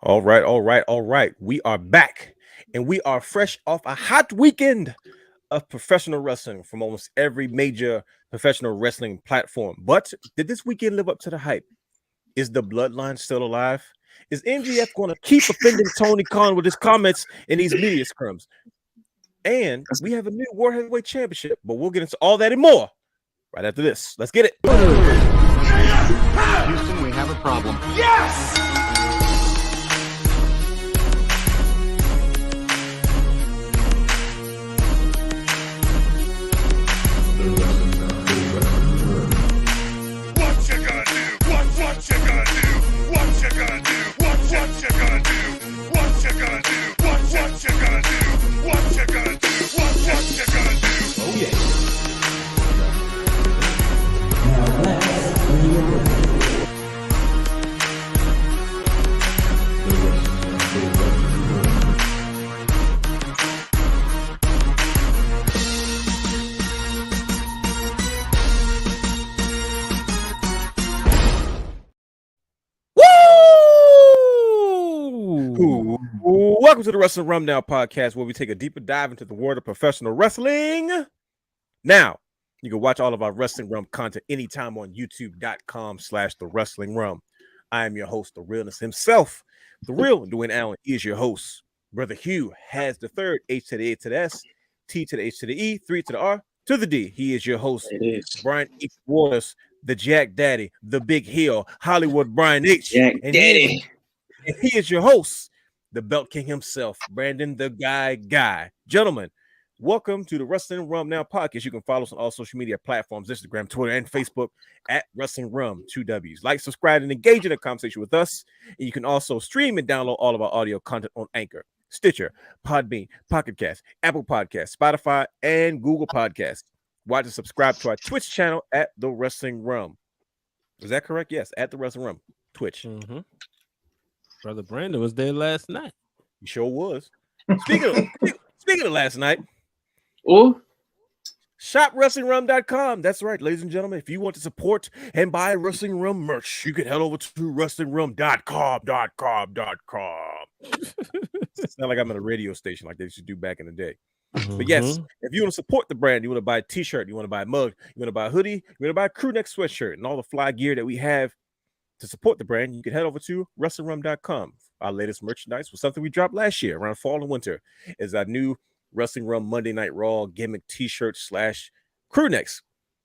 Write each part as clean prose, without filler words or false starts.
All right. We are back, and we are fresh off a hot weekend of professional wrestling from almost every major professional wrestling platform. But did this weekend live up to the hype? Is the Bloodline still alive? Is MGF going to keep offending Tony Khan with his comments in these media scrums? And we have a new World Heavyweight Championship, but we'll get into all that and more right after this. Let's get it. Houston, we have a problem. Yes! What you gonna do? What you gonna do? What you gonna do? What you gonna do? What you gonna do? What you gonna do? What you gonna do? What you gonna do? Oh yeah. Welcome to the Wrestling Wrealm Now podcast, where we take a deeper dive into the world of professional wrestling. Now, you can watch all of our Wrestling Wrealm content anytime on youtube.com/The Wrestling Wrealm. I am your host, the realness himself, the real Dwayne Allen is your host. Brother Hugh has the third H to the A to the S, T to the H to the E, 3 to the R to the D. He is your host. It is. Brian H. Waters, the Jack Daddy, the Big Heel, Hollywood Brian H. Jack and Daddy. He is your host, the Belt King himself, Brandon the Guy. Gentlemen, welcome to the Wrestling Wrealm Now podcast. You can follow us on all social media platforms, Instagram, Twitter, and Facebook at Wrestling Wrealm, 2 W's. Like, subscribe, and engage in a conversation with us. And you can also stream and download all of our audio content on Anchor, Stitcher, Podbean, Pocket Cast, Apple Podcasts, Spotify, and Google Podcasts. Watch and subscribe to our Twitch channel at The Wrestling Wrealm. Is that correct? Yes, at The Wrestling Wrealm, Twitch. Mm-hmm. Brother Brandon was there last night. He sure was. Speaking of last night, Oh, shopWrestlingWrealm.com. That's right, ladies and gentlemen. If you want to support and buy Wrestling Wrealm merch, you can head over to WrestlingWrealm.com. Sound like I'm at a radio station like they used to do back in the day. But yes, if you want to support the brand, you want to buy a t-shirt, you want to buy a mug, you want to buy a hoodie, you want to buy a crew neck sweatshirt, and all the fly gear that we have to support the brand, you can head over to WrestlingWrealm.com. Our latest merchandise was something we dropped last year around fall and winter. Is our new Wrestling Wrealm Monday Night Raw gimmick t-shirt / crew necks.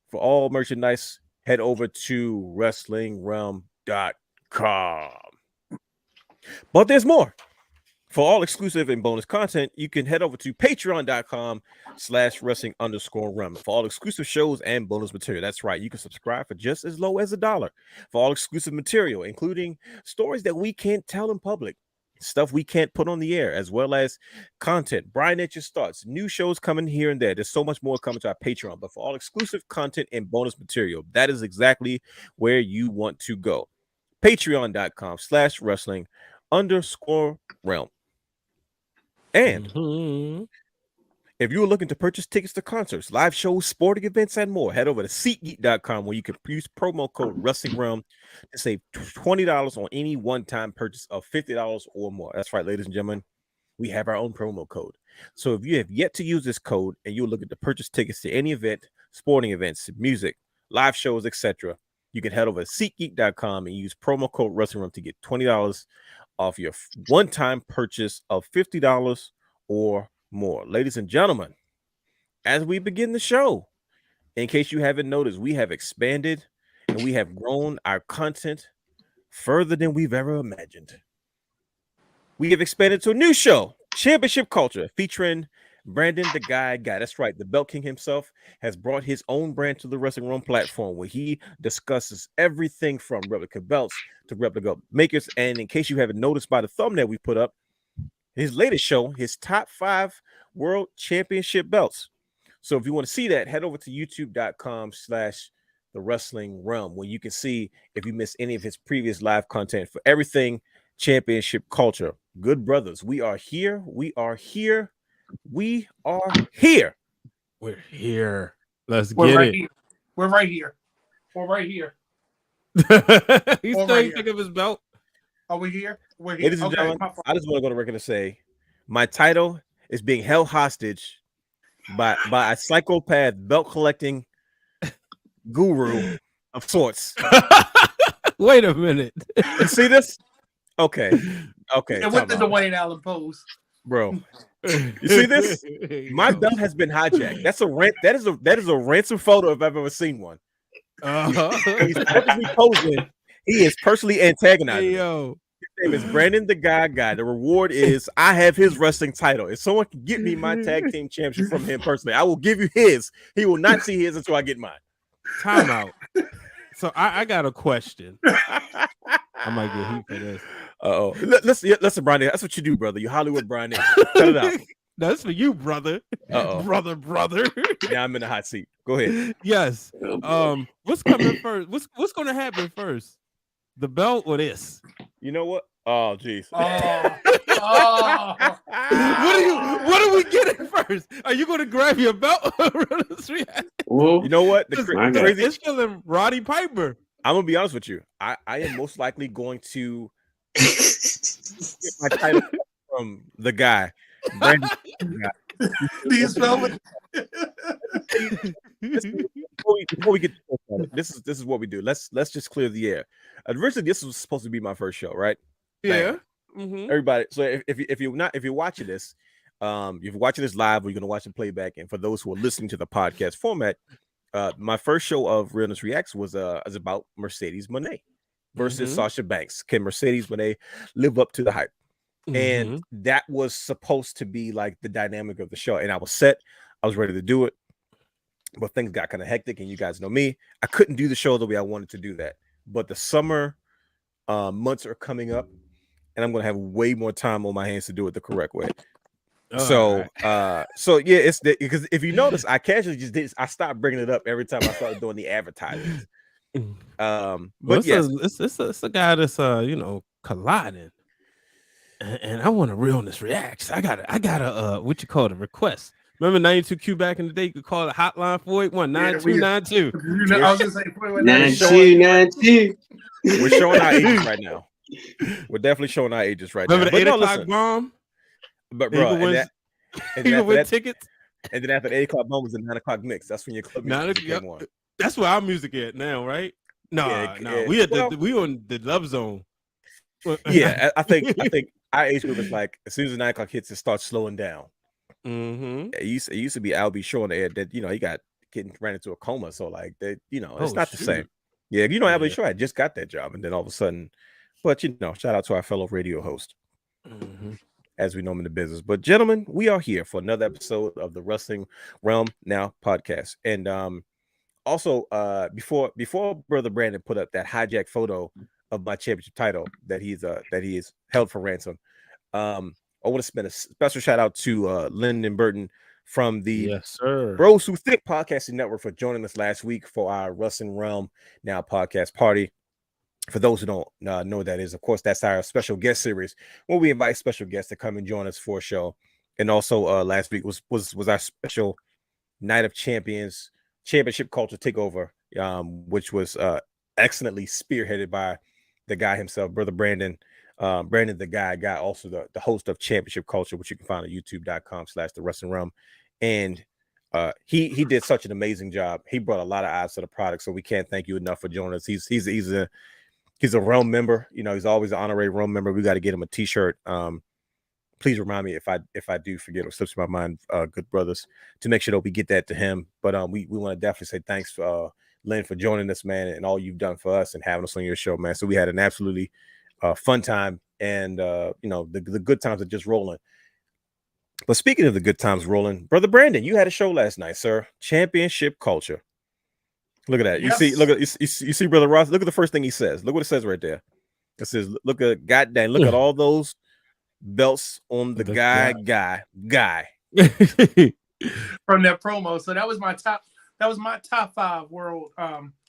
For all merchandise, head over to WrestlingWrealm.com. But there's more. For all exclusive and bonus content, you can head over to patreon.com/wrestling_realm for all exclusive shows and bonus material. That's right. You can subscribe for just as low as $1 for all exclusive material, including stories that we can't tell in public, stuff we can't put on the air, as well as content. Brian H. Thoughts, new shows coming here and there. There's so much more coming to our Patreon, but for all exclusive content and bonus material, that is exactly where you want to go. Patreon.com/wrestling_realm. And if you're looking to purchase tickets to concerts, live shows, sporting events, and more, head over to SeatGeek.com, where you can use promo code Wrestling Wrealm to save $20 on any one-time purchase of $50 or more. That's right, ladies and gentlemen. We have our own promo code. So if you have yet to use this code and you're looking to purchase tickets to any event, sporting events, music, live shows, etc., you can head over to SeatGeek.com and use promo code Wrestling Wrealm to get $20 off your one-time purchase of $50 or more. Ladies and gentlemen, as we begin the show, in case you haven't noticed, we have expanded and we have grown our content further than we've ever imagined. We have expanded to a new show, Championship Culture, featuring Brandon the Guy. That's right. The Belt King himself has brought his own brand to the Wrestling Wrealm platform, where he discusses everything from replica belts to replica makers. And in case you haven't noticed by the thumbnail we put up, his latest show, his top 5 world championship belts. So if you want to see that, head over to youtube.com/The Wrestling Wrealm, where you can see if you missed any of his previous live content for everything championship culture. Good brothers, we are here. We are here. We are here. We're here. Let's We're get right it. here. We're right here. We're right here. He's We're still right thinking of his belt. Are we here? We're here. Ladies and gentlemen, I just want to go to record and say my title is being held hostage by a psychopath belt collecting guru of sorts. Wait a minute. You see this? Okay. And with the Dwayne Allen pose, bro. You see this? My belt has been hijacked. That's a rant. That is a ransom photo if I've ever seen one. He's purposely posing. He is personally antagonizing. Hey, yo. His name is Brandon the Guy. The reward is I have his wrestling title. If someone can get me my tag team championship from him personally, I will give you his. He will not see his until I get mine. Time out. So I got a question. I might get heat for this. Listen, Brian. That's what you do, brother. You Hollywood Brian. Cut it out. That's for you, brother. Brother. Now I'm in the hot seat. Go ahead. Yes. What's coming first? What's going to happen first? The belt or this? You know what? Oh, jeez. What are we getting first? Are you going to grab your belt? You know what? Crazy. It's killing Roddy Piper. I'm gonna be honest with you. I am most likely going to get my title from the guy. Brandon. Do you spell it? Before we get started, this is what we do. Let's just clear the air. Originally, this was supposed to be my first show, right? Yeah. Mm-hmm. Everybody. So if you're watching this, if you're watching this live, or you're gonna watch the playback, and for those who are listening to the podcast format, my first show of Realness Reacts was about Mercedes Moné versus Sasha Banks. Can Mercedes Moné live up to the hype? And that was supposed to be like the dynamic of the show. And I was set. I was ready to do it. But things got kind of hectic. And you guys know me. I couldn't do the show the way I wanted to do that. But the summer months are coming up. And I'm going to have way more time on my hands to do it the correct way. So yeah, it's because if you notice, I casually just did. I stopped bringing it up every time I started doing the advertising. But yes, it's a guy that's colliding, and I want to Realness Reacts. I got a what you call it, a request. Remember 92Q back in the day? You could call the hotline 481-9292. I was just saying 9292. We're showing our ages right now. We're definitely showing our ages right Remember now. the 8 o'clock bomb? But bro, tickets. And then after the 8 o'clock bomb was the 9 o'clock mix. That's when your club music came on. That's where our music at now, right? No. We on the Love Zone. Yeah, I think our age group is like as soon as the 9 o'clock hits, it starts slowing down. It used to be Al B Shaw on the air that he got ran into a coma, so like that it's not the same. Yeah, Al B Shaw had just got that job, and then all of a sudden, but shout out to our fellow radio host. As we know him in the business. But gentlemen, we are here for another episode of the Wrestling Wrealm Now podcast. And also before Brother Brandon put up that hijack photo of my championship title that he is held for ransom, I want to spend a special shout out to Lyndon Burton from the Bros Who Think Podcasting Network for joining us last week for our Wrestling Wrealm Now podcast party. For those who don't know what that is, of course, that's our special guest series where we invite special guests to come and join us for a show. And also last week was our special Night of Champions Championship Culture Takeover, which was excellently spearheaded by the guy himself, Brother Brandon. Brandon the guy, also the host of Championship Culture, which you can find on youtube.com/The Wrestling Wrealm. And he did such an amazing job. He brought a lot of eyes to the product, so we can't thank you enough for joining us. He's a Realm member. He's always an honorary Realm member. We got to get him a t-shirt. Please remind me if I do forget or slips my mind, good brothers, to make sure that we get that to him. But we want to definitely say thanks, Lynn, for joining us, man, and all you've done for us and having us on your show, man. So we had an absolutely fun time, and the good times are just rolling. But speaking of the good times rolling, Brother Brandon, you had a show last night, sir. Championship Culture. Look at that. You see, Brother Ross. Look at the first thing he says. Look what it says right there. It says, look at all those belts on the guy. From that promo. So that was my top 5 world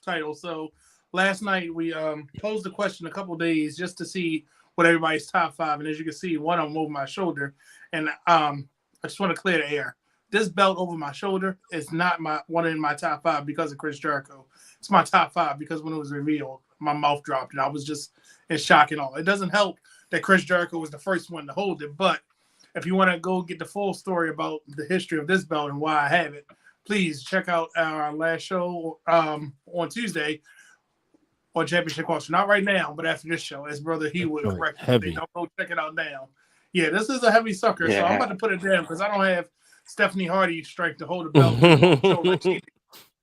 title. So last night we posed the question a couple days just to see what everybody's top 5. And as you can see, one of them over my shoulder. And I just want to clear the air. this belt over my shoulder is not one in my top 5 because of Chris Jericho. It's my top 5 because when it was revealed, my mouth dropped and I was just in shock and all. It doesn't help that Chris Jericho was the first one to hold it, but if you want to go get the full story about the history of this belt and why I have it, please check out our last show on Tuesday on Championship Culture. Not right now, but after this show, as Brother He would correct. Heavy. Don't go check it out now. Yeah, this is a heavy sucker, so I'm about to put it down because I don't have Stephanie Hardy's strength to hold a belt.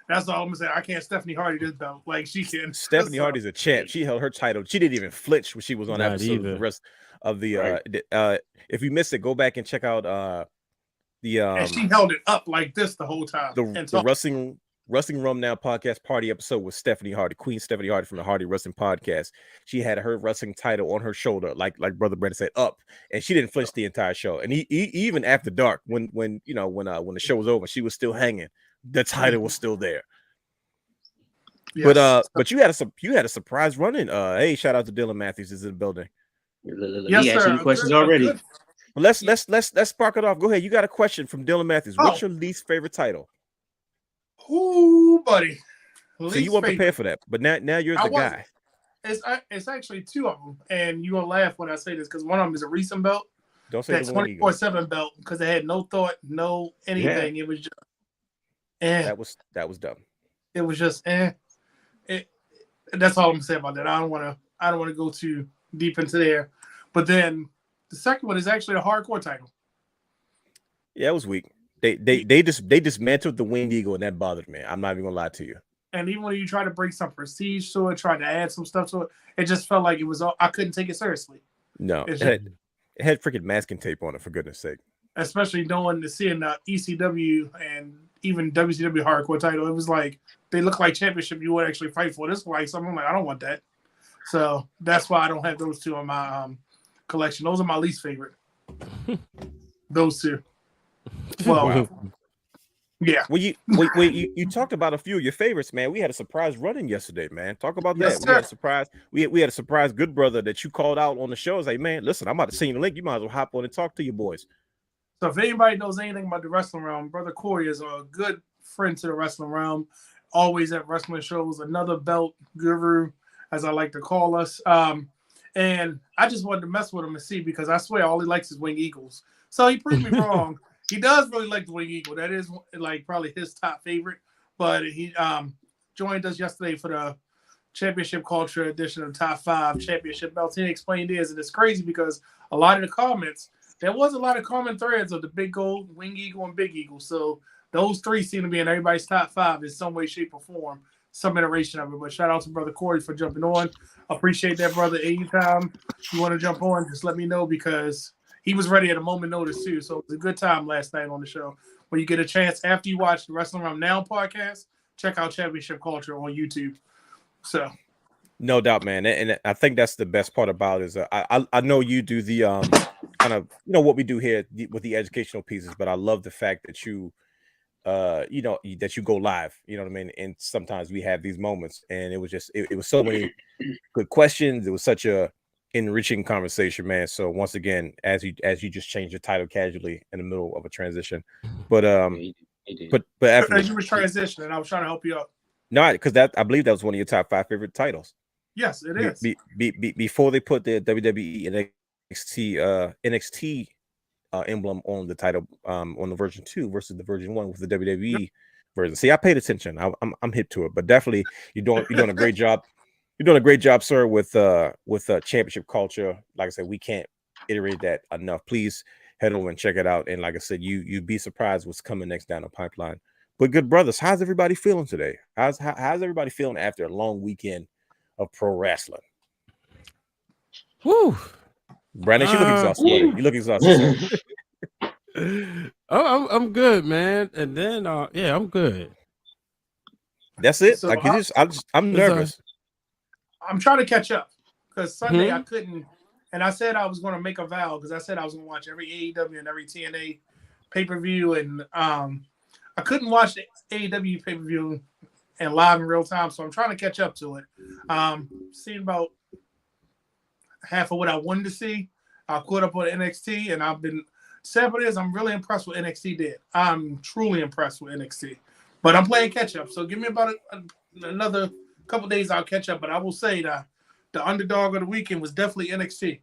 That's all I'm gonna say. I can't Stephanie Hardy this belt like she can. Stephanie Hardy's a champ. She held her title. She didn't even flinch when she was on episode of the rest of the. If you missed it, go back and check out and she held it up like this the whole time. The Wrestling Wrealm Now podcast party episode with Stephanie Hardy, Queen Stephanie Hardy from the Hardy Wrestling Podcast. She had her wrestling title on her shoulder, like Brother Brandon said, up, and she didn't flinch the entire show. And even after dark, when the show was over, she was still hanging. The title was still there. Yes. But you had a surprise running. Hey, shout out to Dylan Matthews is in the building. Yes, he asked you questions already. Well, let's spark it off. Go ahead. You got a question from Dylan Matthews. What's your least favorite title? Ooh, buddy. So you weren't prepared for that, but now you're the guy. It's actually 2 of them, and you're gonna laugh when I say this because one of them is a recent belt. Don't say that 24/7 belt because it had no thought, no anything. Yeah. It was just that was dumb. It was just that's all I'm gonna say about that. I don't want to go too deep into there. But then the second one is actually a hardcore title. Yeah, it was weak. They dismantled the Winged Eagle, and that bothered me. I'm not even gonna lie to you. And even when you try to bring some prestige to it, try to add some stuff to it, it just felt like it was. I couldn't take it seriously. No, it had freaking masking tape on it, for goodness sake. Especially seeing the ECW and even WCW hardcore title, it was like they look like championship you would actually fight for. This is like something like I don't want that. So that's why I don't have those 2 on my collection. Those are my least favorite. Those 2. Well, wow. Yeah. Well, you talked about a few of your favorites, man. We had a surprise running yesterday, man. Talk about that. We had a surprise. We had a surprise good brother that you called out on the show. It's like, man, listen, I'm about to send you the link. You might as well hop on and talk to your boys. So if anybody knows anything about the Wrestling Wrealm, Brother Corey is a good friend to the Wrestling Wrealm. Always at wrestling shows, another belt guru, as I like to call us. And I just wanted to mess with him and see because I swear all he likes is Winged Eagles. So he proved me wrong. He does really like the Winged Eagle. That is like probably his top favorite. But he joined us yesterday for the Championship Culture edition of Top 5 Championship Belts. He explained this, and it's crazy because a lot of the comments, there was a lot of common threads of the Big Gold, Winged Eagle, and Big Eagle. So those 3 seem to be in everybody's top 5 in some way, shape, or form, some iteration of it. But shout out to Brother Corey for jumping on. Appreciate that, brother. Anytime you want to jump on, just let me know because he was ready at a moment's notice too. So it was a good time last night on the show. When you get a chance after you watch the Wrestling Wrealm Now podcast, check out Championship Culture on YouTube. So, no doubt, man, and I think that's the best part about it is I know you do the kind of what we do here with the educational pieces, but I love the fact that you that you go live. You know what I mean? And sometimes we have these moments, and it was just it was so many good questions. It was such a enriching conversation, man. So once again, as you just changed your title casually in the middle of a transition, but as you were transitioning, I was trying to help you out. No, because I believe that was one of your top 5 favorite titles. Yes, it is. Before they put the WWE and NXT emblem on the title, on the version 2 versus the version 1 with the WWE version. See, I paid attention. I'm hip to it, but definitely you're doing a great job. You're doing a great job, sir, with Championship Culture. Like I said, we can't iterate that enough. Please head over and check it out. And like I said, you'd be surprised what's coming next down the pipeline. But good brothers, how's everybody feeling today? How's everybody feeling after a long weekend of pro wrestling? Woo, Brandon, you look exhausted. You look exhausted. I'm good, man. And then I'm good. That's it. So I'm nervous. I'm trying to catch up because Sunday I couldn't, and I said I was going to make a vow because I said I was going to watch every AEW and every TNA pay-per-view, and I couldn't watch the AEW pay-per-view and live in real time, so I'm trying to catch up to it. Seeing about half of what I wanted to see. I caught up on NXT, and I've been Sad part is, I'm really impressed with NXT did. I'm truly impressed with NXT. But I'm playing catch up. So give me about another couple days, I'll catch up. But I will say that the underdog of the weekend was definitely NXT.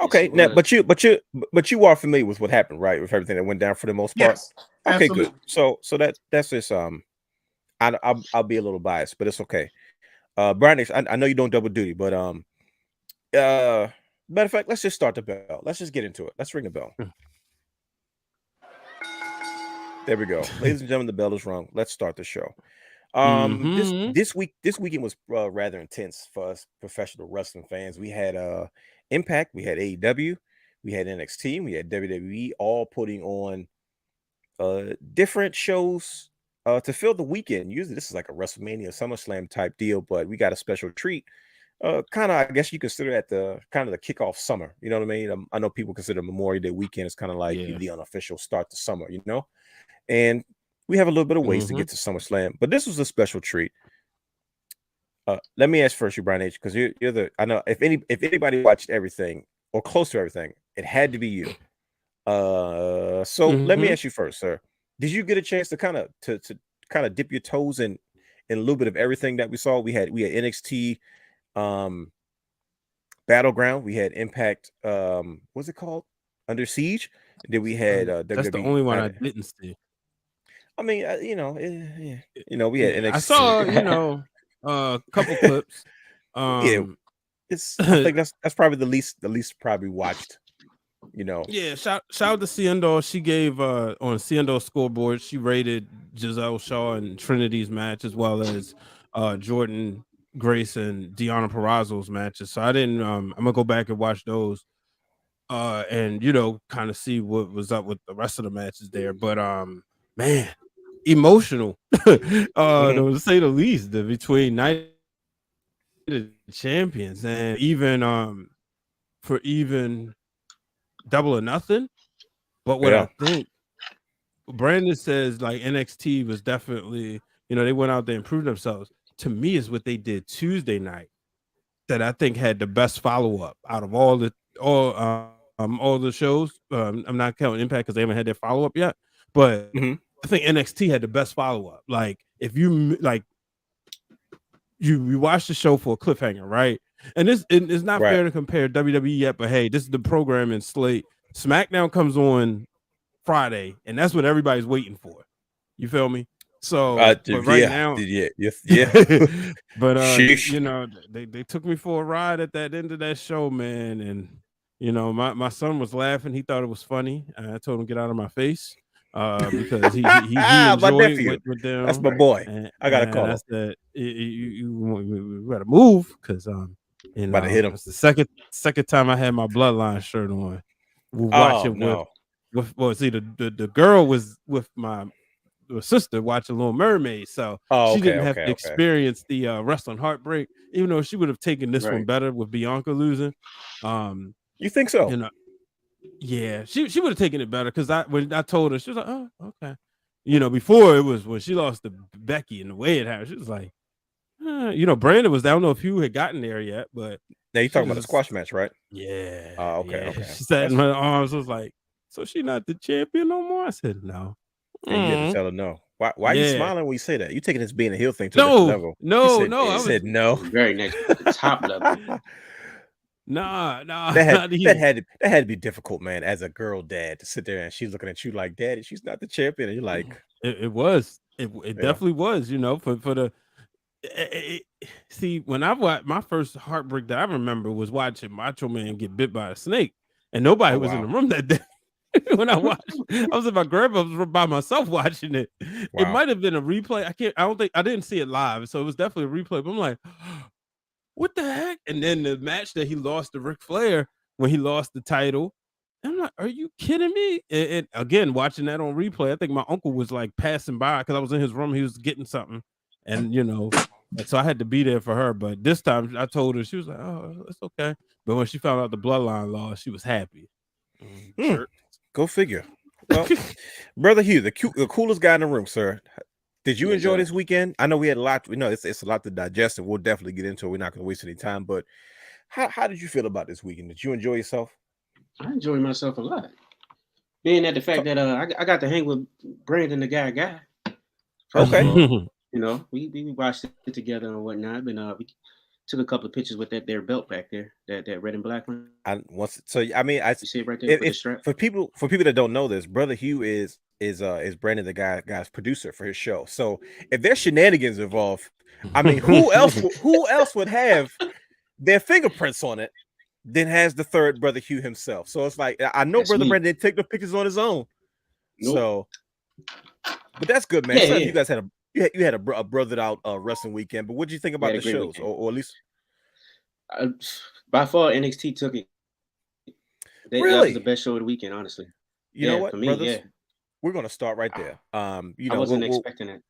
Okay, now, but you are familiar with what happened, right? With everything that went down for the most part. Yes, okay, absolutely. good. So that's just I'll be a little biased, but it's okay. Brian, I know you don't double duty, but matter of fact, let's just start the bell. Let's just get into it. Let's ring the bell. There we go, ladies and gentlemen. The bell is rung. Let's start the show. This weekend was rather intense for us professional wrestling fans. We had Impact, we had AEW, we had NXT, we had WWE, all putting on different shows to fill the weekend. Usually this is like a WrestleMania, SummerSlam type deal, but we got a special treat. Kind of, I guess you consider that the kind of the kickoff summer. You know what I mean? I know people consider Memorial Day weekend is kind of like the unofficial start to summer. You know, and we have a little bit of ways to get to SummerSlam, but this was a special treat. Let me ask first, you Brian H, because you're the. I know if anybody watched everything or close to everything, it had to be you. So let me ask you first, sir. Did you get a chance to kind of dip your toes in a little bit of everything that we saw? We had NXT, Battleground. We had Impact. What's it called? Under Siege. And then we had that's WWE. the only one I didn't see. I mean, we had NXT. I saw, a couple clips. I think that's probably the least probably watched. Yeah, shout out to Ciendo. She gave on Ciendo's scoreboard, she rated Giselle Shaw and Trinity's match as well as Jordan Grace and Deonna Purrazzo's matches. So I didn't I'm gonna go back and watch those and kind of see what was up with the rest of the matches there. But man, emotional to say the least, between Night of Champions and even for Double or Nothing. But what I think Brandon says, like, NXT was definitely, they went out there and proved themselves. To me, is what they did Tuesday night that I think had the best follow-up out of all the shows. I'm not counting Impact because they haven't had their follow-up yet, but I think NXT had the best follow-up. Like, if you you watch the show for a cliffhanger, right? And it's not fair to compare WWE yet, but hey, this is the programming slate. SmackDown comes on Friday, and that's what everybody's waiting for. You feel me? So, but right now, but they took me for a ride at that end of that show, man. And my son was laughing; he thought it was funny. I told him get out of my face because he enjoyed with them. That's my boy. I gotta call him. You gotta move because about to hit him. It's the second time I had my Bloodline shirt on. We're watching the girl was with my sister watching Little Mermaid, so she didn't have to experience the wrestling heartbreak, even though she would have taken this one better with Bianca losing. You think so? Yeah, she would have taken it better because when I told her, she was like, "Oh, okay." Before it was when she lost to Becky and the way it happened, she was like, Brandon was. I don't know if you had gotten there yet, but now you're talking about the squash match, right? Yeah. Okay. She sat in her arms, was like, "So she not the champion no more?" I said, "No." And you had to tell her no. Why are you smiling when you say that? You taking this being a heel thing to the next level? No. I said no. Very next top level. Nah. That had to be difficult, man. As a girl dad, to sit there and she's looking at you like, "Daddy, she's not the champion," and you're like, "It was. It definitely was." For the. See, when I watched my first heartbreak that I remember was watching Macho Man get bit by a snake, and nobody was in the room that day. When I watched, I was at my grandmother's by myself watching it. It might have been a replay. I didn't see it live, so it was definitely a replay. But I'm like, what the heck? And then the match that he lost to Ric Flair when he lost the title, I'm like, are you kidding me? And again, watching that on replay, I think my uncle was like passing by because I was in his room. He was getting something, and and so I had to be there for her. But this time I told her, she was like, "Oh, it's okay." But when she found out the Bloodline lost, she was happy. Sure. Go figure. Well, Brother Hugh, the coolest guy in the room, sir. Did you enjoy this weekend? I know we had a lot. We know it's a lot to digest, and we'll definitely get into it. We're not going to waste any time. But how did you feel about this weekend? Did you enjoy yourself? I enjoyed myself a lot. Being at the fact that I got to hang with Brandon, the guy. Okay. You know, we watched it together and whatnot. But we took a couple of pictures with their belt back there, that red and black one. I mean, You see it right there with the if strap. for people that don't know this, Brother Hugh is Brandon the guy's producer for his show. So if there's shenanigans involved, I mean, who else would have their fingerprints on it than has the third Brother Hugh himself? So it's like, I know That's Brother me. Brandon didn't take the pictures on his own. Nope. So, but that's good, man. Yeah, So yeah. you guys had a brothered out wrestling weekend. But what did you think about had the a great shows, weekend. or at least By far, NXT took it. That was Really? the best show of the weekend, honestly. you know Yeah, what, for me, brothers? yeah. We're gonna start right there. You I know, wasn't we'll- expecting it.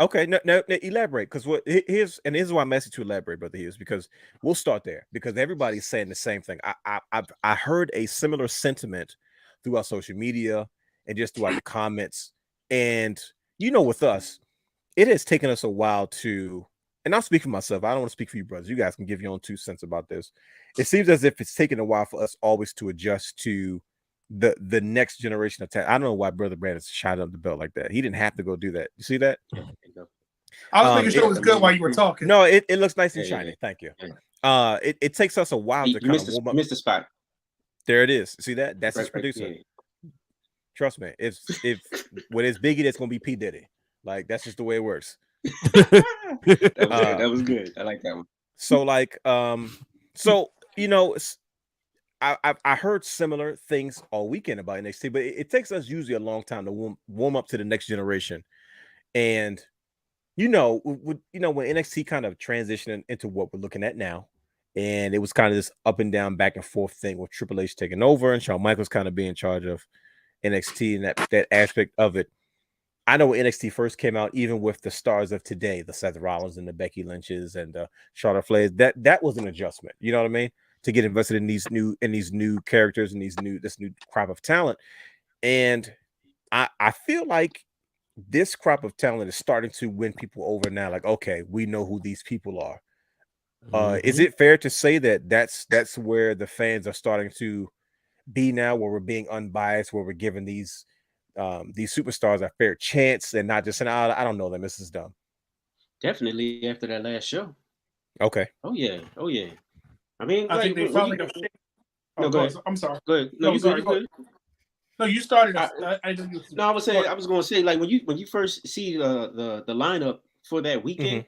Okay, no, elaborate, because here's why I'm asking to elaborate, Brother Hughes, because we'll start there, because everybody's saying the same thing. I heard a similar sentiment throughout social media and just throughout the comments, and you know, with us, it has taken us a while to, and I'll speak for myself. I don't want to speak for you, brothers. You guys can give your own 2 cents about this. It seems as if it's taken a while for us always to adjust to the next generation of talent. I don't know why Brother Brandon shot up the belt like that. He didn't have to go do that. You see that? I was making sure it was good while you were talking. No, it looks nice and Yeah, shiny. yeah. Thank you. Yeah. It takes us a while You to kind of missed, warm up. missed the spot. There it is. See that? That's his Right, producer. yeah. Trust me. If when it's Biggie, that's gonna be P Diddy. Like, that's just the way it works. That was good. I like that one. So like, so you know, I heard similar things all weekend about NXT, but it takes us usually a long time to warm up to the next generation. And you know, when NXT kind of transitioning into what we're looking at now, and it was kind of this up and down, back and forth thing with Triple H taking over and Shawn Michaels kind of being in charge of NXT and that aspect of it. I know when NXT first came out, even with the stars of today, the Seth Rollins and the Becky Lynches and Charlotte Flairs, that was an adjustment. You know what I mean? To get invested in these new characters and this new crop of talent. And I feel like this crop of talent is starting to win people over now. Like, okay, we know who these people are. Is it fair to say that that's where the fans are starting to be now, where we're being unbiased, where we're giving these superstars a fair chance and not just saying, I don't know them, this is dumb? Definitely after that last show. Okay. Oh yeah. I mean, I think they felt like a shit. Oh, go ahead. I'm sorry. Go ahead. No, you sorry. good. No, you started. No, I was going to say, like, when you first see the lineup for that weekend,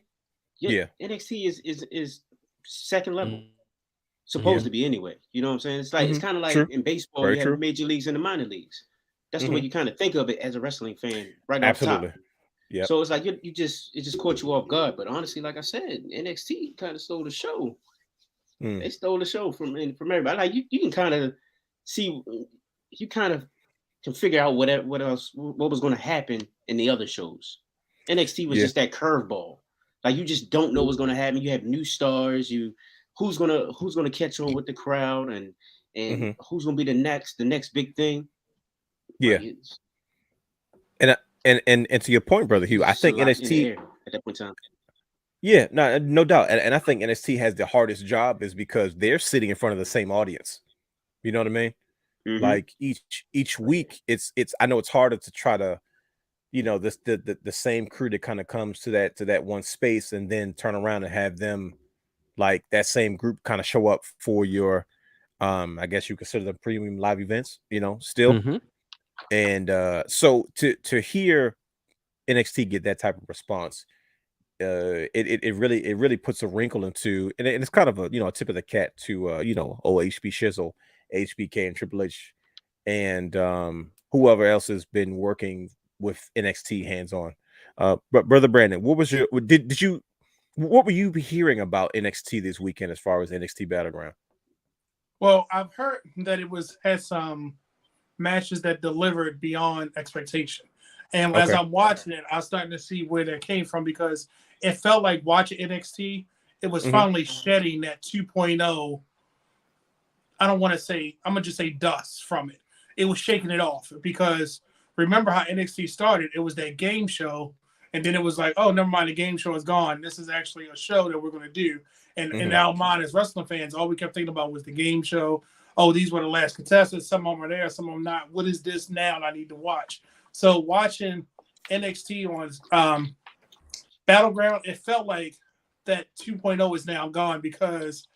Yeah. NXT is second level. Supposed to be anyway. You know what I'm saying? It's like it's kind of like in baseball, Very you true. have major leagues and the minor leagues. That's the way you kind of think of it as a wrestling fan, right off Absolutely. top. Yeah. So it's like it just caught you off guard. But honestly, like I said, NXT kind of stole the show. They stole the show from everybody. Like you can kind of see, you kind of can figure out what was going to happen in the other shows. NXT was just that curveball. Like, you just don't know what's going to happen. You have new stars. Who's gonna catch on with the crowd, and who's gonna be the next big thing. Yeah. Like, and to your point, Brother Hugh, I think NXT at that point in time. Yeah, no doubt. And I think NXT has the hardest job is because they're sitting in front of the same audience. You know what I mean? Like each week, it's I know it's harder to try to, the same crew that kind of comes to that one space and then turn around and have them, like, that same group kind of show up for your I guess you consider them premium live events, still. And so to hear NXT get that type of response, it really puts a wrinkle into, and it's kind of a a tip of the cap to HB Shizzle, HBK, and Triple H, and whoever else has been working with NXT hands on. But Brother Brandon, what was what were you hearing about NXT this weekend as far as NXT Battleground? Well, I've heard that it had some matches that delivered beyond expectation. And as I'm watching it, I'm starting to see where that came from, because it felt like watching NXT, it was finally shedding that 2.0. I'm going to just say dust from it. It was shaking it off, because remember how NXT started? It was that game show. And then it was like, oh, never mind, the game show is gone. This is actually a show that we're going to do. And in our mind as wrestling fans, all we kept thinking about was the game show. oh, these were the last contestants. Some of them are there, some of them not. What is this now? I need to watch. So watching NXT on Battleground, it felt like that 2.0 is now gone because,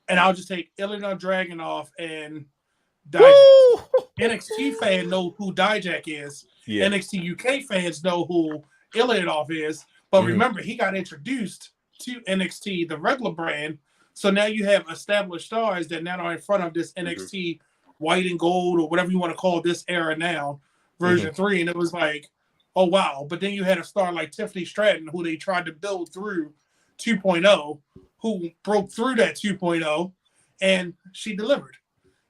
and I'll just take Ilya Dragunov and Dijak. NXT fans know who Dijak is. Yeah. NXT UK fans know who Ilyanov is. But remember, he got introduced to NXT, the regular brand. So now you have established stars that now are in front of this NXT white and gold or whatever you want to call this era now, version 3. And it was like, oh, wow. But then you had a star like Tiffany Stratton, who they tried to build through 2.0, who broke through that 2.0, and she delivered.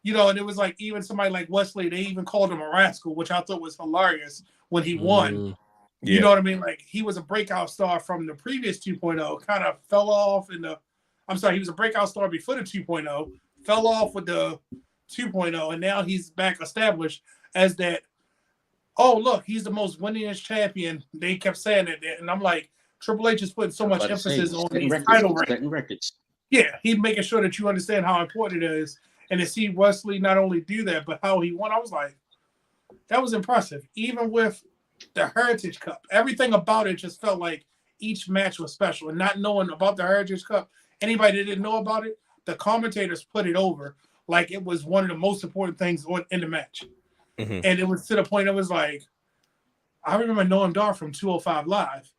You know, and it was like even somebody like Wesley, they even called him a rascal, which I thought was hilarious when he won. You know what I mean? Like, he was a breakout star from the previous 2.0, kind of fell off in the, I'm sorry, he was a breakout star before the 2.0, fell off with the 2.0, and now he's back established as that, oh, look, he's the most winningest champion. They kept saying it, and I'm like, Triple H is putting so much emphasis on these title records. Yeah, he's making sure that you understand how important it is. And to see Wesley not only do that, but how he won, I was like, that was impressive. Even with the Heritage Cup, everything about it just felt like each match was special. And not knowing about the Heritage Cup, anybody that didn't know about it, the commentators put it over like it was one of the most important things in the match. And it was to the point it was like, I remember Noam Dar from 205 Live.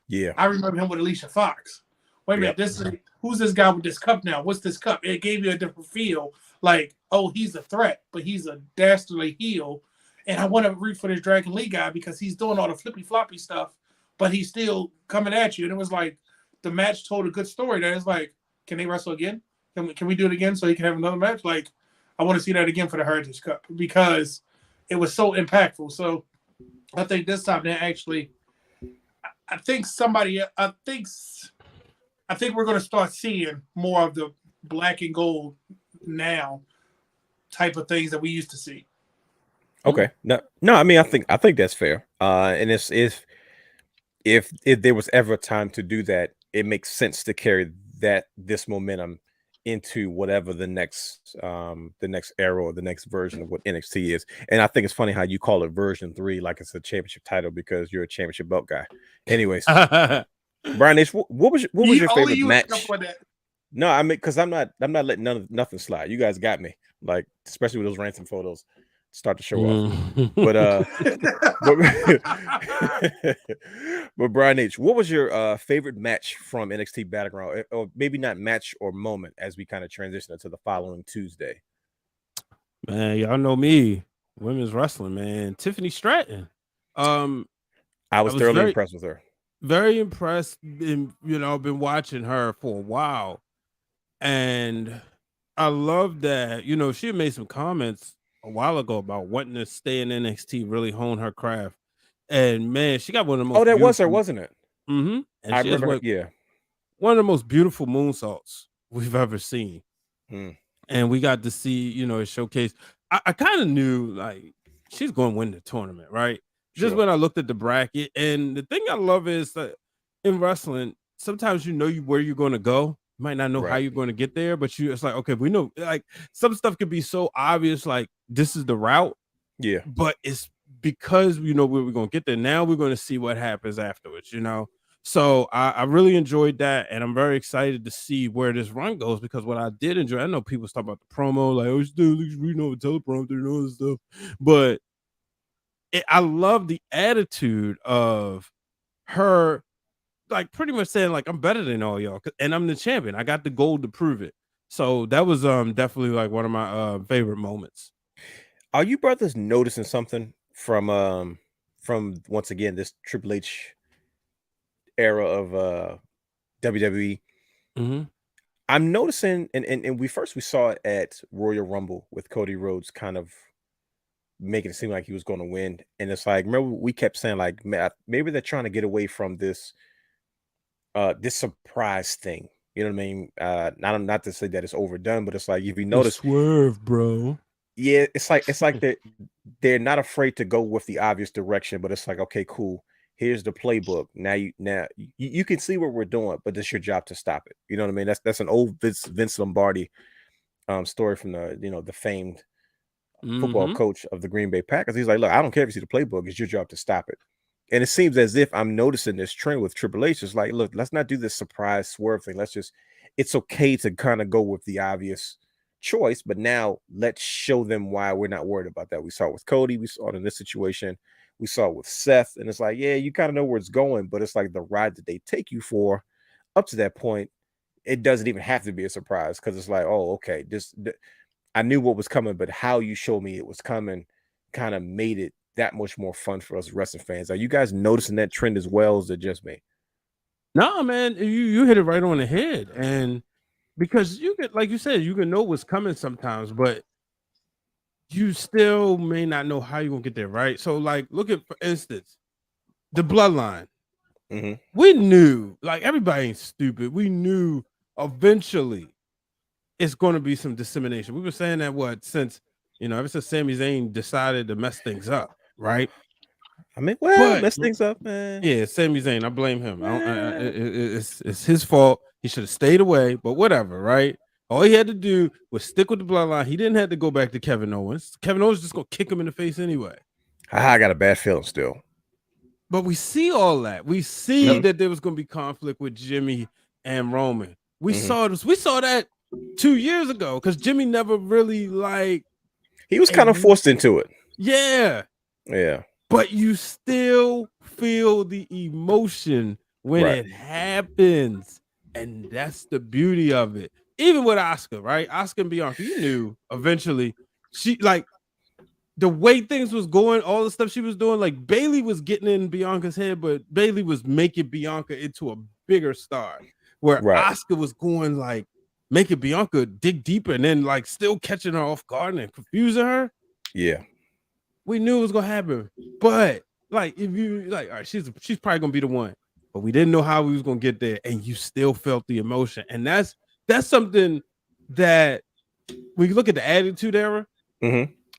Yeah. I remember him with Alicia Fox. Wait a minute, who's this guy with this cup now? What's this cup? It gave you a different feel. Like, oh, he's a threat, but he's a dastardly heel. And I want to root for this Dragon Lee guy because he's doing all the flippy floppy stuff, but he's still coming at you. And it was like the match told a good story. That it's like, can they wrestle again? Can we do it again so he can have another match? Like, I want to see that again for the Heritage Cup because it was so impactful. So I think this time they actually, I think we're going to start seeing more of the black and gold now type of things that we used to see. Okay. No, I mean, I think that's fair. And if there was ever a time to do that, it makes sense to carry this momentum into whatever the next era or the next version of what NXT is. And I think it's funny how you call it version 3 like it's a championship title because you're a championship belt guy. Anyways, Brian H, what was your favorite match? No, I mean, because I'm not letting nothing slide. You guys got me, like, especially with those ransom photos start to show off. But Brian H, what was your favorite match from NXT Battleground, or maybe not match or moment, as we kind of transition into the following Tuesday? Man, y'all know me, women's wrestling, man. Tiffany Stratton. I was thoroughly impressed with her. Very impressed. Been watching her for a while. And I love that, she had made some comments a while ago about wanting to stay in NXT, really hone her craft. And man, she got one of the most. Oh, that was her, wasn't it? Mm-hmm. And I remember. One of the most beautiful moonsaults we've ever seen. And we got to see, it showcase. I kind of knew like she's going to win the tournament, right? Just when I looked at the bracket. And the thing I love is that in wrestling, sometimes where you're going to go. You might not know how you're going to get there, but it's like, okay, we know, like, some stuff could be so obvious, like this is the route. Yeah. But it's because we know where we're going to get there. Now we're going to see what happens afterwards, So I really enjoyed that, and I'm very excited to see where this run goes, because what I did enjoy, I know people talk about the promo, like, oh, still reading over teleprompter and all this stuff, but I love the attitude of her, like, pretty much saying, like, I'm better than all y'all, and I'm the champion. I got the gold to prove it. So that was definitely like one of my favorite moments. Are you brothers noticing something from once again this Triple H era of WWE? I'm noticing, and we saw it at Royal Rumble with Cody Rhodes kind of making it seem like he was going to win, and it's like, remember we kept saying like, maybe they're trying to get away from this surprise thing. You know what I mean? Not to say that it's overdone, but it's like, if you notice, swerve, bro. Yeah, it's like they're not afraid to go with the obvious direction, but it's like, okay, cool. Here's the playbook. Now you can see what we're doing, but it's your job to stop it. You know what I mean? That's an old Vince Lombardi story from the famed football coach of the Green Bay Packers. He's like, look, I don't care if you see the playbook. It's your job to stop it. And it seems as if I'm noticing this trend with Triple H. It's like, look, let's not do this surprise swerve thing. It's okay to kind of go with the obvious choice, but now let's show them why we're not worried about that. We saw it with Cody. We saw it in this situation. We saw it with Seth. And it's like, yeah, you kind of know where it's going, but it's like the ride that they take you for up to that point, it doesn't even have to be a surprise because it's like, oh, okay, I knew what was coming, but how you showed me it was coming kind of made it that much more fun for us wrestling fans. Are you guys noticing that trend as well? As it just me? No, man, you hit it right on the head. And because you get, like you said, you can know what's coming sometimes, but you still may not know how you're gonna get there, right? So, like, look at, for instance, the Bloodline. We knew, like, everybody ain't stupid. We knew eventually it's going to be some dissemination. We were saying that since ever since Sami Zayn decided to mess things up, right? I mean, well, mess things up, man. Yeah, Sami Zayn, I blame him. It's his fault. He should have stayed away, but whatever, right? All he had to do was stick with the Bloodline. He didn't have to go back to Kevin Owens. Kevin Owens just gonna kick him in the face anyway. I got a bad feeling still. But we see all that. We see that there was going to be conflict with Jimmy and Roman. We saw this. We saw that 2 years ago because Jimmy never really he was kind of forced into it. Yeah. But you still feel the emotion when it happens, and that's the beauty of it. Even with Asuka, right? Asuka and Bianca, you knew eventually the way things was going, all the stuff she was doing, like Bayley was getting in Bianca's head, but Bayley was making Bianca into a bigger star. Where Asuka was going making Bianca dig deeper and then still catching her off guard and confusing her. Yeah. We knew it was gonna happen. But if you all right, she's probably gonna be the one. But we didn't know how we was gonna get there, and you still felt the emotion. And that's something that when you look at the Attitude Era.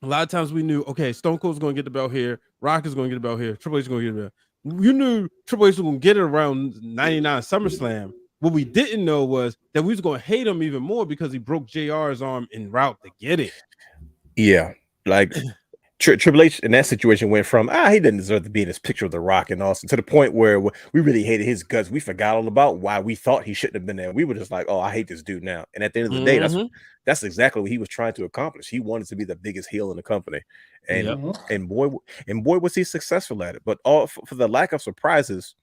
A lot of times we knew, okay, Stone Cold's going to get the belt here. Rock is going to get the belt here. Triple H is going to get the belt. You knew Triple H was going to get it around 99 SummerSlam. What we didn't know was that we was going to hate him even more because he broke JR's arm en route to get it. Yeah. Triple H in that situation went from, he didn't deserve to be in this picture of The Rock and Austin to the point where we really hated his guts. We forgot all about why we thought he shouldn't have been there. We were just like, oh, I hate this dude now. And at the end of the day, that's exactly what he was trying to accomplish. He wanted to be the biggest heel in the company. And boy, was he successful at it. But all for the lack of surprises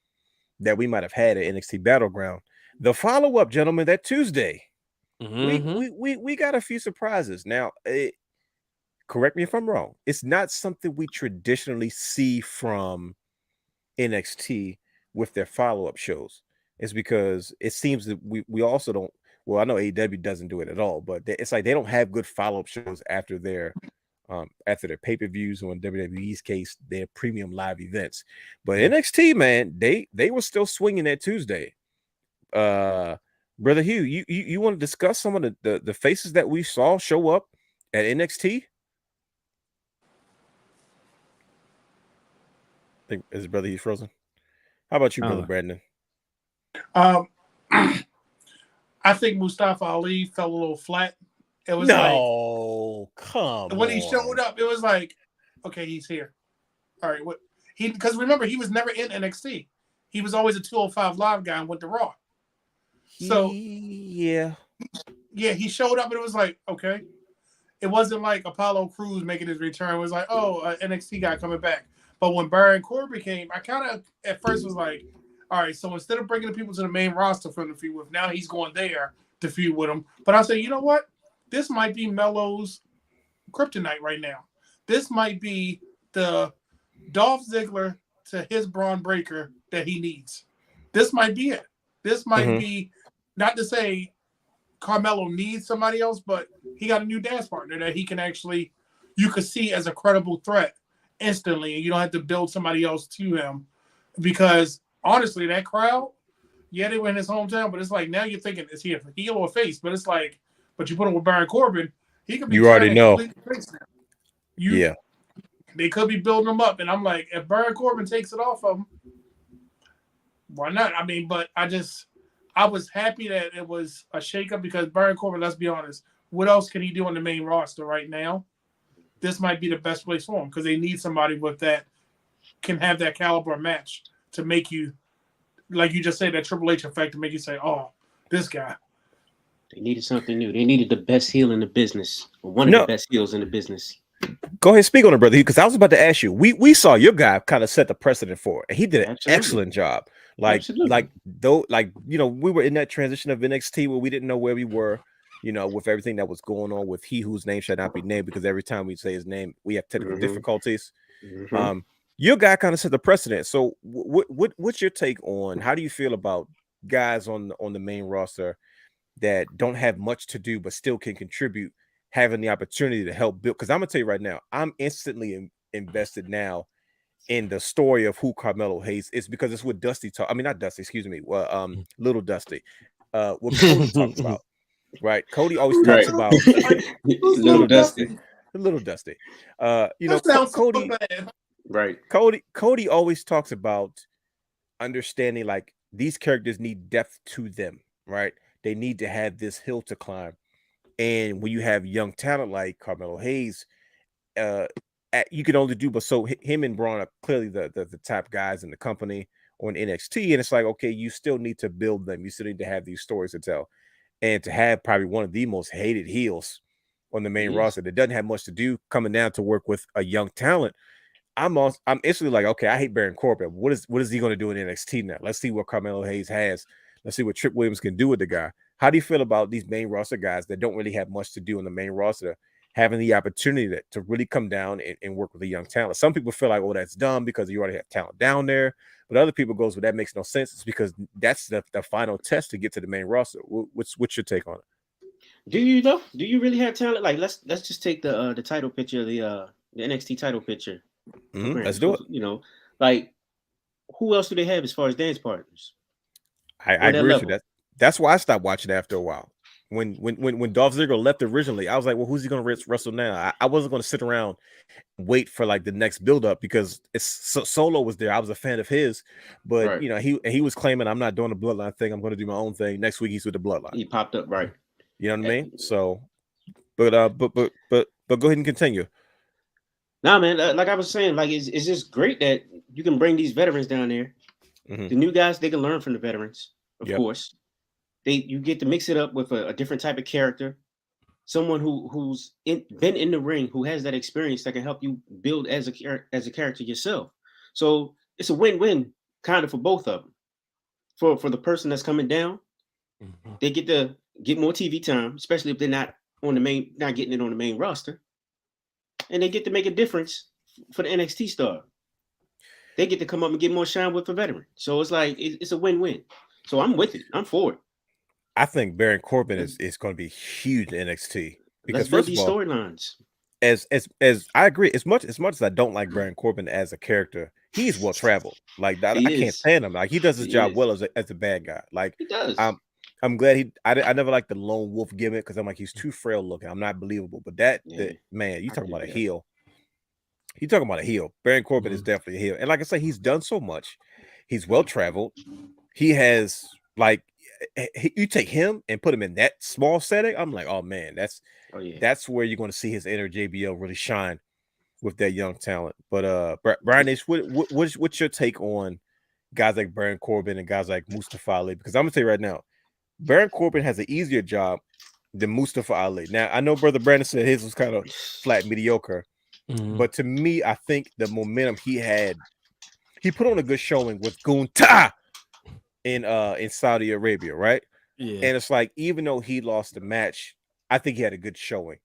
that we might have had at NXT Battleground, the follow-up, gentlemen, that Tuesday, we got a few surprises. Now, correct me if I'm wrong. It's not something we traditionally see from NXT with their follow-up shows. It's because it seems that we also don't. Well, I know AEW doesn't do it at all, but it's like they don't have good follow-up shows after their pay-per-views, or in WWE's case, their premium live events. But NXT, man, they were still swinging that Tuesday. Brother Hugh, you want to discuss some of the faces that we saw show up at NXT? I think his brother, he's frozen. How about you, brother Brandon? I think Mustafa Ali fell a little flat. It was when he showed up, it was like, okay, he's here. All right, because remember, he was never in NXT. He was always a 205 Live guy and went to Raw. So he showed up and it was like, okay. It wasn't like Apollo Crews making his return. It was like, NXT guy coming back. But when Baron Corbin came, I kind of at first was like, all right, so instead of bringing the people to the main roster for the feud with, now he's going there to feud with him. But I said, you know what? This might be Melo's kryptonite right now. This might be the Dolph Ziggler to his Braun Breaker that he needs. This might be it. This might be, not to say Carmelo needs somebody else, but he got a new dance partner that he can actually, you could see as a credible threat instantly, and you don't have to build somebody else to him. Because honestly, that crowd, they were in his hometown, but it's like now you're thinking, is he a heel or a face? But it's like, but you put him with Baron Corbin, he could be. You already know. They could be building him up, and I'm like, if Baron Corbin takes it off of him, why not? I mean, but I was happy that it was a shakeup because Baron Corbin, let's be honest, what else can he do on the main roster right now? This might be the best place for him because they need somebody with that can have that caliber match to make you, like you just said, that Triple H effect to make you say, "Oh, this guy." They needed something new. They needed the best heel in the business, or one of the best heels in the business. Go ahead, speak on it, brother, because I was about to ask you. We saw your guy kind of set the precedent for it, and he did an excellent job. Like we were in that transition of NXT where we didn't know where we were, with everything that was going on with he whose name shall not be named, because every time we say his name, we have technical difficulties. Your guy kind of set the precedent. So, what's your take on how do you feel about guys on the main roster that don't have much to do but still can contribute, having the opportunity to help build? Because I'm gonna tell you right now, I'm instantly invested now in the story of who Carmelo Hayes is, because it's what Dusty not Dusty, excuse me. Well, Little Dusty, what Cody talks about, right? Cody always talks about Little Dusty. Cody, right? Cody always talks about understanding like these characters need depth to them, right? They need to have this hill to climb, and when you have young talent like Carmelo Hayes, you can only do but so. Him and Braun are clearly the top guys in the company on NXT, and it's like, okay, you still need to build them. You still need to have these stories to tell, and to have probably one of the most hated heels on the main roster that doesn't have much to do, coming down to work with a young talent. I'm instantly like, okay, I hate Baron Corbin. What is he going to do in NXT now? Let's see what Carmelo Hayes has. Let's see what Trick Williams can do with the guy. How do you feel about these main roster guys that don't really have much to do in the main roster, having the opportunity to really come down and work with a young talent? Some people feel like, oh, that's dumb because you already have talent down there. But other people goes, well, that makes no sense. It's because that's the final test to get to the main roster. What's your take on it? Do you though? Do you really have talent? Like let's just take the title picture, the NXT title picture. Let's do it. Like who else do they have as far as dance partners? I agree with you. That's why I stopped watching after a while. When Dolph Ziggler left originally, I was like, well, who's he going to wrestle now? I wasn't going to sit around and wait for like the next build up, because Solo was there. I was a fan of his, but he was claiming, I'm not doing the Bloodline thing. I'm going to do my own thing. Next week he's with the Bloodline. He popped up, right? You know what I mean? So, but go ahead and continue. Nah, man. Like I was saying, like it's just great that you can bring these veterans down there. The new guys, they can learn from the veterans, of course. You get to mix it up with a different type of character, someone who's been in the ring, who has that experience that can help you build as a character yourself. So it's a win-win kind of for both of them. For the person that's coming down, they get to get more TV time, especially if they're not getting it on the main roster, and they get to make a difference for the NXT star. They get to come up and get more shine with the veteran. So it's like it's a win-win. So I'm with it. I'm for it. I think Baron Corbin is going to be huge in NXT, because first of all, storylines. As I agree, as much as I don't like Baron Corbin as a character, he's well traveled. Like I can't stand him. Like he does his job well as a bad guy. Like he does. I'm glad I never liked the lone wolf gimmick, because I'm like, he's too frail looking. I'm not believable. But man, you talking about a heel. You talking about a heel. Baron Corbin is definitely a heel. And like I said, he's done so much. He's well traveled. He has you take him and put him in that small setting. I'm like, oh man, that's where you're going to see his inner JBL really shine with that young talent. But Brian H, what's your take on guys like Baron Corbin and guys like Mustafa Ali? Because I'm gonna tell you right now, Baron Corbin has an easier job than Mustafa Ali. Now I know Brother Brandon said his was kind of flat mediocre, but to me, I think the momentum he put on a good showing with Gunta in Saudi Arabia, right? Yeah. And it's like, even though he lost the match, I think he had a good showing.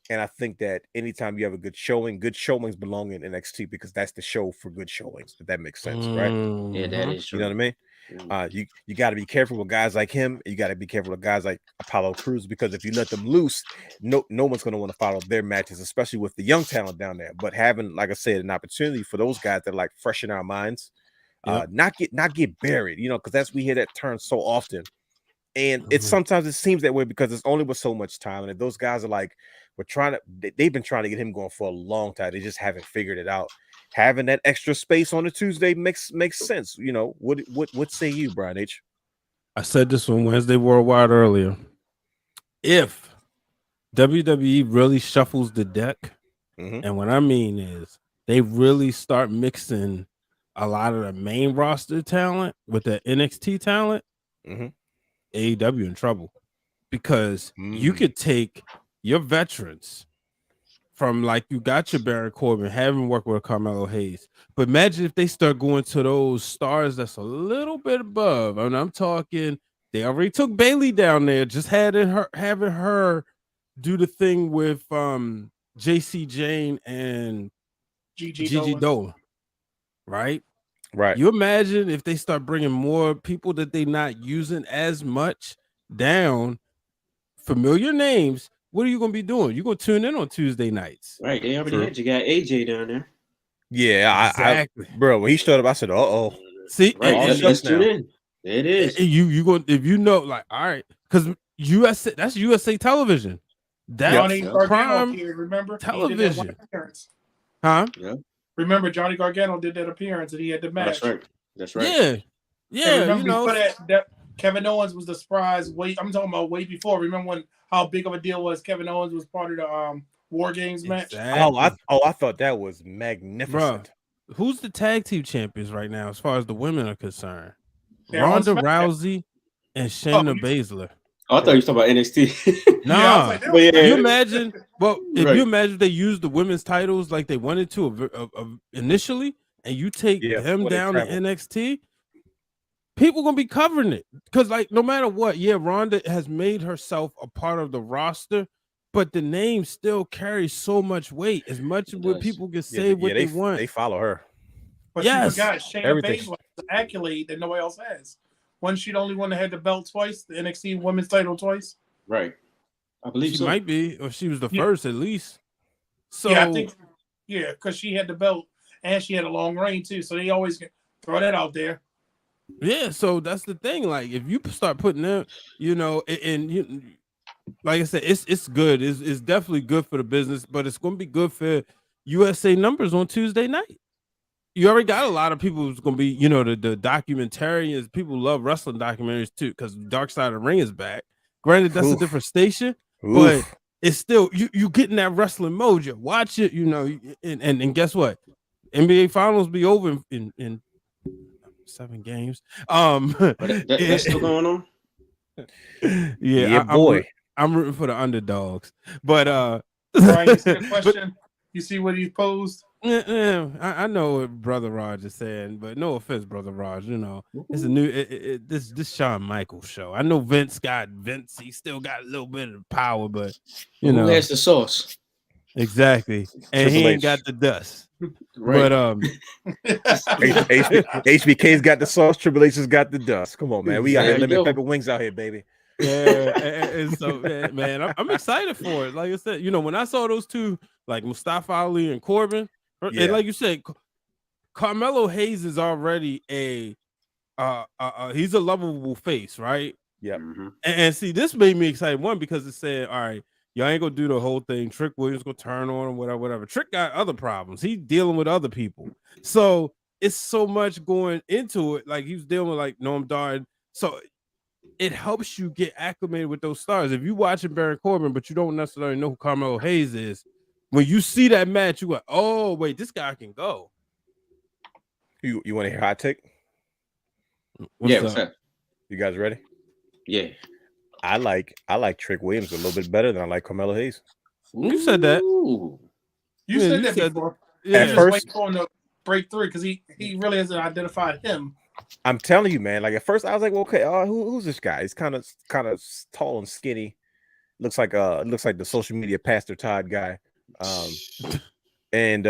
And I think that anytime you have a good showings belong in NXT, because that's the show for good showings. If that makes sense, right? Yeah, that is true. You know what I mean? You got to be careful with guys like him. You got to be careful with guys like Apollo Crews, because if you let them loose, no one's going to want to follow their matches, especially with the young talent down there. But having, like I said, an opportunity for those guys that like fresh in our minds, not get buried, because that's we hear that term so often. And sometimes it seems that way because it's only with so much time. And if those guys are like, they've been trying to get him going for a long time. They just haven't figured it out. Having that extra space on a Tuesday makes sense. What say you, Brian H? I said this on Wednesday Worldwide earlier. If WWE really shuffles the deck. Mhm. And what I mean is they really start mixing a lot of the main roster talent with the NXT talent. Mhm. AEW in trouble because you Mm. could take your veterans from like you got your Baron Corbin, having worked with Carmelo Hayes. But imagine if they start going to those stars that's a little bit above. I mean, I'm talking they already took Bailey down there, just having her do the thing with JC Jane and Gigi Dolan, right? Right. You imagine if they start bringing more people that they're not using as much down, familiar names. What are you going to be doing? You're going to tune in on Tuesday nights. Right. They already True. had you got AJ down there. Yeah, Exactly. Bro, when he showed up, I said, "Uh-oh." See, Right. All Let's shuts tune down. in. It is. you going if you know, like, all right, because USA, that's USA television. That's Johnny Gargano prime appeared, remember? television. He did that one appearance. Huh? Yeah. Remember, Johnny Gargano did that appearance and he had the Oh, match. that's right. That's right. Yeah. And Yeah. remember You know, before that Kevin Owens was the surprise. I'm talking about way before. Remember when how big of a deal was Kevin Owens was part of the War Games match? exactly. I thought that was magnificent. Bruh, who's the tag team champions right now as far as the women are concerned? They're on Ronda SmackDown. Rousey and Shayna Baszler. Oh, I thought you were talking about NXT. Nah, Yeah, I was like, But yeah, you imagine? Well, if Right. you imagine they used the women's titles like they wanted to initially, and you take Yeah, them before they down to travel. NXT, people gonna be covering it because, like, no matter what, yeah, Ronda has made herself a part of the roster, but the name still carries so much weight. As much as what does. people can say what they want. They follow her. But Yes. you forgot Shayna Everything. Baszler has an accolade that nobody else has. Wasn't she the only one that had the belt twice, the NXT women's title twice? Right. I believe She so. might be, or she was the Yeah. first at least. So Yeah, I think because she had the belt and she had a long reign too. So they always throw that out there. yeah, so that's the thing. Like, if you start putting them, you know, and you, like I said, it's good. It's definitely good for the business, but it's going to be good for USA numbers on Tuesday night. You already got a lot of people who's going to be, you know, the documentarians. People love wrestling documentaries too because Dark Side of the Ring is back. Granted, that's a Oof. different station, Oof. but it's still you getting that wrestling mojo. Watch it, you know, and guess what? NBA Finals be over in 7 games. But that's still going on. Yeah, boy. I'm rooting for the underdogs. But Brian, you see the question? You see what he posed? I know what Brother Raj is saying, but no offense, Brother Raj. You know, it's a new this Shawn Michaels show. I know Vince. He still got a little bit of power, but you Who know, has the sauce? exactly, and he Triple ain't H. got the dust. Right. But HBK's got the sauce. Triple H has got the dust. Come on, man. We got There you lemon go. pepper wings out here, baby. yeah, and so man, I'm excited for it. Like I said, you know, when I saw those two, like Mustafa Ali and Corbin, Yeah. and like you said, Carmelo Hayes is already he's a lovable face, right? Yeah. Mhm. And see, this made me excited. One, because it said, all right, y'all ain't gonna do the whole thing. Trick Williams gonna turn on him, whatever. Trick got other problems. He's dealing with other people. So it's so much going into it. Like he was dealing with like Noam Dar. So it helps you get acclimated with those stars. If you watching Baron Corbin, but you don't necessarily know who Carmelo Hayes is, when you see that match, you go, oh wait, this guy can go. You want to hear hot take? What's up? You guys ready? Yeah. I like Trick Williams a little bit better than I like Carmelo Hayes. You said that. Ooh. You Yeah, said you that said- before. Yeah. At Just first- waiting for him to break through because he really hasn't identified him. I'm telling you, man. Like at first, I was like, well, okay, who's this guy? He's kind of tall and skinny. Looks like the social media Pastor Todd guy. And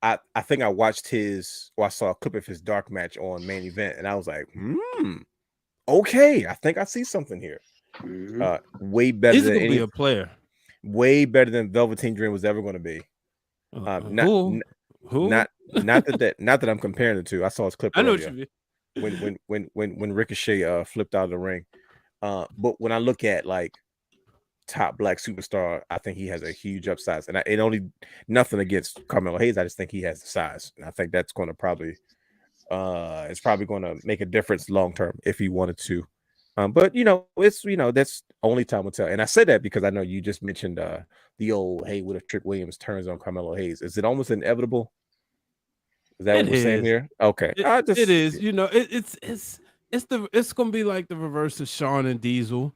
I think I watched I saw a clip of his dark match on Main Event, and I was like, okay, I think I see something here. Mhm. Way better He's than gonna be a player. way better than Velveteen Dream was ever going to be. Who? Not that I'm comparing the two. I saw his clip I know earlier what you mean. when Ricochet flipped out of the ring. But when I look at like top black superstar, I think he has a huge upside. And it only nothing against Carmelo Hayes. I just think he has the size, and I think that's going to probably it's probably going to make a difference long term if he wanted to But it's that's only time will tell. And I said that because I know you just mentioned the old, hey, what if Trick Williams turns on Carmelo Hayes? Is it almost inevitable? Is that what we're saying here? Okay. It is. It's gonna be like the reverse of Shawn and Diesel.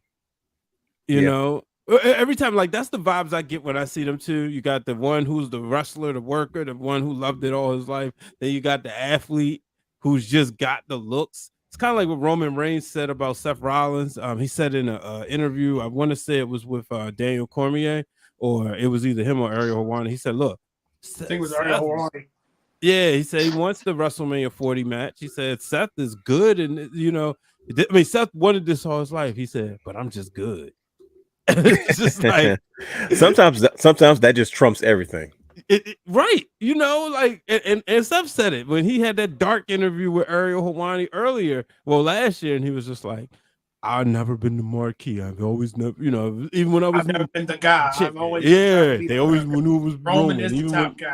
Every time, like, that's the vibes I get when I see them too. You got the one who's the wrestler, the worker, the one who loved it all his life. Then you got the athlete who's just got the looks. It's kind of like what Roman Reigns said about Seth Rollins. He said in an interview, I want to say it was with Daniel Cormier, or it was either him or Ariel Helwani. He said, "Look, I think it was Ariel Helwani." Yeah, he said he wants the WrestleMania 40 match. He said Seth is good, and Seth wanted this all his life. He said, but I'm just good." It's just like sometimes that just trumps everything. Right. And Seth said it when he had that dark interview with Ariel Helwani earlier. Well, last year, and he was just like, I've never been the marquee. I've always never, even when I was never been the guy. I've always they always knew it was Roman is the top guy.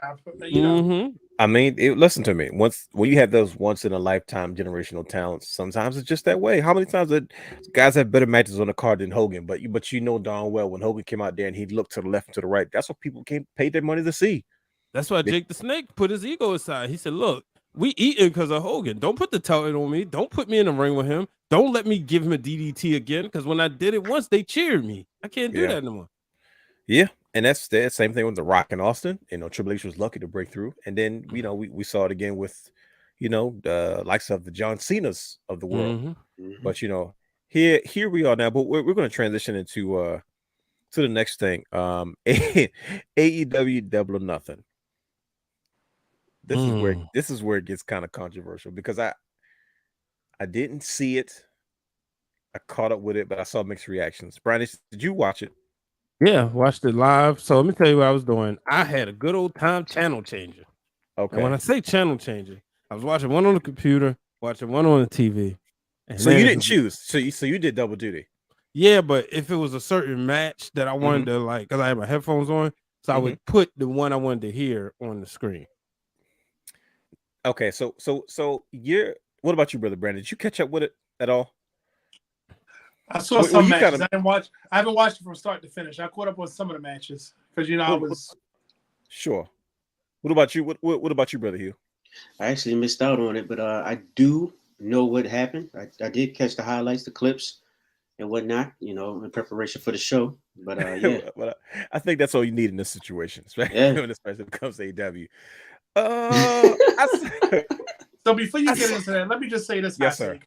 I mean, listen to me. When you have those once in a lifetime generational talents, sometimes it's just that way. How many times that guys have better matches on the card than Hogan? But you know darn well when Hogan came out there and he looked to the left and to the right, that's what people paid their money to see. That's why Jake the Snake put his ego aside. He said, "Look, we eating because of Hogan. Don't put the title on me. Don't put me in the ring with him. Don't let me give him a DDT again. Because when I did it once, they cheered me. I can't do that no more." Yeah. And that's the same thing with The Rock and Austin. Triple H was lucky to break through. And then, we saw it again with, the likes of the John Cena's of the world. But, here we are now. But we're going to transition into to the next thing. AEW Double or Nothing. This is where it gets kind of controversial because I didn't see it. I caught up with it, but I saw mixed reactions. Brian, did you watch it? Yeah, watched it live. So let me tell you what I was doing. I had a good old time channel changer. Okay. And when I say channel changer, I was watching one on the computer, watching one on the TV. So you didn't choose. So you did double duty. Yeah, but if it was a certain match that I wanted to because I had my headphones on, so I would put the one I wanted to hear on the screen. Okay, so what about you, Brother Brandon? Did you catch up with it at all? I saw some matches. I haven't watched it from start to finish. I caught up on some of the matches because I was sure. What about you? What about you, Brother Hugh? I actually missed out on it, but I do know what happened. I did catch the highlights, the clips, and whatnot. In preparation for the show. But yeah, but I think that's all you need in this situation, especially when it comes to AEW. So before you get into that, let me just say this. Yes, sir.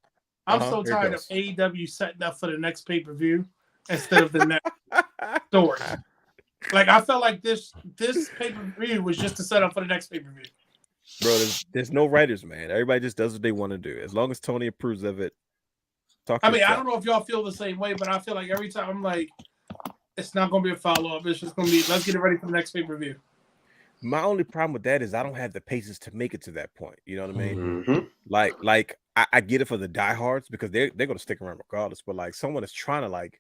I'm so tired of AEW setting up for the next pay-per-view instead of the next story. Like, I felt like this pay-per-view was just to set up for the next pay-per-view. Bro, there's no writers, man. Everybody just does what they want to do. As long as Tony approves of it. I don't know if y'all feel the same way, but I feel like every time I'm like, it's not going to be a follow-up. It's just going to be, let's get it ready for the next pay-per-view. My only problem with that is I don't have the paces to make it to that point. You know what I mean? Mm-hmm. Like I get it for the diehards because they're going to stick around regardless. But like someone is trying to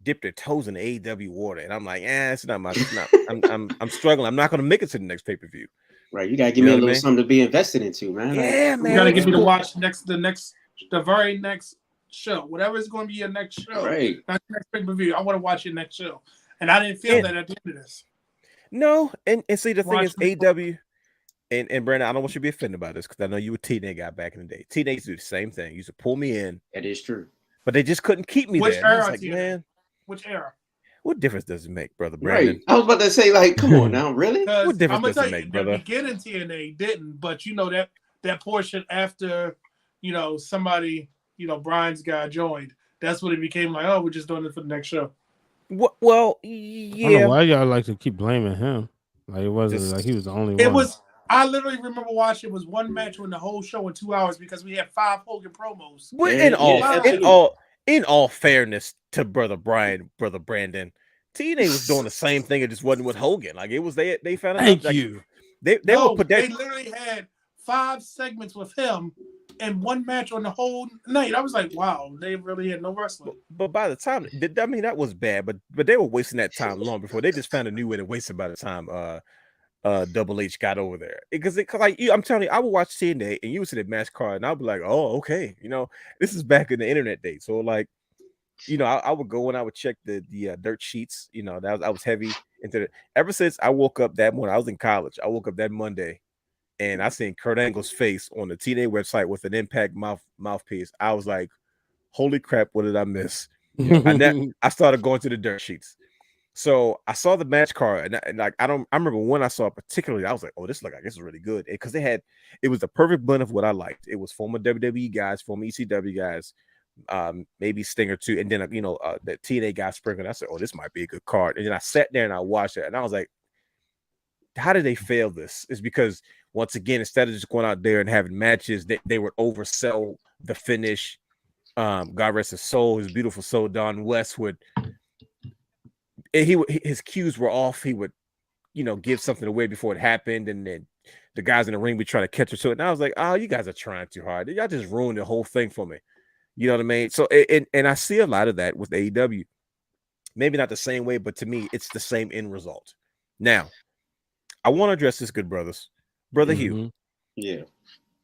dip their toes in the AEW water, and I'm like, it's not my. It's not. I'm struggling. I'm not going to make it to the next pay per view. Right, you got to give me a little something to be invested into, man. Yeah, man. You got to get me to watch the very next show, whatever is going to be your next show. Right, that's the next pay per view. I want to watch your next show, and I didn't feel that at the end of this. No, and see the thing is AEW, and Brandon, I don't want you to be offended by this because I know you were a TNA guy back in the day. TNA do the same thing. You used to pull me in. That is true. But they just couldn't keep me Which there. Era, I was like, man, which era? What difference does it make, Brother Brandon? Right. I was about to say, like, come on now, really? What difference does it make, brother? The beginning TNA didn't, but that portion after, somebody, Brian's guy joined. That's what it became like. Oh, we're just doing it for the next show. Well, yeah. I don't know why y'all like to keep blaming him. Like it wasn't like he was the only one. It was. I literally remember watching. It was one match in the whole show in 2 hours because we had 5 Hogan promos. Well, in all fairness to Brother Brandon, TNA was doing the same thing. It just wasn't with Hogan. Like it was they found out. Thank you. They literally had 5 segments with him and one match on the whole night. I was like, wow, they really had no wrestling. But by the time, that was bad. But they were wasting that time long before. They just found a new way to waste it by the time Double H got over there because I'm telling you, I would watch TNA and you would see the match card and I'd be like, oh, okay, this is back in the internet days. So like, I would go and I would check the dirt sheets. I was heavy into it. Ever since I woke up that morning, I was in college. I woke up that Monday and I seen Kurt Angle's face on the TNA website with an Impact mouthpiece. I was like, holy crap, what did I miss? I started going to the dirt sheets. So I saw the match card, and I remember when I saw it particularly, I was like, "Oh, this is really good," because it was the perfect blend of what I liked. It was former WWE guys, former ECW guys, maybe Stinger too, and then the TNA guy sprinkled. I said, "Oh, this might be a good card." And then I sat there and I watched it, and I was like, "How did they fail this?" It's because once again, instead of just going out there and having matches, they would oversell the finish. God rest his soul, his beautiful soul, Don West would. His cues were off. He would, give something away before it happened, and then the guys in the ring would try to catch her to it. And I was like, "Oh, you guys are trying too hard. Y'all just ruined the whole thing for me." You know what I mean? So, and I see a lot of that with AEW. Maybe not the same way, but to me, it's the same end result. Now, I want to address this, good brothers. Brother Hugh. Yeah.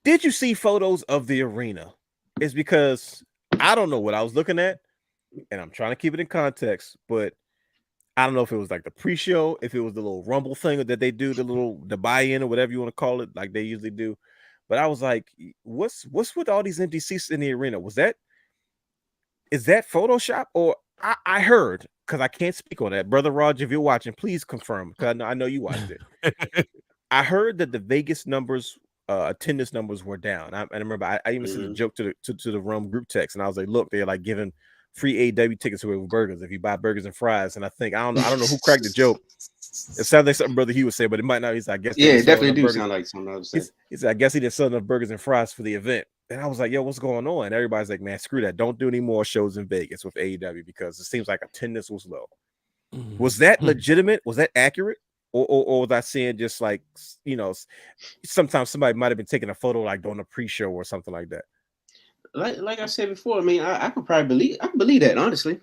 Did you see photos of the arena? It's because I don't know what I was looking at, and I'm trying to keep it in context, but I don't know if it was like the pre-show, if it was the little rumble thing that they do, the buy-in or whatever you want to call it, like they usually do. But I was like, what's with all these empty seats in the arena? Is that Photoshop? Or I heard, because I can't speak on that. Brother Roger, if you're watching, please confirm, because I know you watched it. I heard that the Vegas numbers, attendance numbers were down. I remember I even sent a joke to the Realm group text, and I was like, look, they're like giving free AEW tickets away with burgers if you buy burgers and fries. And I don't know who cracked the joke. It sounds like something Brother Hugh would say, but it might not. He's I guess it definitely do sound like something I would say. He said, I guess he didn't sell enough burgers and fries for the event. And I was like, yo, what's going on? And everybody's like, man, screw that. Don't do any more shows in Vegas with AEW because it seems like attendance was low. Was that legitimate? Was that accurate? Or was I seeing just like, sometimes somebody might have been taking a photo like during a pre-show or something like that? Like I said before, I mean, I could probably believe that, honestly.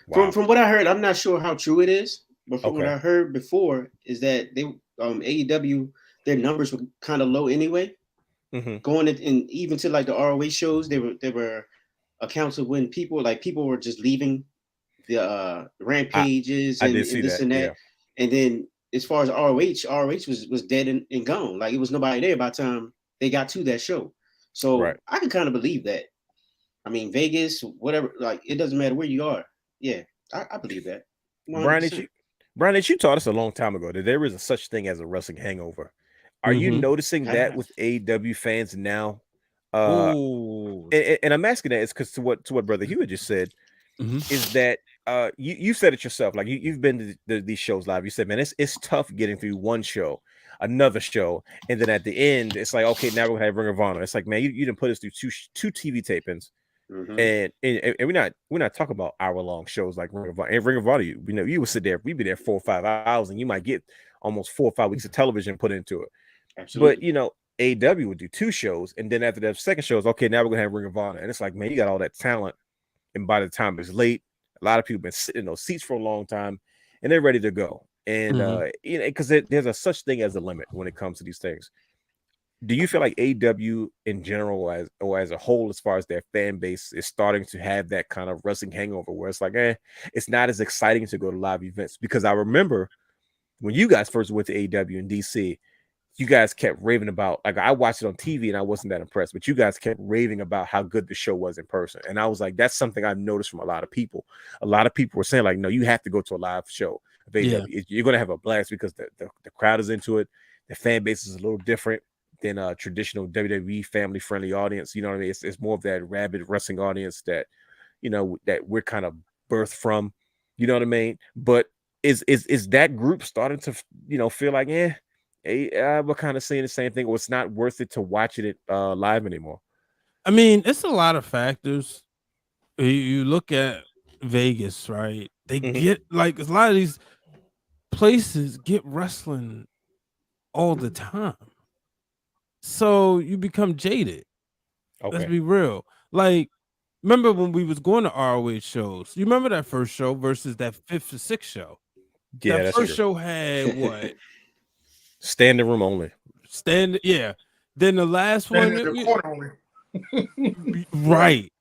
Wow. From what I heard, I'm not sure how true it is, but from what I heard before is that they AEW, their numbers were kind of low anyway. Going in even to like the ROH shows, they were accounts of when people were just leaving the rampages and this and that. Yeah. And then as far as ROH was dead and gone. Like it was nobody there by the time they got to that show. So I can kind of believe that. I mean, Vegas, whatever, like it doesn't matter where you are. Yeah, I believe that. 100%. Brian, you taught us a long time ago that there is a such thing as a wrestling hangover. Are you noticing that with AEW fans now? And I'm asking that is because to what Brother Hugh just said, is that you said it yourself. Like you've been to these shows live. You said, man, it's tough getting through one show, another show, and then at the end, it's like, okay, now we're gonna have Ring of Honor. It's like, man, you didn't put us through two TV tapings. And we're not talking about hour-long shows like Ring of Honor. And Ring of Honor, you would sit there, we'd be there 4 or 5 hours, and you might get almost 4 or 5 weeks of television put into it. Absolutely. But AEW would do 2 shows, and then after that second show is okay, now we're gonna have Ring of Honor. And it's like, man, you got all that talent, and by the time it's late, a lot of people been sitting in those seats for a long time, and they're ready to go. And because there's a such thing as a limit when it comes to these things. Do you feel like AEW in general, as a whole, as far as their fan base, is starting to have that kind of wrestling hangover where it's like, it's not as exciting to go to live events? Because I remember when you guys first went to AEW in DC, you guys kept raving about, like, I watched it on TV and I wasn't that impressed, but you guys kept raving about how good the show was in person. And I was like, that's something I've noticed from a lot of people. A lot of people were saying, like, no, you have to go to a live show of AEW. Yeah. You're going to have a blast because the crowd is into it. The fan base is a little different than a traditional WWE family friendly audience. You know what I mean? It's more of that rabid wrestling audience that, that we're kind of birthed from, you know what I mean? But is that group starting to, feel like, we're kind of saying the same thing, or it's not worth it to watch it live anymore? I mean, it's a lot of factors. You look at Vegas, right? They get like a lot of these places get wrestling all the time. So you become jaded. Okay. Let's be real. Like, remember when we was going to ROH shows? You remember that first show versus that 5th or 6th show? Yeah, that first show had what? Standing room only. Yeah. Then the last one, And the corner only. right.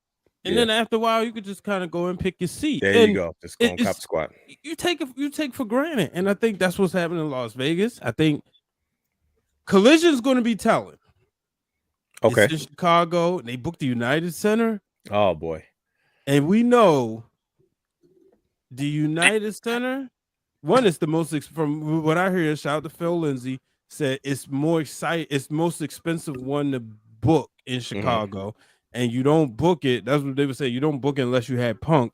And Yeah. then after a while, you could just kind of go and pick your seat. There and you go. Just go on cop squat. You take for granted, and I think that's what's happening in Las Vegas. I think Collision's going to be telling. Okay. It's in Chicago. They booked the United Center. Oh boy. And we know the United Center. One is the most from what I hear. Shout out to Phil Lindsay. Said it's more exciting. It's most expensive one to book in Chicago, and you don't book it. That's what they would say. You don't book it unless you had Punk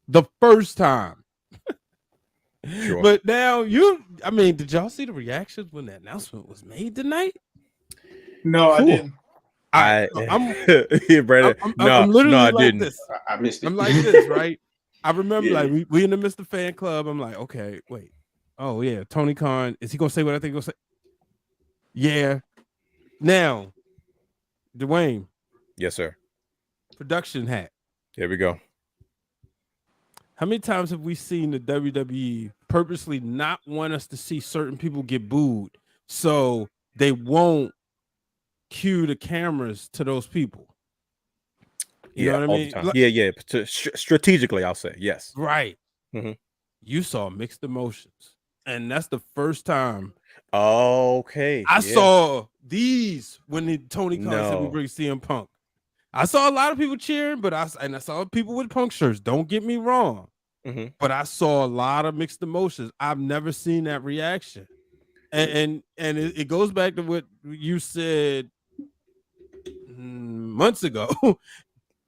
the first time. Sure. But now I mean, did y'all see the reactions when that announcement was made tonight? No, I didn't. I'm literally I like didn't. this. I missed it. I'm like this, right? I remember Yeah. like we in the Mr. Fan Club. I'm like, okay, wait. Oh yeah, Tony Khan. Is he gonna say what I think he's gonna say? Yeah. Now, Dwayne. Yes, sir. Production hat. Here we go. How many times have we seen the WWE purposely not want us to see certain people get booed so they won't cue the cameras to those people? You know what I mean? Yeah. Strategically, I'll say yes. Right. Mhm. You saw mixed emotions, and that's the first time. Okay. I saw these when Tony Khan said we bring CM Punk. I saw a lot of people cheering, but I saw people with Punk shirts. Don't get me wrong, but I saw a lot of mixed emotions. I've never seen that reaction, and it goes back to what you said months ago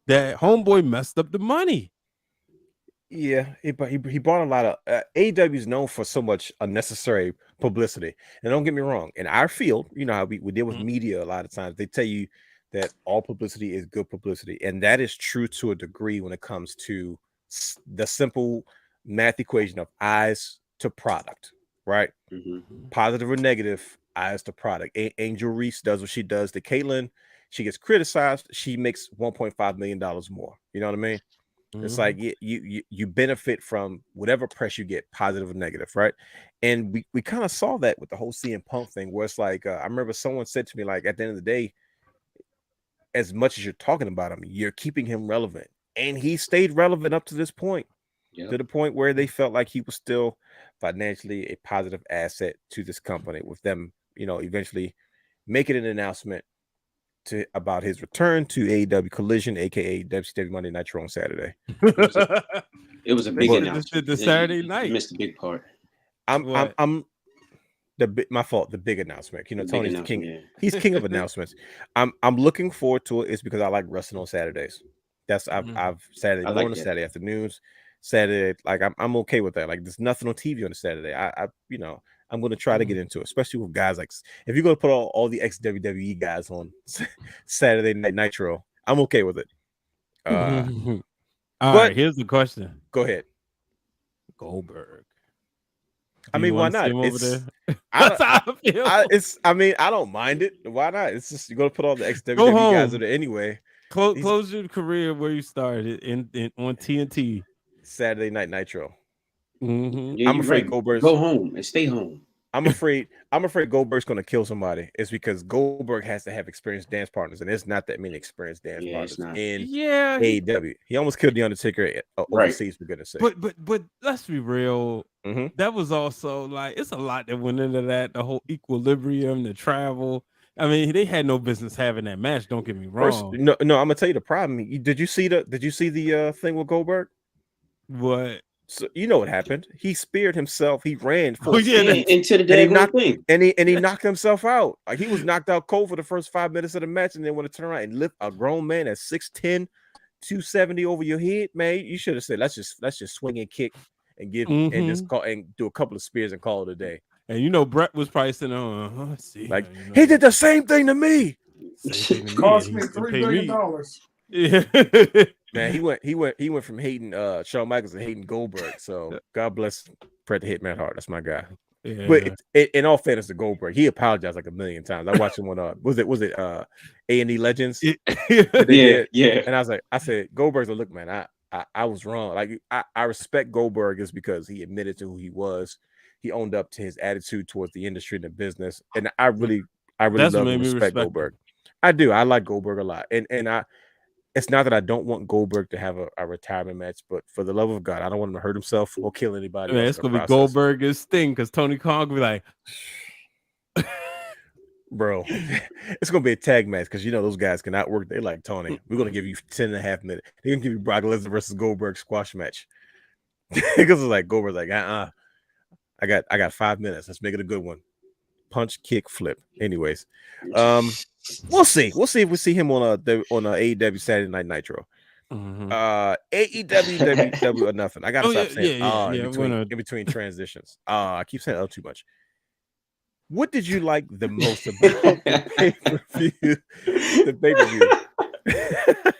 that homeboy messed up the money. Yeah, he brought a lot of AEW is known for so much unnecessary publicity. And don't get me wrong, in our field, you know how we deal with media a lot of times. They tell you that all publicity is good publicity, and that is true to a degree when it comes to the simple math equation of eyes to product, right? Positive or negative, eyes to product. Angel Reese does what she does to Caitlyn. She gets criticized. She makes $1.5 million more. You know what I mean? It's like you benefit from whatever press you get, positive or negative, right? And we kind of saw that with the whole CM Punk thing, where it's like I remember someone said to me, like, at the end of the day, as much as you're talking about him, you're keeping him relevant, and he stayed relevant up to this point, to the point where they felt like he was still financially a positive asset to this company, with them, you know, eventually making an announcement about his return to AEW Collision, aka WCW Monday Nitro on Saturday. It was a big announcement. The Saturday night. You missed the big part. My fault. The big announcement. You know, Tony's the king. Yeah. He's king of announcements. I'm looking forward to it. It's because I like wrestling on Saturdays. That's I've Saturday morning, Saturday afternoons, Saturday. Like I'm okay with that. Like there's nothing on TV on a Saturday. I you know, I'm going to try to get into it, especially with guys like, if you're going to put all the ex-WWE guys on Saturday Night Nitro, I'm okay with it. All right, here's the question. Go ahead. Goldberg. I mean, why not? I mean, I don't mind it. Why not? It's just, you're going to put all the ex-WWE guys in there anyway. Close your career where you started on TNT. Saturday Night Nitro. Yeah, I'm afraid Goldberg's go home and stay home. I'm afraid Goldberg's going to kill somebody. It's because Goldberg has to have experienced dance partners, and there's not that many experienced dance partners in AEW. He almost killed the Undertaker overseas, for goodness sake. But let's be real. That was also like, it's a lot that went into that. The whole equilibrium, the travel. I mean, they had no business having that match. Don't get me wrong. No, I'm gonna tell you the problem. Did you see the thing with Goldberg? What? So you know what happened? He speared himself. He ran into the damn thing, and he knocked himself out. Like, he was knocked out cold for the first 5 minutes of the match, and then want to turn around and lift a grown man at 6'10", 270 over your head, man. You should have said, let's just swing and kick and give and just call and do a couple of spears and call it a day. And you know, Brett was probably sitting on, like, he did the same thing to me. Cost me $3 billion. Yeah. Man, he went from hating Shawn Michaels to hating Goldberg. So God bless Bret the Hitman Hart. That's my guy. Yeah. But in all fairness to Goldberg, he apologized like a million times. I watched him on was it A&E Legends? Yeah. And I said, Goldberg's like, look, man, I was wrong. Like, I respect Goldberg is because he admitted to who he was. he owned up to his attitude towards the industry and the business. And I really That's what love made and me respect respect him. Goldberg. I do. I like Goldberg a lot. And it's not that I don't want Goldberg to have a retirement match, but for the love of God, I don't want him to hurt himself or kill anybody Man, else. it's in the gonna be process. Goldberg's thing because Tony Khan will be like, Bro, it's gonna be a tag match because you know those guys can outwork. They're like, Tony, we're gonna give you 10.5 minutes. They're gonna give you Brock Lesnar versus Goldberg squash match. Because it's like Goldberg's like, I got 5 minutes. Let's make it a good one. Punch, kick, flip. Anyways, we'll see. We'll see if we see him on a AEW Saturday Night Nitro. AEW Double or nothing. I gotta stop saying in between transitions. I keep saying too much. What did you like the most about the pay-per-view?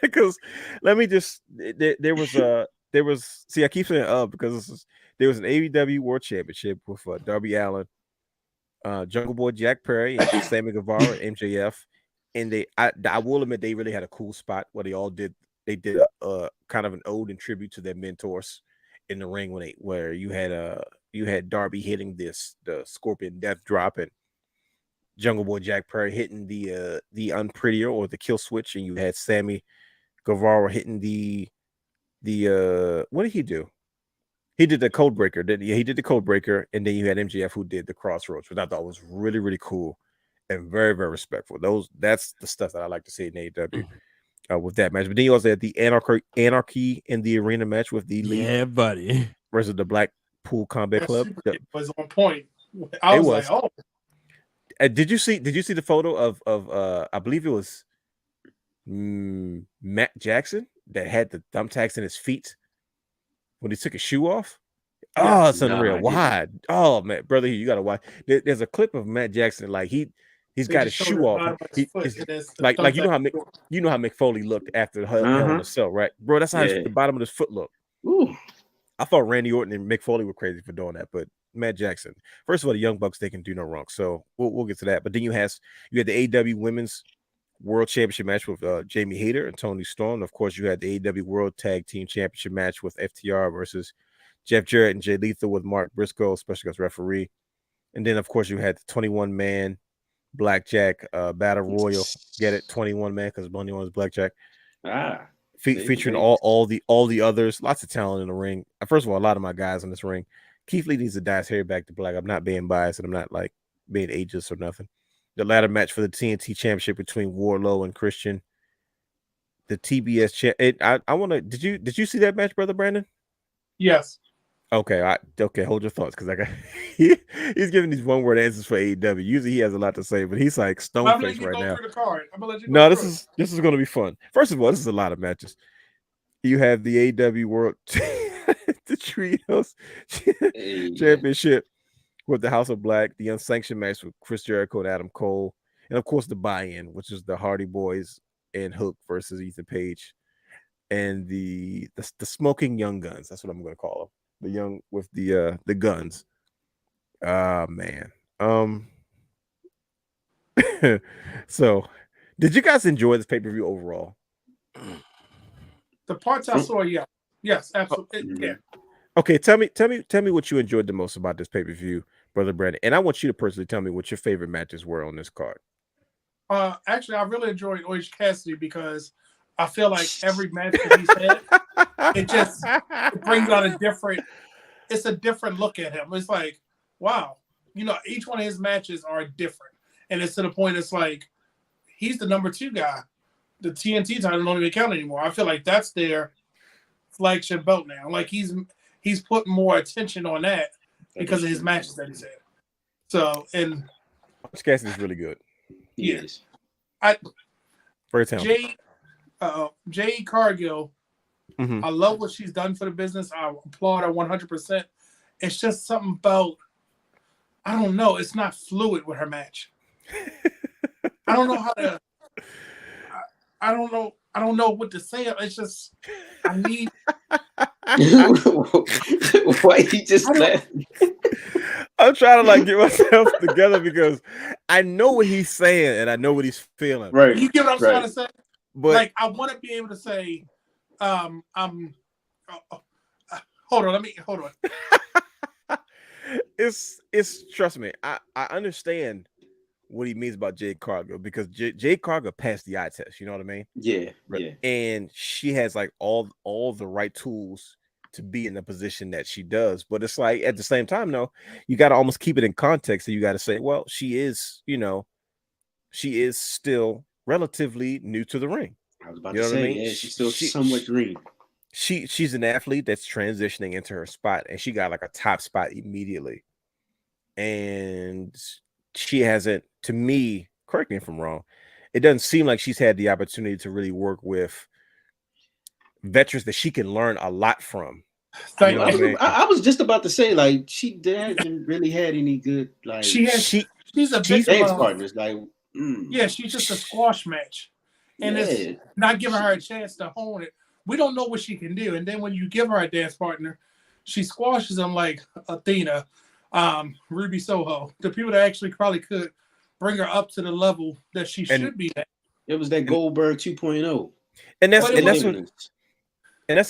Because let me just there was see, I keep saying because there was an AEW World Championship with Darby Allin, Jungle Boy Jack Perry, and Sammy Guevara, and MJF, and I will admit they really had a cool spot where they did a kind of an ode and tribute to their mentors in the ring where you had Darby hitting the Scorpion Death Drop and Jungle Boy Jack Perry hitting the Unprettier or the Kill Switch, and you had Sammy Guevara hitting the what did he do? He did the Code Breaker. He did the Code Breaker, and then you had MJF who did the Crossroads, which I thought was really, really cool and very, very respectful. That's the stuff that I like to see in AEW with that match. But then you also had the Anarchy in the Arena match with the Elite, buddy, versus the Blackpool Combat Club. It was on point. I was like, oh. Did you see the photo of I believe it was Matt Jackson that had the thumbtacks in his feet when he took his shoe off? Oh, it's unreal. Why? Oh man, brother, you gotta watch. There's a clip of Matt Jackson, like he's got his shoe off. Like you know how Mick Foley looked after the Hell in a Cell, right, bro? That's how the bottom of his foot looked. Ooh. I thought Randy Orton and Mick Foley were crazy for doing that, but Matt Jackson, first of all, the Young Bucks, they can do no wrong. So we'll get to that. But then you had the AEW Women's World Championship match with Jamie Hayter and Toni Storm. Of course, you had the AEW World Tag Team Championship match with FTR versus Jeff Jarrett and Jay Lethal with Mark Briscoe, special guest referee. And then, of course, you had the 21-man Blackjack Battle Royal. Get it? 21-man because only one was Blackjack. Featuring all the others. Lots of talent in the ring. First of all, a lot of my guys in this ring. Keith Lee needs to dye his hair back to black. I'm not being biased and I'm not like being ageist or nothing. The ladder match for the TNT Championship between Wardlow and Christian. The TBS champ. I want to. Did you see that match, brother Brandon? Yes. Okay. Okay. Hold your thoughts because he's giving these one word answers for AEW. Usually he has a lot to say, but he's like stone faced right now. No, this is going to be fun. First of all, this is a lot of matches. You have the AEW World the Trios Championship with the House of Black, the unsanctioned match with Chris Jericho and Adam Cole, and of course the buy-in, which is the Hardy Boys and Hook versus Ethan Page, and the Smoking Young Guns. That's what I'm going to call them. The young with the guns. Man. So, did you guys enjoy this pay-per-view overall? The parts I saw, yeah. Yes, absolutely. Yeah. Okay, tell me what you enjoyed the most about this pay-per-view, brother Brandon. And I want you to personally tell me what your favorite matches were on this card. Actually, I really enjoyed Orange Cassidy because I feel like every match that he's had, it brings out a different look at him. It's like, wow, each one of his matches are different. And it's to the point it's like, he's the number 2 guy. The TNT title don't even count anymore. I feel like that's their flagship belt now. Like he's putting more attention on that because of his matches that he's had. So, and Orange Cassidy's really good. Yes. Very talented. Jade Cargill, I love what she's done for the business. I applaud her 100%. It's just something about, I don't know, it's not fluid with her match. I don't know how to, I don't know what to say. It's just, I need. Why he just left? I'm trying to get myself together because I know what he's saying and I know what he's feeling. Right. You get what I'm trying to say? But I want to be able to say, hold on. it's trust me, I understand what he means about Jade Cargill because Jade Cargill passed the eye test. You know what I mean? Yeah, Right. yeah. And she has like all the right tools to be in the position that she does. But it's like at the same time, though, you got to almost keep it in context. And you got to say, well, she is still relatively new to the ring. I was about You to know what I say, mean? yeah, she's still somewhat green. She's an athlete that's transitioning into her spot, and she got like a top spot immediately. And she hasn't, to me, correct me if I'm wrong, it doesn't seem like she's had the opportunity to really work with veterans that she can learn a lot from. Thank You know what I mean? I was just about to say, like, she hasn't really had any good, like, she's a she's dance partners. Like, yeah, she's just a squash match, and it's not giving her a chance to hone it. We don't know what she can do, and then when you give her a dance partner, she squashes them like Athena, Ruby Soho, the people that actually probably could bring her up to the level that she should be at. It was that Goldberg 2.0. And that's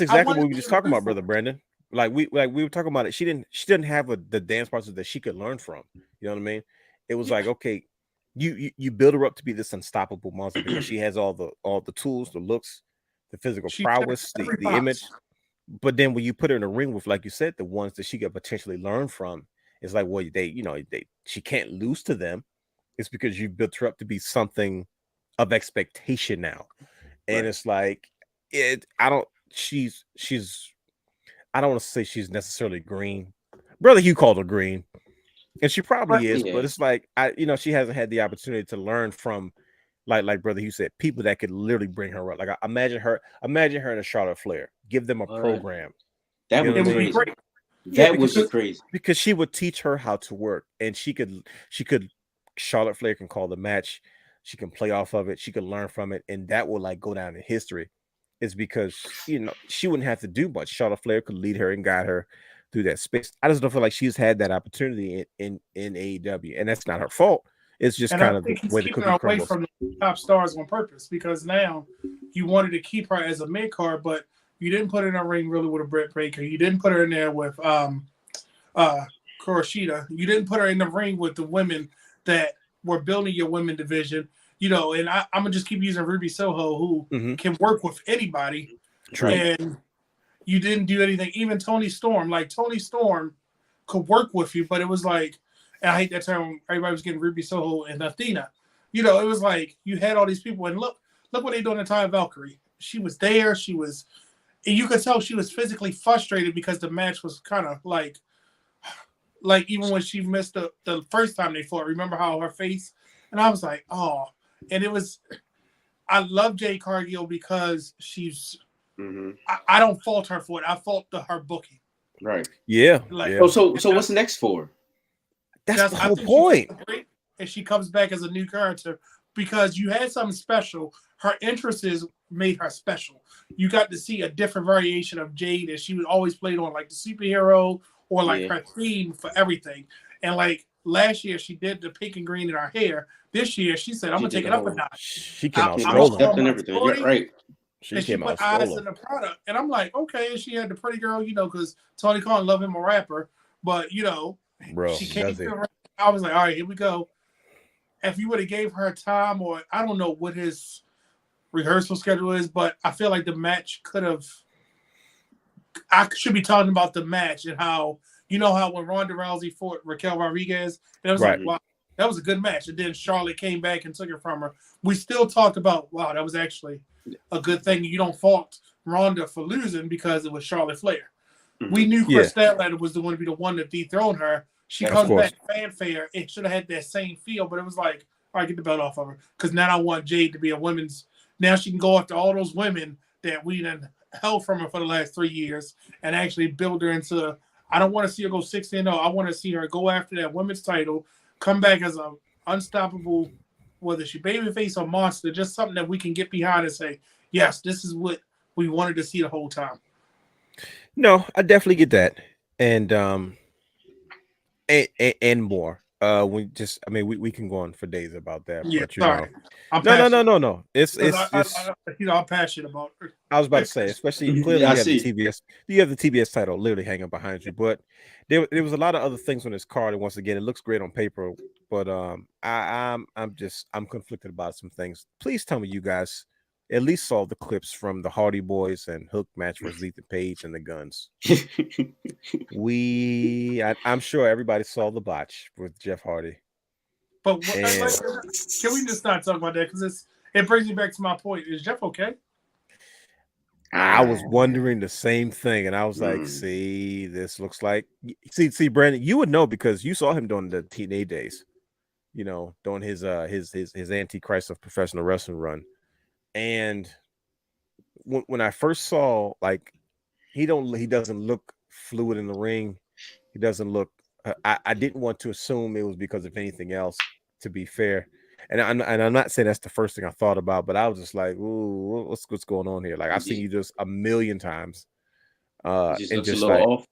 exactly what we were just talking about, brother Brandon. Like we were talking about it. She didn't have the dance partners that she could learn from. You know what I mean? It was like, okay, you build her up to be this unstoppable monster because she has all the tools, the looks, the physical prowess, the image. But then when you put her in a ring with, like you said, the ones that she could potentially learn from, it's like, well, she can't lose to them. It's because you built her up to be something of expectation now. And it's like I don't want to say she's necessarily green. Brother Hugh called her green. And she probably is, but it's like she hasn't had the opportunity to learn from like Brother Hugh said, people that could literally bring her up. Like imagine her in a Charlotte Flair. Give them a program. That would be crazy. That would be crazy. Because she would teach her how to work, and she could Charlotte Flair can call the match, she can play off of it, she could learn from it, and that will like go down in history. It's because she wouldn't have to do much. Charlotte Flair could lead her and guide her through that space. I just don't feel like she's had that opportunity in AEW, and that's not her fault. It's just kind of the way the cookie crumbles. Away from the top stars on purpose, because now you wanted to keep her as a mid card, but you didn't put her in a ring really with a Britt Baker. You didn't put her in there with Kuroshita. You didn't put her in the ring with the women that were building your women division. And I'm gonna just keep using Ruby Soho, who can work with anybody. True. And you didn't do anything. Even Toni Storm, could work with you, but it was like, and I hate that term. Everybody was getting Ruby Soho and Athena. It was like you had all these people, and look what they doing in Taya Valkyrie. She was there. And you could tell she was physically frustrated because the match was kind of like even when she missed the first time they fought. Remember how her face? And I was like, oh. And it was. I love Jade Cargill because she's. I don't fault her for it. I fault her booking. Right. Yeah. So what's next for her? That's the whole point. And she comes back as a new character because you had something special. Her interests made her special. You got to see a different variation of Jade that she was always played on, like the superhero or like her theme for everything. And like last year, she did the pink and green in her hair. This year, she said, "I'm gonna take it up a notch." She came out strolling. And everything. You're right. She put eyes in the product, and I'm like, okay. And she had the pretty girl, because Tony Khan loved him a rapper, but bro, she came to the ring. I was like, all right, here we go. If you would have gave her time, or I don't know what his rehearsal schedule is, but I feel like the match could have. I should be talking about the match and how how when Ronda Rousey fought Raquel Rodriguez, it was like, wow, that was a good match. And then Charlotte came back and took it from her. We still talked about, wow, that was actually a good thing. You don't fault Ronda for losing because it was Charlotte Flair. We knew Chris Statlander was going to be the one that dethroned her. She comes back fanfare. It should have had that same feel, but it was like, all right, get the belt off of her. Because now I want Jade to be a women's. Now she can go after all those women that we done held from her for the last 3 years and actually build her into. I don't want to see her go 16-0. I want to see her go after that women's title, come back as an unstoppable, whether she babyface or monster, just something that we can get behind and say, yes, this is what we wanted to see the whole time. No, I definitely get that. And more. we can go on for days about that. Yeah, But sorry. I'm no. It's I'm passionate about it. I was about to say, especially clearly I you have the see. TBS, you have the TBS title literally hanging behind you. But there was a lot of other things on this card, and once again, it looks great on paper. But I'm conflicted about some things. Please tell me you guys at least saw the clips from the Hardy Boys and Hook match versus Ethan Page and the Guns. I'm sure everybody saw the botch with Jeff Hardy. But can we just not talk about that, because it brings me back to my point. Is Jeff okay? I was wondering the same thing, and I was like, "See, this looks like see, Brandon, you would know because you saw him during the TNA days, doing his Antichrist of professional wrestling run." And when I first saw, like, he doesn't look fluid in the ring. He doesn't look. I didn't want to assume it was because of anything else. To be fair. And I'm not saying that's the first thing I thought about, but I was just like, "Ooh, what's going on here?" Like, I've seen you just a million times, He just and looks a just little like, off.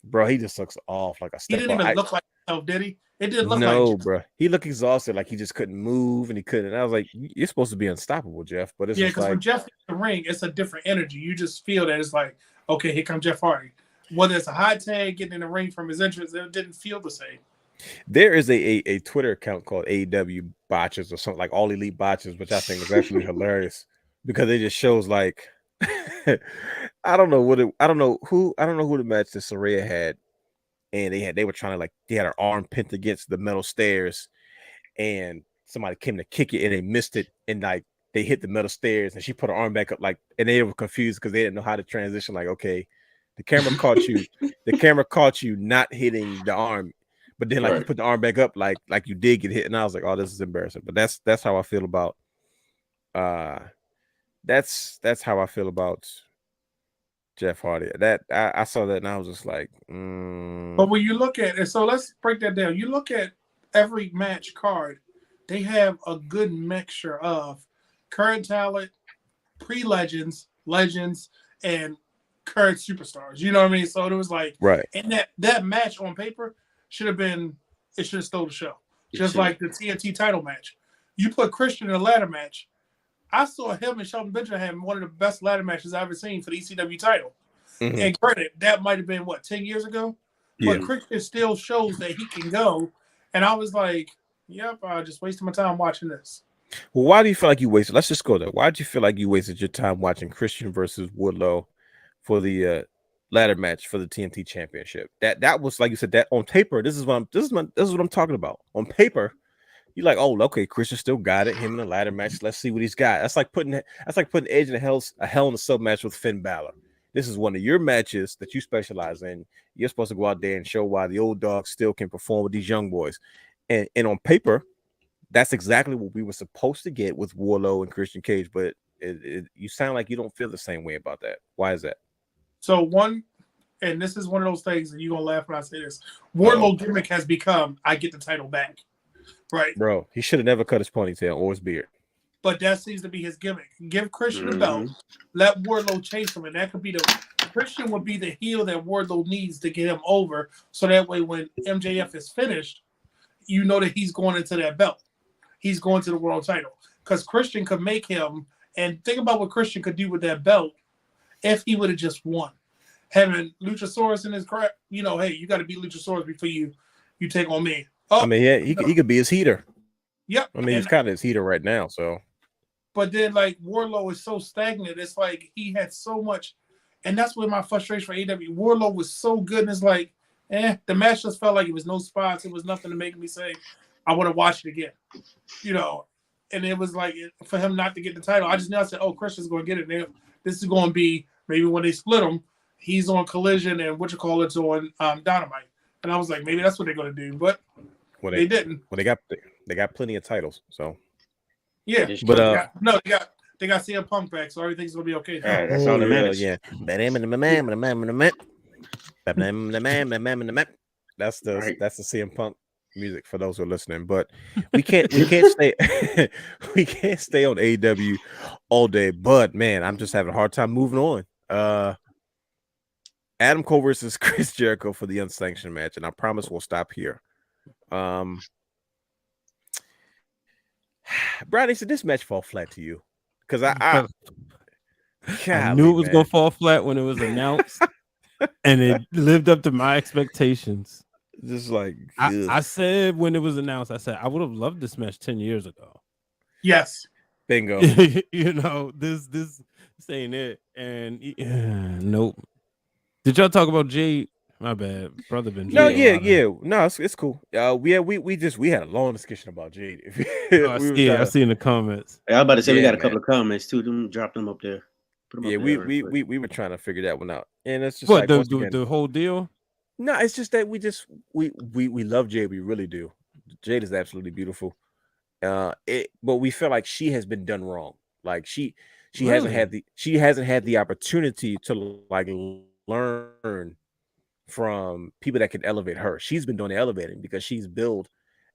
bro, he just looks off like a He step. didn't even look like himself, did he? It didn't look no, like bro. He looked exhausted, like he just couldn't move, and he couldn't. And I was like, "You're supposed to be unstoppable, Jeff." But it's just because like, when Jeff hits the ring, it's a different energy. You just feel that it's like, okay, here comes Jeff Hardy. Whether it's a hot tag, getting in the ring from his entrance, it didn't feel the same. there is a Twitter account called AEW Botches or something, like All Elite Botches, which I think is actually hilarious because it just shows like I don't know who the match that Saraya had, and they were trying to, like, they had her arm pinned against the metal stairs, and somebody came to kick it and they missed it, and like they hit the metal stairs and she put her arm back up, like, and they were confused because they didn't know how to transition. Like, okay, the camera caught you not hitting the arm. But then, like, you put the arm back up, like you did get hit, and I was like, "Oh, this is embarrassing." But that's how I feel about. That's how I feel about Jeff Hardy. That I saw that and I was just like, But when you look at it, so let's break that down. You look at every match card, they have a good mixture of current talent, pre-legends, legends, and current superstars. You know what I mean? So it was like, right. And that match on paper should have stole the show. Just like the TNT title match. You put Christian in a ladder match. I saw him and Shelton Benjamin having one of the best ladder matches I've ever seen for the ECW title. Mm-hmm. And granted, that might have been 10 years ago? Yeah. But Christian still shows that he can go. And I was like, yep, I just wasted my time watching this. Well, why do you feel like you wasted? Let's just go there. Why did you feel like you wasted your time watching Christian versus Wardlow for the ladder match for the TNT Championship? That was, like you said, that on paper. This is what I'm talking about. On paper, you're like, oh, okay, Christian still got it. Him in the ladder match. Let's see what he's got. That's like putting Edge in a Hell in a Cell match with Finn Balor. This is one of your matches that you specialize in. You're supposed to go out there and show why the old dog still can perform with these young boys. And on paper, that's exactly what we were supposed to get with Wardlow and Christian Cage. But you sound like you don't feel the same way about that. Why is that? So and this is one of those things that you're going to laugh when I say this. Wardlow gimmick has become, I get the title back. Right. Bro, he should have never cut his ponytail or his beard. But that seems to be his gimmick. Give Christian the belt. Let Wardlow chase him. And that could be Christian would be the heel that Wardlow needs to get him over. So that way when MJF is finished, you know that he's going into that belt. He's going to the world title. Because Christian could make him, and think about what Christian could do with that belt if he would have just won. Having Luchasaurus in his crap, hey, you got to beat Luchasaurus before you take on me. Oh, I mean, yeah, he could be his heater. Yep. I mean, he's kind of his heater right now, so. But then, like, Wardlow is so stagnant. It's like he had so much, and that's where my frustration for AEW. Wardlow was so good, and it's like, the match just felt like it was no spots. It was nothing to make me say, I want to watch it again. And it was like, for him not to get the title, I just now said, oh, Christian's going to get it. This is going to be, maybe when they split him, he's on Collision and on Dynamite. And I was like, maybe that's what they're going to do. But they didn't. Well, they got plenty of titles, so. Yeah, but they got CM Punk back, so everything's gonna be okay. That's all that matters. Yeah. That's the CM Punk music for those who are listening. But we can't stay we can't stay on AEW all day. But man, I'm just having a hard time moving on. Adam Cole versus Chris Jericho for the unsanctioned match, and I promise we'll stop here. Brownie, did this match fall flat to you? Because I knew it was man. gonna fall flat when it was announced, and it lived up to my expectations. Just like I said when it was announced, I said I would have loved this match 10 years ago. Yes. Bingo. You know, this ain't it. And nope. Did y'all talk about Jade? My bad, brother. Been No, yeah. No, it's cool. We had a long discussion about Jade. I see in the comments. I was about to say we got a man. couple of comments too. Drop them up there. Put them Yeah, up there we were trying to figure that one out, and it's just what like the whole deal. No, it's just that we love Jade. We really do. Jade is absolutely beautiful. But we feel like she has been done wrong. Like she hasn't had the opportunity to like learn from people that can elevate her. She's been doing the elevating because she's billed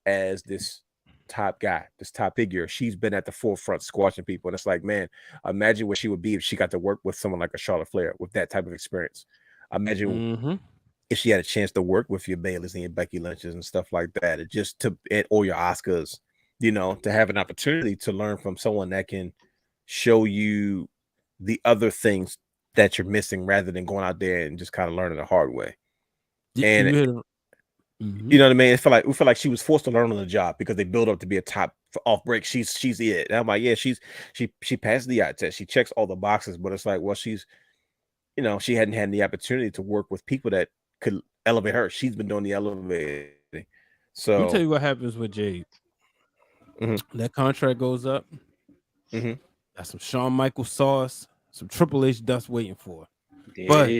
as this top guy, this top figure. She's been at the forefront squashing people. And it's like, man, imagine what she would be if she got to work with someone like a Charlotte Flair with that type of experience. Imagine if she had a chance to work with your Baileys and your Becky Lynches and stuff like that, or your Oscars, you know, to have an opportunity to learn from someone that can show you the other things that you're missing rather than going out there and just kind of learning the hard way. And you know what I mean? We feel like she was forced to learn on the job because they build up to be a top off break. She's it. And I'm like, yeah, she passed the eye test. She checks all the boxes, but it's like, well, she hadn't had the opportunity to work with people that could elevate her. She's been doing the elevating. So let me tell you what happens with Jade. That contract goes up. That's some Shawn Michaels sauce, some Triple H dust waiting for. But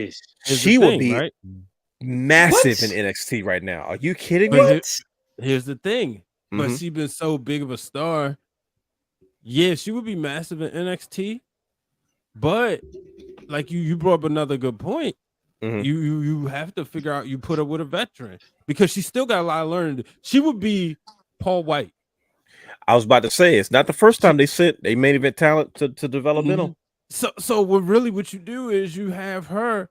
she will be right? Massive in NXT right now. Are you kidding me? Here's the thing. But she's been so big of a star. Yeah, she would be massive in NXT. But like you brought up another good point. You have to figure out you put her with a veteran because she still got a lot of learning. She would be Paul White. I was about to say it's not the first time they sent a main event talent to developmental. So what you do is you have her.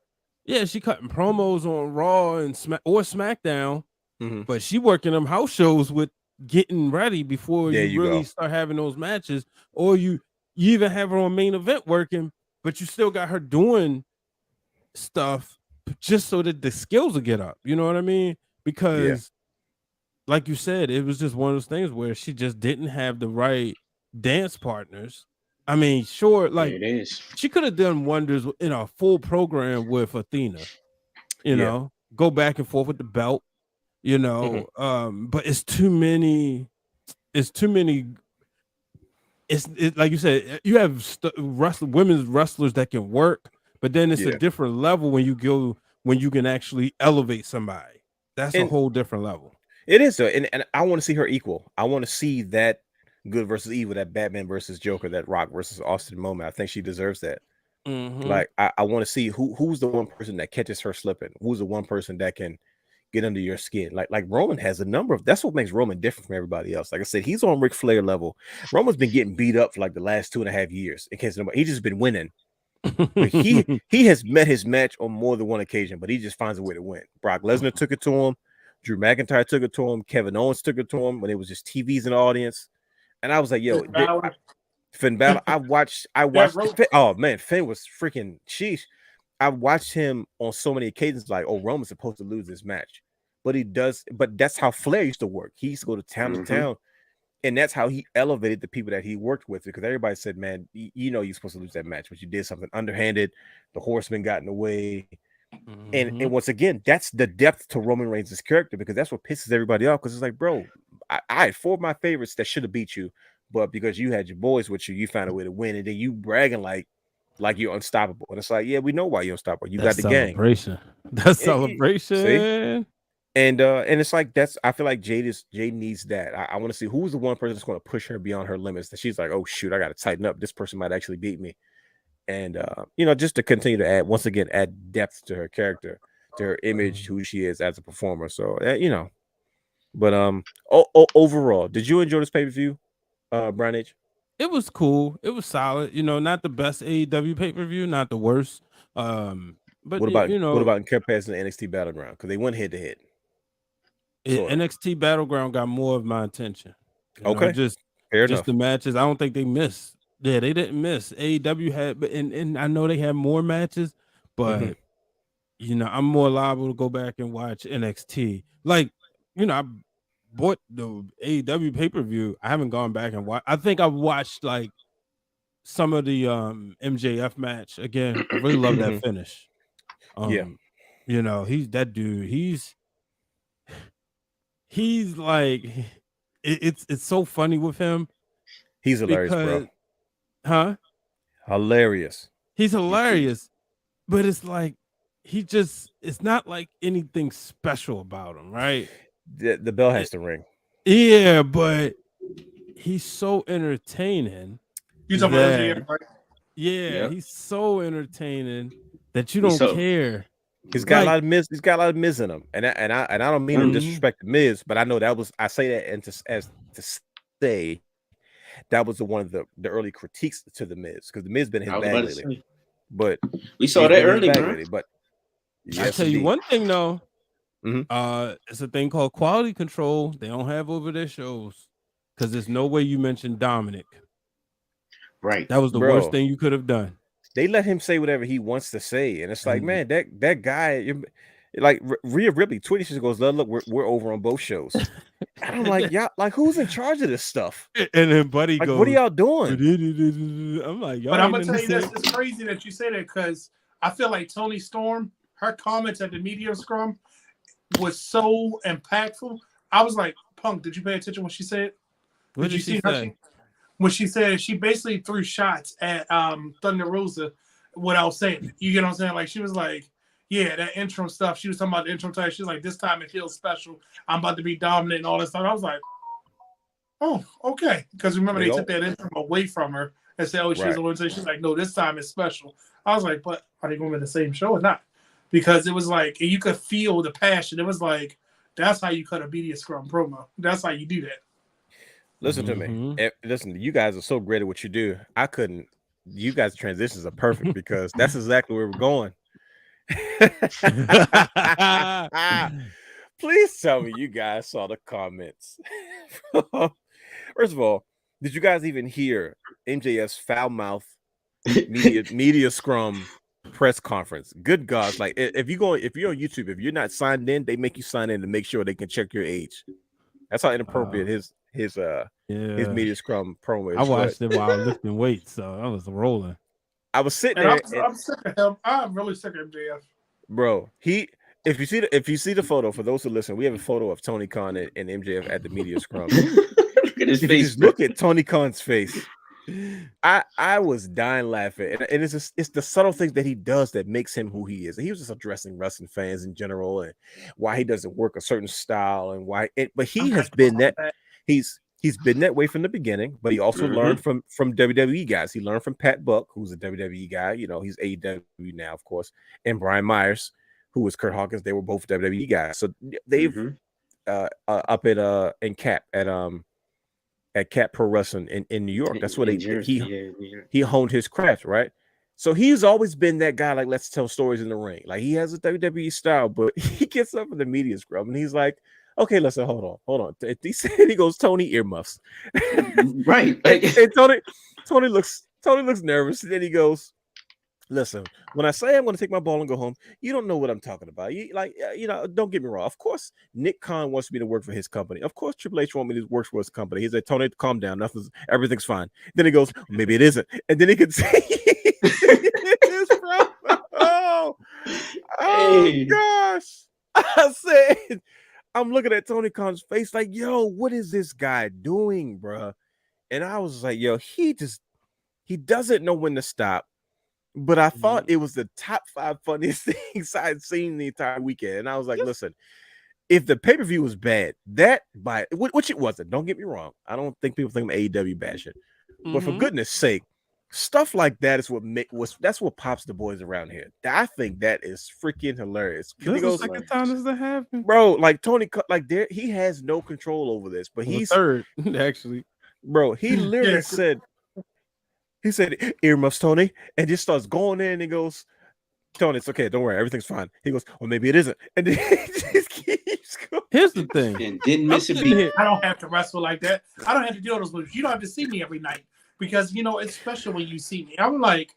Yeah, she cutting promos on Raw and SmackDown, but she working them house shows with getting ready before you really start having those matches. Or you even have her on main event working, but you still got her doing stuff just so that the skills will get up. You know what I mean? Because like you said, it was just one of those things where she just didn't have the right dance partners. I mean, sure, like it is. She could have done wonders in a full program with Athena. You know, go back and forth with the belt. You know, but it's too many. It's too many. It's like you said, you have women's wrestlers that can work, but then it's a different level when you can actually elevate somebody. That's a whole different level. It is, and I want to see her equal. I want to see that good versus evil, that Batman versus Joker, that Rock versus Austin moment. I think she deserves that. Like I want to see who's the one person that catches her slipping. Who's the one person that can get under your skin? Like Roman has a number of. That's what makes Roman different from everybody else. Like I said, he's on Ric Flair level. Roman's been getting beat up for like the last 2.5 years. In case nobody, he's just been winning. But he has met his match on more than one occasion, but he just finds a way to win. Brock Lesnar took it to him. Drew McIntyre took it to him. Kevin Owens took it to him when it was just TVs in the audience. And I was like, yo, Finn Balor. I watched. Oh man, Finn was freaking sheesh. I watched him on so many occasions. Like, oh, Roman's supposed to lose this match, but he does. But that's how Flair used to work. He used to go to town, and that's how he elevated the people that he worked with. Because everybody said, man, you know you're supposed to lose that match, but you did something underhanded. The Horseman got in the way. And once again, that's the depth to Roman Reigns' character, because that's what pisses everybody off. Because it's like, bro, I had 4 of my favorites that should have beat you, but because you had your boys with you found a way to win, and then you bragging like you're unstoppable. And it's like, yeah, we know why you're unstoppable. You got the celebration. Gang. That's celebration. See? And it's like I feel like Jade needs that. I want to see who's the one person that's going to push her beyond her limits. That she's like, oh shoot, I got to tighten up. This person might actually beat me. And just to continue to add depth to her character, to her image, who she is as a performer. So but overall, did you enjoy this pay-per-view, Brian H? It was cool. It was solid. Not the best AEW pay-per-view, not the worst. But what about in comparison to NXT Battleground? Because they went head to head. NXT Battleground got more of my attention. Okay, just fair enough. the matches. I don't think they missed. Yeah, they didn't miss. AEW had, and I know they had more matches, but I'm more liable to go back and watch NXT. Like, I bought the AEW pay-per-view. I haven't gone back and watch. I think I've watched like some of the MJF match again. I really love that finish. He's that dude. He's like it's so funny with him. He's hilarious, bro. Huh? Hilarious. He's hilarious, but it's like it's not like anything special about him, right? The bell has to ring. Yeah, but he's so entertaining. You talking about MJF, right? Yeah, he's so entertaining that you don't care. He's got a lot of Miz. He's got a lot of Miz in him, and I don't mean to disrespect the Miz, but I know I say that and to say that was one of the early critiques to the Miz, because the Miz been his bag lately. But we saw that early, but I tell you one thing though, it's a thing called quality control. They don't have over their shows because there's no way you mention Dominic. Right, that was the worst thing you could have done. They let him say whatever he wants to say, and it's like, man, that guy, like Rhea Ripley, tweeted, she goes, "Look, we're over on both shows." And I'm like, y'all, like, who's in charge of this stuff? And then Buddy goes, "What are y'all doing?" I'm like, but I'm gonna tell you this: it's crazy that you say that, because I feel like Toni Storm, her comments at the media scrum was so impactful. I was like, Punk, did you pay attention when she said? What did you see her? When she said, she basically threw shots at Thunder Rosa without saying it. You get what I'm saying? Like, she was like, yeah, that interim stuff. She was talking about the interim time. She's like, this time it feels special. I'm about to be dominant and all this stuff. I was like, oh, okay. Because remember, they took that interim away from her and said, oh, she's a woman. She's like, no, this time it's special. I was like, but are they going to be the same show or not? Because it was like, you could feel the passion. It was like, that's how you cut a media scrum promo. That's how you do that. Listen to me. Listen, you guys are so great at what you do. I couldn't. You guys' transitions are perfect because that's exactly where we're going. Please tell me you guys saw the comments. First of all, did you guys even hear MJF's foul mouth media scrum press conference? Good God, like if you're on YouTube, if you're not signed in, they make you sign in to make sure they can check your age. That's how inappropriate his media scrum promo is. I watched it while I was lifting weights, so I was rolling. I was sitting there. I'm sick of him. I'm really sick of MJF. Bro, if you see the photo, for those who listen, we have a photo of Tony Khan and MJF at the media scrum. Look at his face. Just look at Tony Khan's face. I was dying laughing, and it's the subtle things that he does that makes him who he is. And he was just addressing wrestling fans in general and why he doesn't work a certain style and why. But he has been that. He's been that way from the beginning, but he also learned from WWE guys. He learned from Pat Buck, who's a WWE guy. You know, he's AEW now, of course, and Brian Myers, who was Kurt Hawkins. They were both WWE guys. So they've up at in Cap at Cap Pro Wrestling in New York. That's what he honed his craft, right? So he's always been that guy, like, let's tell stories in the ring. Like, he has a WWE style, but he gets up in the media scrum and he's like, okay, listen, hold on. He goes, Tony earmuffs. Right. and Tony looks nervous. And then he goes, listen, when I say I'm going to take my ball and go home, you don't know what I'm talking about. Don't get me wrong. Of course, Nick Khan wants me to work for his company. Of course, Triple H wants me to work for his company. He said, Tony, calm down. Everything's fine. Then he goes, maybe it isn't. And then he could say, gosh. I said, I'm looking at Tony Khan's face like, yo, what is this guy doing, bro? And I was like, yo, he doesn't know when to stop. But I thought it was the top 5 funniest things I'd seen the entire weekend. And I was like, listen, if the pay-per-view was bad, which it wasn't, don't get me wrong. I don't think people think I'm AEW bashing. But for goodness sake, stuff like that is that's what pops the boys around here. I think that is freaking hilarious. This is the second time this has happened, bro. Like Tony, he has no control over this, but he's third actually, bro. He literally said, earmuffs, Tony, and just starts going in and goes, Tony, it's okay. Don't worry, everything's fine. He goes, or maybe it isn't, and then he just keeps going. Here's the thing. And didn't miss a I'm sitting beat. here- I don't have to wrestle like that. I don't have to deal with those moves. You don't have to see me every night because it's special when you see me. I'm like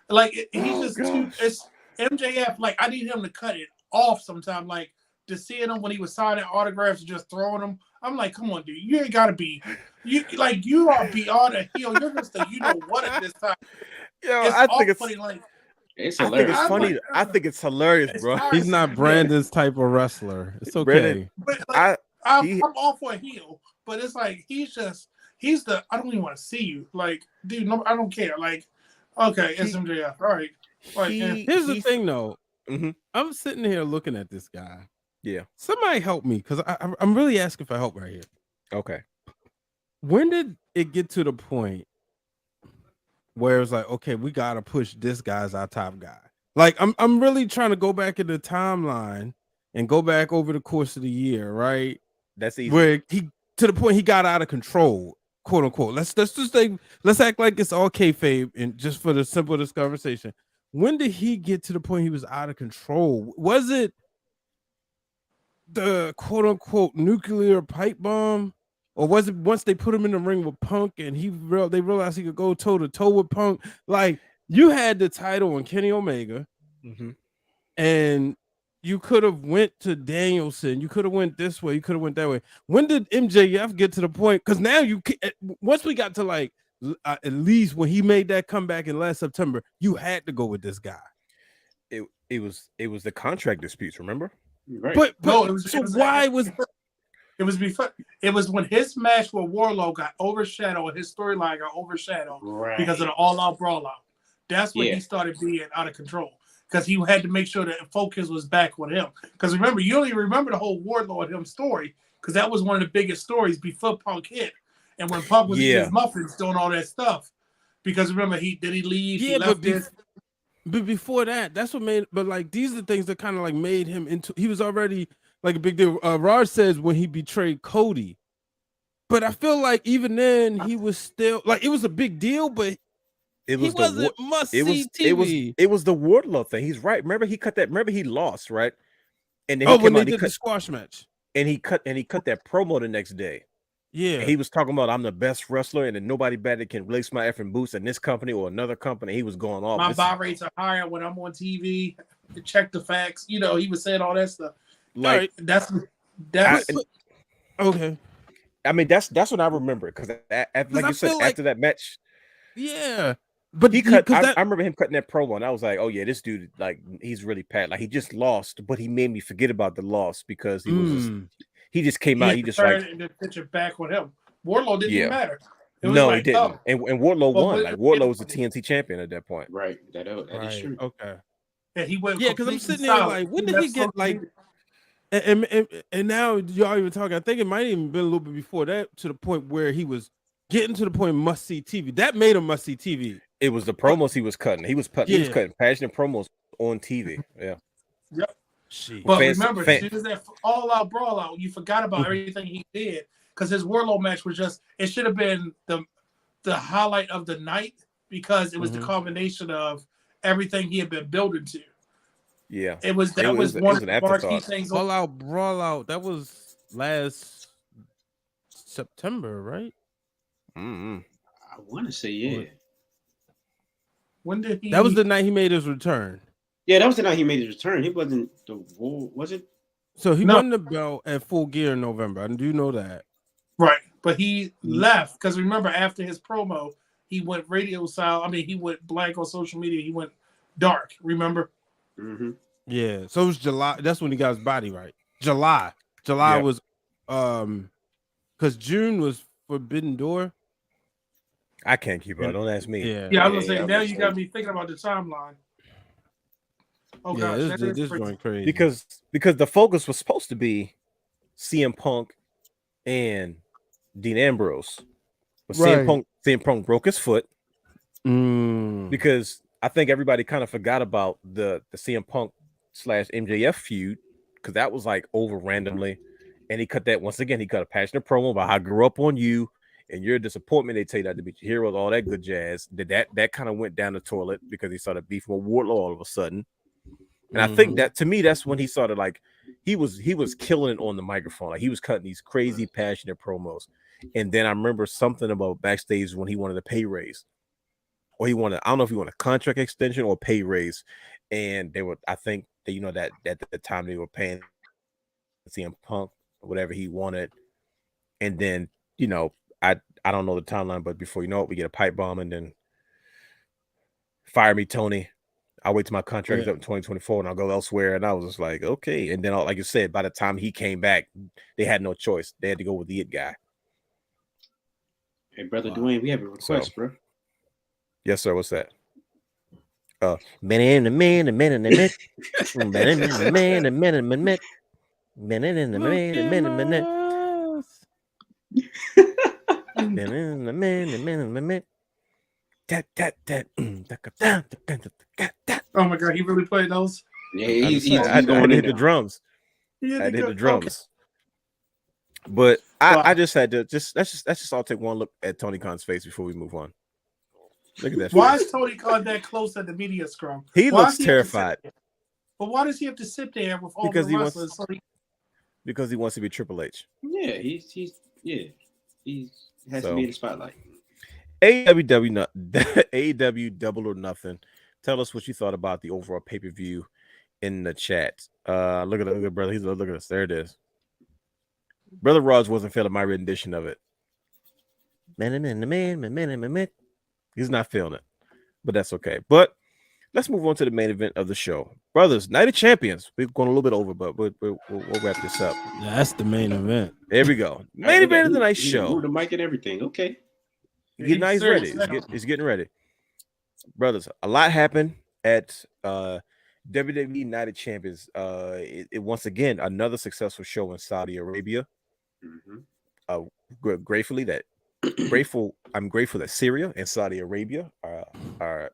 he's just too. gosh. It's MJF. Like I need him to cut it off sometime. Like just seeing him when he was signing autographs and just throwing them. I'm like, come on, dude. You ain't gotta be. You are beyond a heel. You're just a what at this time. Yo, It's I think it's off-putting, like It's I think hilarious. it's funny. like, I think it's hilarious, it's bro. hard. He's not Brandon's type of wrestler. It's okay. Brandon, But like, I I'm all for a heel, but it's like he's the. I don't even want to see you. Like, dude, no, I don't care. Like, okay, it's MJF. All right. Like, Here's the thing, though. Mhm. I'm sitting here looking at this guy. Yeah. Somebody help me, because I'm really asking for help right here. Okay. When did it get to the point where it's like, okay, we gotta push this guy as our top guy? Like, I'm really trying to go back in the timeline and go back over the course of the year, right? That's easy. Where he to the point he got out of control, quote unquote. Let's just say, let's act like it's all kayfabe, and just for the simple of this conversation. When did he get to the point he was out of control? Was it the quote unquote nuclear pipe bomb, or was it once they put him in the ring with Punk and they realized he could go toe to toe with Punk? Like, you had the title on Kenny Omega, Mhm. and you could have went to Danielson. You could have went this way. You could have went that way. When did MJF get to the point? Because now once we got to like at least when he made that comeback in last September, you had to go with this guy. It was the contract disputes. Remember? Right. But No, it was before. It was when his match with Warlow got overshadowed. His storyline got overshadowed Right. because of the all-out brawl out. That's when Yeah. he started being out of control because he had to make sure that focus was back with him. Because remember, you only remember the whole Warlow and him story because that was one of the biggest stories before Punk hit, and when Punk was eating his muffins doing all that stuff. Because remember, he leave? Yeah, he left this. But before that, that's what made. But like, these are the things that kind of like made him into. He was already like a big deal. Raj says when he betrayed Cody, but I feel like even then he was still like, it was a big deal, but It was he wasn't must see TV. It was the Wardlow thing. He's right. Remember he cut that. Remember he lost, right? And then Oh, he when came they out, he did the cut, squash match. and he cut that promo the next day. Yeah, And he was talking about I'm the best wrestler and then nobody better can lace my effing boots in this company or another company. He was going off. My buy rates are higher when I'm on TV. Check the facts. He was saying all that stuff. Like That's okay. I mean that's what I remember because like you said after that match, Yeah, but he cut. I remember him cutting that promo and I was like, oh yeah, this dude like he's really pat. Like he just lost, but he made me forget about the loss because he was he just came out. He just like and just pitch it back with him. Warlow didn't even matter. It was no, like, he didn't. oh. And Wardlow Well, won. Like Wardlow was the TNT champion at that point. Right. That is true. Okay. And he went. Yeah, because I'm sitting there like, when did he get like? And now y'all even talking. I think it might even been a little bit before that to the point where he was getting to the point must see TV. That made him must see TV. It was the promos he was cutting. He was cutting passionate promos on TV. Yeah. Yep. Shit. But remember, as soon as that all-out brawl out, you forgot about everything he did because his Warlow match was just. It should have been the highlight of the night because it was the combination of everything he had been building to. Yeah, it was one of the marquee things. All out, brawl out. That was last September, right? Mm-hmm. I want to say yeah. When did he? That was the night he made his return. Yeah, that was the night he made his return. He wasn't the was it? So he won the belt at Full Gear in November. I do know that. Right, but he left because remember after his promo, he went radio style. I mean, he went blank on social media. He went dark. Remember? Mm-hmm. Yeah. So it was July. That's when he got his body right. July was because June was Forbidden Door. I can't keep up. Don't ask me. Yeah. I was gonna say now you got me thinking about the timeline. Oh yeah, gosh, this is going crazy because the focus was supposed to be CM Punk and Dean Ambrose, but CM Punk broke his foot because I think everybody kind of forgot about the CM Punk / MJF feud because that was like over randomly, and he cut that once again. He cut a passionate promo about how I grew up on you and you're a disappointment. They tell you that to be your hero, all that good jazz. That kind of went down the toilet because he started beefing with Wardlow all of a sudden. And I think that to me, that's when he started like he was killing it on the microphone. Like he was cutting these crazy passionate promos. And then I remember something about backstage when he wanted a pay raise. Or I don't know if he wanted a contract extension or a pay raise. And they were, I think that, you know, that at the time they were paying CM Punk whatever he wanted. And then, you know, I don't know the timeline, but before you know it, we get a pipe bomb and then fire me, Tony. I'll wait till my contract is up in 2024 and I'll go elsewhere. And I was just like, okay. And then, like you said, by the time he came back, they had no choice. They had to go with the it guy. Hey, brother Dwayne, we have a request, bro. Yes, sir. What's that? Oh my god, he really played those? Yeah, he's I going hit the drums. I did the drums. Okay. But I just had to let's just all take one look at Tony Khan's face before we move on. Look at that. Why face. is Tony Khan that close at the media scrum? He looks terrified. But why does he have to sit there with all the wrestlers? Because he wants to be Triple H. Yeah, he has to be in the spotlight. AEW Double or Nothing. Tell us what you thought about the overall pay-per-view in the chat. Look at brother. Look at us. There it is. Brother Rods wasn't feeling my rendition of it. He's not feeling it, but that's okay. But let's move on to the main event of the show. Brothers, Night of Champions. We're going a little bit over, but we'll wrap this up. That's the main event. There we go. Main event of the night show. The mic and everything. Okay. He's ready. He's getting ready. Brothers, a lot happened at WWE Night of Champions. It once again another successful show in Saudi Arabia. I'm grateful that Syria and Saudi Arabia are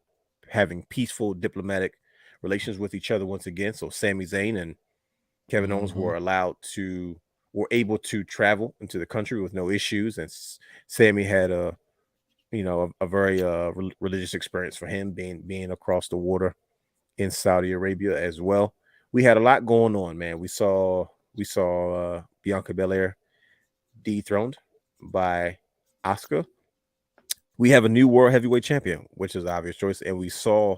having peaceful diplomatic relations with each other once again. So Sami Zayn and Kevin Owens were able to travel into the country with no issues, and Sami had a very religious experience for him being across the water in Saudi Arabia as well. We had a lot going on, man. We saw Bianca Belair dethroned by Asuka. We have a new world heavyweight champion, which is an obvious choice, and we saw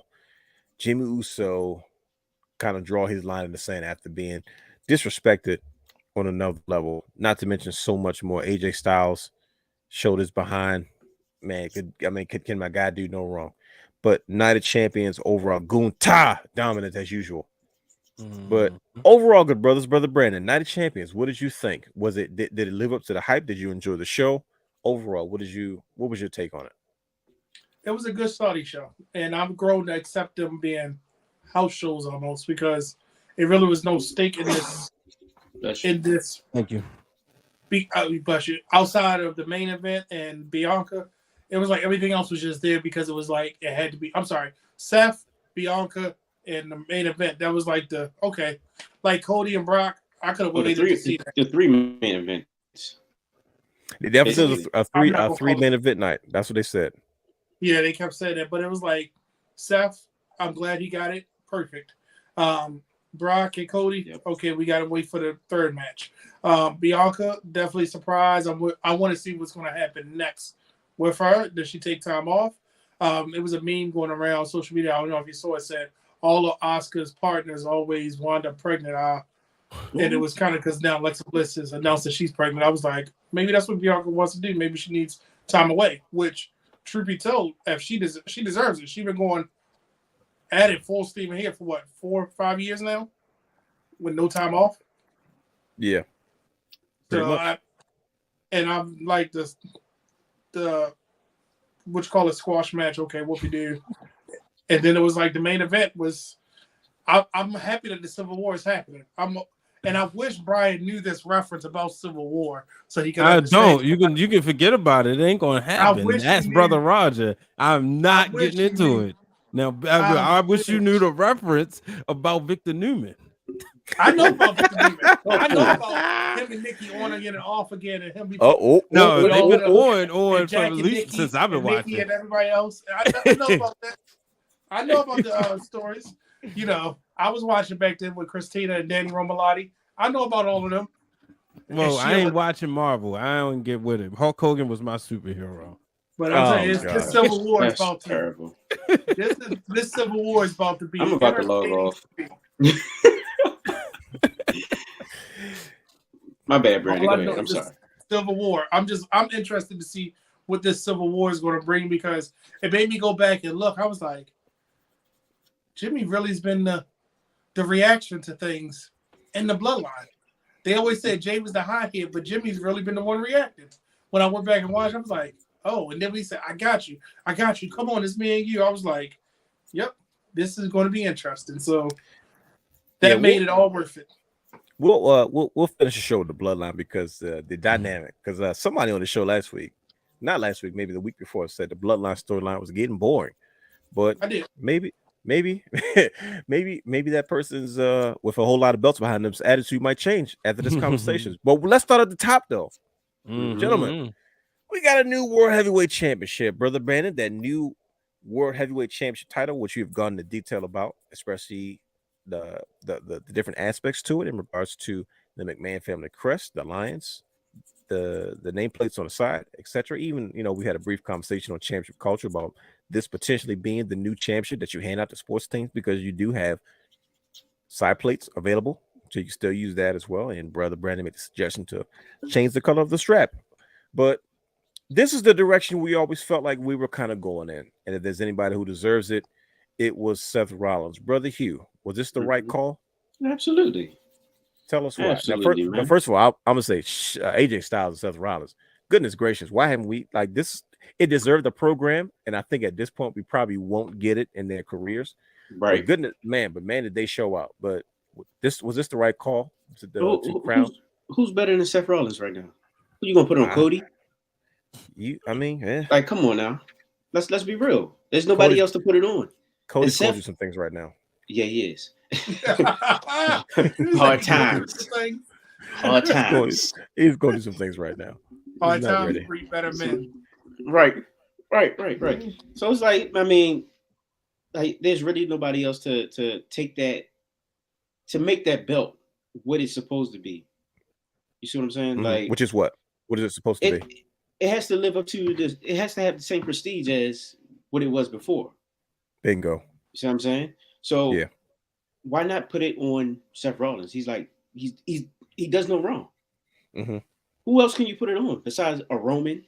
Jimmy Uso kind of draw his line in the sand after being disrespected on another level. Not to mention so much more. AJ Styles showed his behind. Man, can my guy do no wrong? But Night of Champions overall, Gunta dominant as usual. But overall, good brothers, brother Brandon, Night of Champions. What did you think? Did it live up to the hype? Did you enjoy the show? Overall, what was your take on it? It was a good Saudi show, and I've grown to accept them being house shows almost because it really was no stake in this. Thank you. Bless you. Outside of the main event and Bianca, it was like everything else was just there because it was like it had to be. I'm sorry, Seth, Bianca, and the main event. That was like like Cody and Brock. I could have waited to see that. The three main events. They definitely said a three main event night. That's what they said. Yeah, they kept saying that, but it was like Seth. I'm glad he got it. Perfect. Brock and Cody. Okay, we got to wait for the third match. Bianca, definitely surprised. I want to see what's going to happen next with her. Does she take time off? It was a meme going around social media. I don't know if you saw it. Said all of Asuka's partners always wound up pregnant. And it was kind of because now Alexa Bliss has announced that she's pregnant. I was like, maybe that's what Bianca wants to do. Maybe she needs time away, which, truth be told, if she deserves it. She's been going at it full steam ahead for what, 4 or 5 years now with no time off? Yeah. So I'm like the what you call a squash match. Okay, what we do. And then it was like the main event was I'm happy that the Civil War is happening. And I wish Brian knew this reference about Civil War so he could understand. You can forget about it. It ain't gonna happen. That's Brother Roger. I'm not getting into it. Now I wish you knew the reference about Victor Newman. I know about Victor Newman. I know about him and Nikki on again and off again and him. They've been on for at least since I've been watching. Nikki and everybody else. I know about that. I know about the stories. I was watching back then with Christina and Danny Romalotti. I know about all of them. Well, I ain't watching Marvel. I don't get with it. Hulk Hogan was my superhero. But I'm saying this Civil War is about to. Terrible. This Civil War is about to be. I'm about to log off. My bad, Brandon. Go ahead. I'm sorry. Civil War. I'm interested to see what this Civil War is going to bring because it made me go back and look. I was like, Jimmy really's been the reaction to things in the Bloodline. They always said Jay was the hothead, but Jimmy's really been the one reacting. When I went back and watched, I was like, oh, and then we said, I got you. Come on, it's me and you. I was like, yep, this is going to be interesting. So that made it all worth it. We'll finish the show with the Bloodline because the dynamic. Because somebody on the show not last week, maybe the week before, said the Bloodline storyline was getting boring. But I did. maybe that person's with a whole lot of belts behind them, attitude might change after this conversation. But let's start at the top, though, gentlemen. We got a new World Heavyweight Championship, Brother Brandon. That new World Heavyweight Championship title, which you've gone into detail about, especially the different aspects to it in regards to the McMahon family crest, the Lions, the nameplates on the side, etc. Even we had a brief conversation on championship culture about this potentially being the new championship that you hand out to sports teams because you do have side plates available, so you can still use that as well. And Brother Brandon made the suggestion to change the color of the strap, but this is the direction we always felt like we were kind of going in. And if there's anybody who deserves it, it was Seth Rollins. Brother Hugh, was this the right call? Absolutely. Tell us why. Absolutely, now, first of all, I'm going to say AJ Styles and Seth Rollins. Goodness gracious, why haven't we like this? It deserved the program. And I think at this point, we probably won't get it in their careers. Right. But man, did they show out. But was this the right call to crown? Who's better than Seth Rollins right now? Who you going to put on, Cody? Like, come on now. Let's be real. There's nobody else to put it on. Cody's going through some things right now. Yeah, he is. Hard times. Hard times. He's going through some things right now. Hard times breed better men. Right. So it's like, there's really nobody else to take that, to make that belt what it's supposed to be. You see what I'm saying? Like, which is what? What is it supposed to be? It has to live up to this. It has to have the same prestige as what it was before. Bingo. You see what I'm saying? So yeah, why not put it on Seth Rollins? He's like he does no wrong. Mm-hmm. Who else can you put it on besides a Roman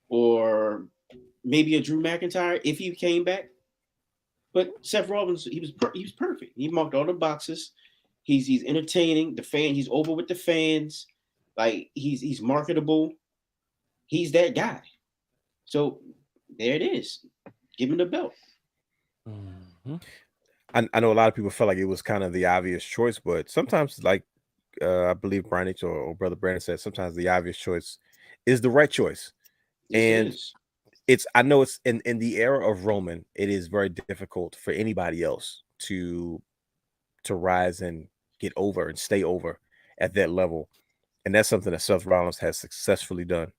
or maybe a Drew McIntyre if he came back? But Seth Rollins, he was perfect. He marked all the boxes. He's entertaining the fan. He's over with the fans. Like he's marketable. He's that guy. So there it is. Give him the belt. Mm-hmm. I know a lot of people felt like it was kind of the obvious choice, but sometimes, like I believe Brian H. or Brother Brandon said, sometimes the obvious choice is the right choice. And I know it's in the era of Roman, it is very difficult for anybody else to rise and get over and stay over at that level. And that's something that Seth Rollins has successfully done.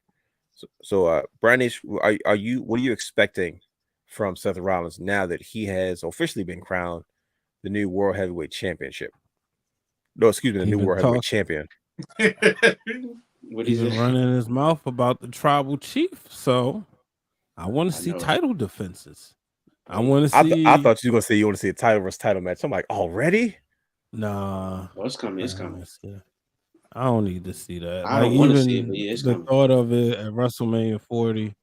So Brian H., what are you expecting from Seth Rollins now that he has officially been crowned the new World Heavyweight Championship? No, excuse me, the new World Heavyweight Champion. What He's been running his mouth about the tribal chief, so I want to see title defenses. I want to see. I thought you were going to say you want to see a title versus title match. I'm like, already? Nah. Oh, it's coming. It's coming. I don't need to see that. I don't want to see it, but yeah, it's the coming. thought of it at WrestleMania 40.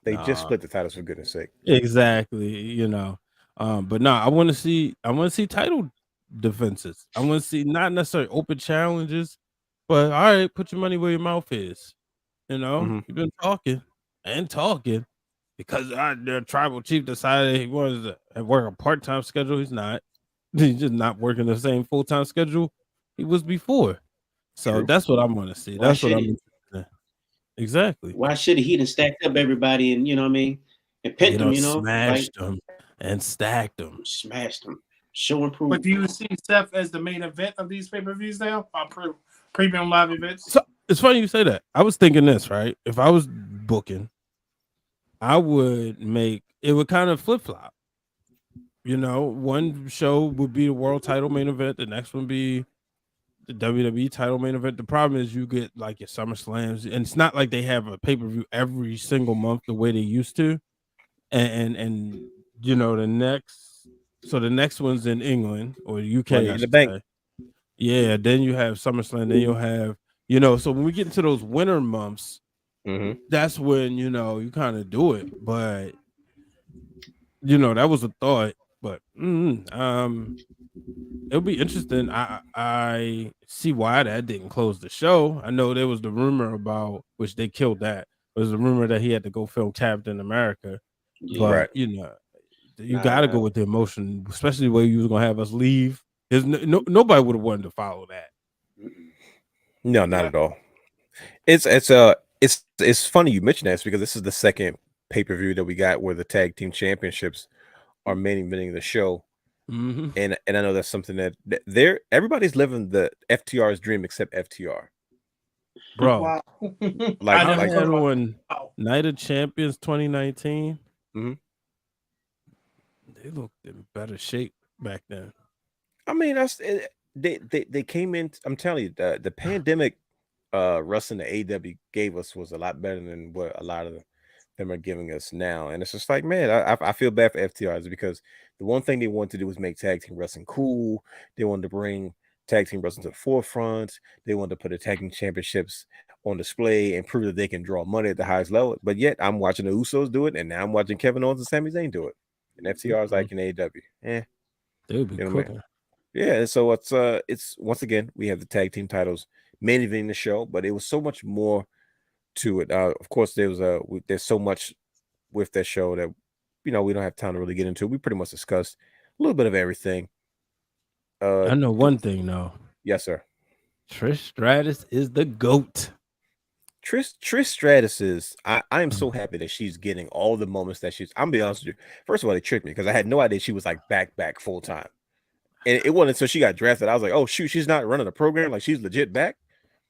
They just split the titles, for goodness sake. Exactly, but no, I want to see title defenses. I want to see not necessarily open challenges, but all right, put your money where your mouth is. You've been talking because the tribal chief decided he wanted to work a part-time schedule. He's not. He's just not working the same full-time schedule he was before. So True. That's what I'm going to see. That's what I'm interested in. Exactly. Why should he have stacked up everybody and and pinned them, smashed them and stacked them, smashed them, show improvement. But do you see Seth as the main event of these pay-per-views now? Premium live events. So it's funny you say that. I was thinking this, right? If I was booking, I would make it would kind of flip-flop. You know, one show would be the world title main event, the next one be the WWE title main event. The problem is you get like your SummerSlams, and it's not like they have a pay-per-view every single month the way they used to. And you know, the next one's in England or UK, Money I in the should Bank. say. Yeah, then you have SummerSlam, then you'll have, you know, so when we get into those winter months, that's when, you know, you kind of do it. But you know, that was a thought. But it'll be interesting. I see why that didn't close the show. I know there was the rumor about, which they killed that. There was a rumor that he had to go film Captain America. Yeah. But Right. you know, you got to go with the emotion, especially the way you was gonna have us leave. There's nobody would have wanted to follow that. No, not at all. It's funny you mentioned that because this is the second pay-per-view that we got where the tag team championships are main eventing the show. And I know that's something that everybody's living the FTR's dream except FTR. Bro, Wow. Like I like had on Night of Champions 2019. They looked in better shape back then. I mean, they came in. I'm telling you, the pandemic wrestling the AEW gave us was a lot better than what a lot of them are giving us now. And it's just like, man, I feel bad for FTRs because the one thing they wanted to do was make tag team wrestling cool. They wanted to bring tag team wrestling to the forefront. They wanted to put the tag team championships on display and prove that they can draw money at the highest level. But yet I'm watching the Usos do it, and now I'm watching Kevin Owens and Sami Zayn do it. And FTR is like in AEW. They would be cooking. Yeah, so it's once again we have the tag team titles main eventing the show, but it was so much more to it. Of course, there's so much with that show that we don't have time to really get into. We pretty much discussed a little bit of everything. I know one thing though. Yes, sir. Trish Stratus is the GOAT. Trish Stratus is. I am so happy that she's getting all the moments that she's. I'm gonna be honest with you. First of all, they tricked me because I had no idea she was like back full time. And it wasn't until she got drafted. I was like, oh shoot, she's not running a program, like she's legit back.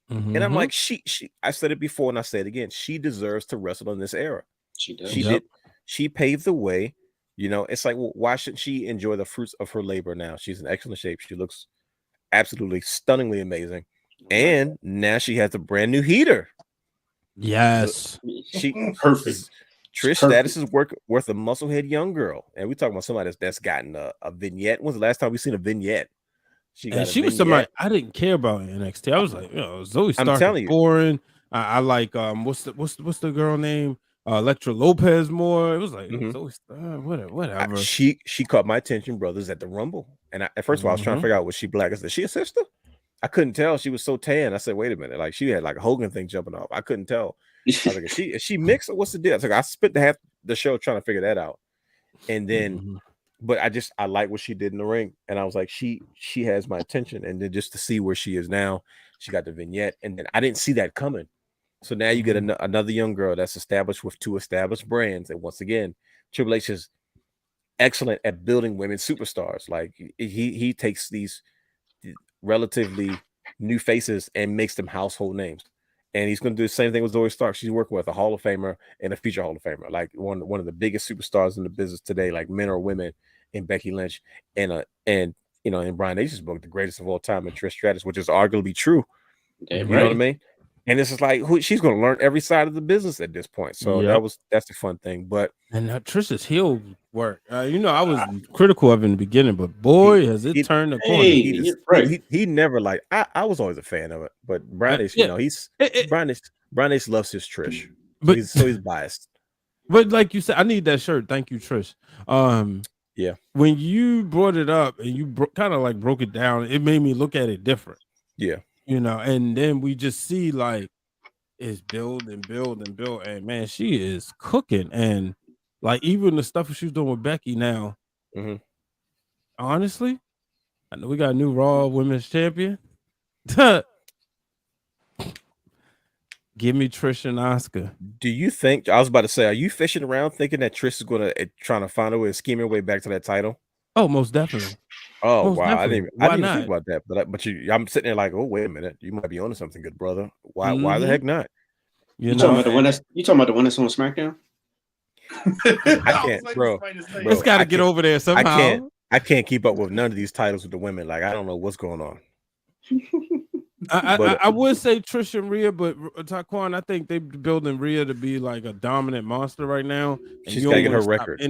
And I'm like, she I said it before and I say it again. She deserves to wrestle in this era. She does. She did. She paved the way. You know, it's like, well, why shouldn't she enjoy the fruits of her labor now? She's in excellent shape. She looks absolutely stunningly amazing. And now she has a brand new heater. Yes. She perfect. Trish Stratus is worth a musclehead young girl. And we talking about somebody that's gotten a vignette. When's the last time we seen a vignette? She was somebody I didn't care about in NXT. I was like, Zoe Stark is boring. I like what's the girl name? Electra Lopez more. It was like Zoe Stark, whatever. She caught my attention, brothers, at the Rumble. And at first of all, I was trying to figure out, was she black? Is she a sister? I couldn't tell. She was so tan. I said, wait a minute. Like she had like a Hogan thing jumping off. I couldn't tell. I was like, is she mixed or what's the deal? I spent half the show trying to figure that out. And then but I like what she did in the ring. And I was like, she has my attention. And then just to see where she is now, she got the vignette. And then I didn't see that coming. So now you get another young girl that's established with two established brands. And once again, Triple H is excellent at building women superstars. Like he takes these relatively new faces and makes them household names. And he's going to do the same thing with Zoe Stark. She's working with a Hall of Famer and a future Hall of Famer, like one of the biggest superstars in the business today, like men or women, in Becky Lynch and in Brian H's book, the greatest of all time, in Trish Stratus, which is arguably true. You know what I mean? And this is like she's going to learn every side of the business at this point. So that's the fun thing. But Trish's heel work, I was critical of it in the beginning, but boy, has it turned the corner. He never like. I was always a fan of it, but Brian H, Brian H loves his Trish, but so he's biased. But like you said, I need that shirt. Thank you, Trish. When you brought it up and you kind of like broke it down, it made me look at it different. Yeah. And then we just see like it's build and build and build, and man, she is cooking. And like even the stuff she's doing with Becky now, honestly, I know we got a new Raw Women's Champion. Give me Trish and Asuka. Do you think? I was about to say, are you fishing around thinking that Trish is going to trying to find a way to scheme her way back to that title? Oh, most definitely. Oh wow, definitely. I didn't even think about that. But I'm sitting there like, oh wait a minute, you might be onto something, good brother. Why the heck not? You talking about the one that's on SmackDown? I can't, bro. It's got to get over there somehow. I can't keep up with none of these titles with the women. Like, I don't know what's going on. I would say Trish and Rhea, but Taquan, I think they're building Rhea to be like a dominant monster right now. She's got to get her record.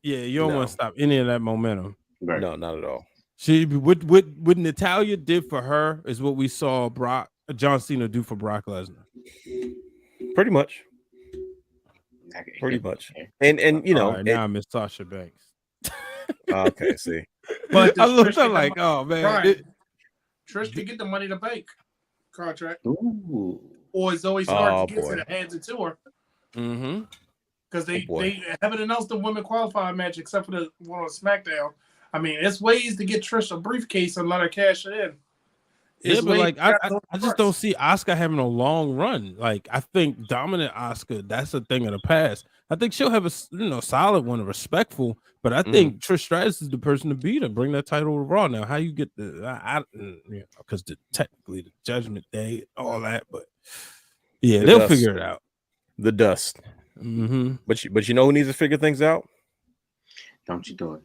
You don't want to stop any of that momentum. Right. No, not at all. What Natalya did for her is what we saw John Cena do for Brock Lesnar. Pretty much. And you know, right, now I miss Sasha Banks. Okay, see. But I looked up like, oh man, right. Trish can get the Money to Bank contract. Ooh. Or Zoe Stark gets it and hands it to her. Mm-hmm. Because they haven't announced the women qualifying match except for the one on SmackDown. I mean, it's ways to get Trish a briefcase and let her cash it in. Yeah, but like I just don't see Asuka having a long run. Like, I think dominant Asuka, that's a thing of the past. I think she'll have a solid one, respectful. But I think Trish Stratus is the person to beat her. Bring that title to Raw. Now, how you get because technically the Judgment Day, all that, but yeah, they'll figure it out. The dust. Mm-hmm. But you know who needs to figure things out? Don't you do it?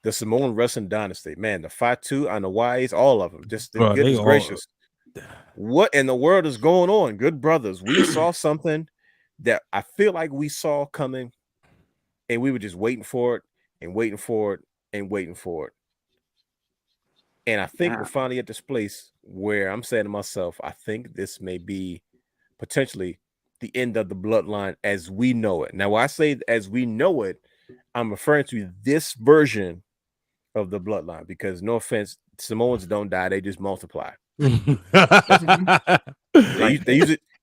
The Samoan wrestling dynasty, man, the Fatu and the Wise, all of them. Just goodness gracious. What in the world is going on? Good brothers. We saw something that I feel like we saw coming, and we were just waiting for it and waiting for it and waiting for it. And I think we're finally at this place where I'm saying to myself, I think this may be potentially the end of the bloodline as we know it. Now, when I say as we know it, I'm referring to this version of the bloodline because, no offense, Samoans don't die; they just multiply. They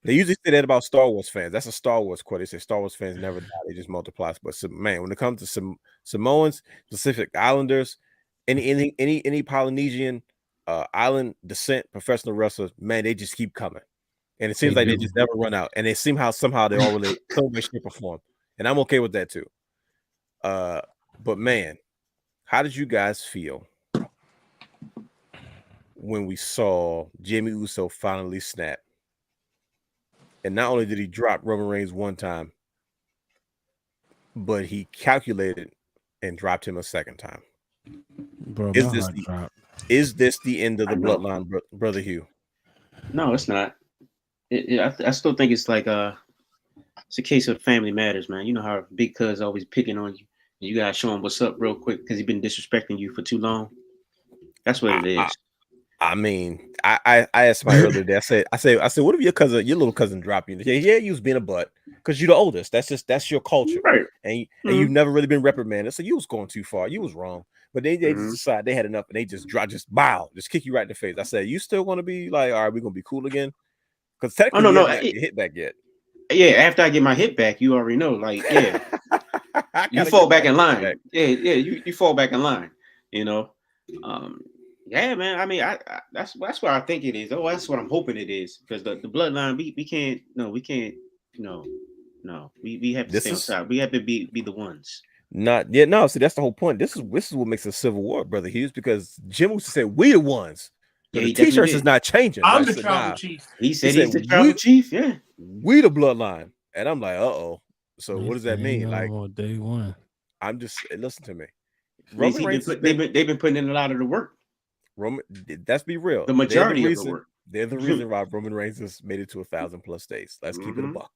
usually say that about Star Wars fans. That's a Star Wars quote. They say Star Wars fans never die; they just multiply. But man, when it comes to Samoans, Pacific Islanders, any Polynesian island descent professional wrestlers, man, they just keep coming, and it seems like they just never run out. And it seems somehow they all relate, some way, shape, or form, and I'm okay with that too. But man, how did you guys feel when we saw Jimmy Uso finally snap? And not only did he drop Roman Reigns one time, but he calculated and dropped him a second time. Bro, is this the end of the bloodline, Brother Hugh? No, it's not. I still think it's like it's a case of family matters, man. You know how big cuz always picking on you. You gotta show him what's up real quick because he's been disrespecting you for too long. That's what it is. I mean, I asked somebody earlier today. I said, what if your little cousin dropped you? Yeah, you was being a butt because you're the oldest. That's your culture, right? And you've never really been reprimanded. So you was going too far. You was wrong. But they just decided they had enough and they just kick you right in the face. I said, you still want to be like, all right, we're gonna be cool again? Because technically, you haven't hit back yet. Yeah, after I get my hit back, you already know. Like, yeah, you fall back in line. Yeah, you fall back in line. You know, yeah, man. I mean, that's what I think it is. Oh, that's what I'm hoping it is. Because the bloodline, we can't. We have to stay on top. We have to be the ones. Not yet. No, see, that's the whole point. This is what makes a civil war, Brother Hughes, because Jim used to say, "We the ones." Yeah, the T-shirts is not changing. I'm the tribal chief. He said he's the tribal chief. Yeah, we the bloodline, and I'm like, so what does that mean? Like day one. I'm just listen to me. Roman Reigns, they've been putting in a lot of the work. Roman, let's be real. The majority of the work. They're the reason why Roman Reigns has made it to 1,000+ states. Let's keep it a buck,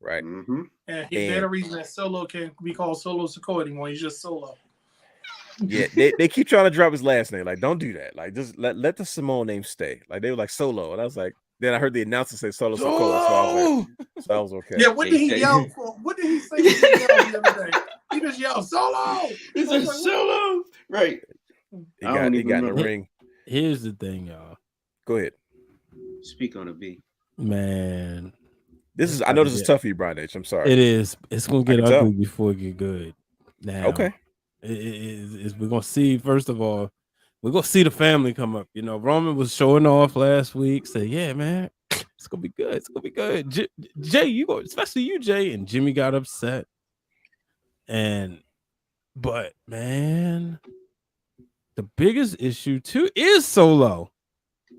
right? And they're the reason that Solo can't be called Solo Sikoa anymore. He's just Solo. Yeah, they keep trying to drop his last name. Like, don't do that. Like, just let the Samoan name stay. Like, they were like Solo, and I was like, then I heard the announcer say Solo Sikoa, so I was okay. Yeah, what did he yell for? What did he say the other day? He just yelled Solo. He said Solo. Right. He got in the ring. Here's the thing, y'all. Go ahead. Speak on it, B. Man, I know this is tough for you, Brian H. I'm sorry. It is. It's gonna get ugly before it get good. Now, okay. We're gonna see. First of all, we're gonna see the family come up. You know, Roman was showing off last week. Say, yeah, man, it's gonna be good. It's gonna be good. Jay, especially you, Jay, and Jimmy got upset. But man, the biggest issue too is Solo,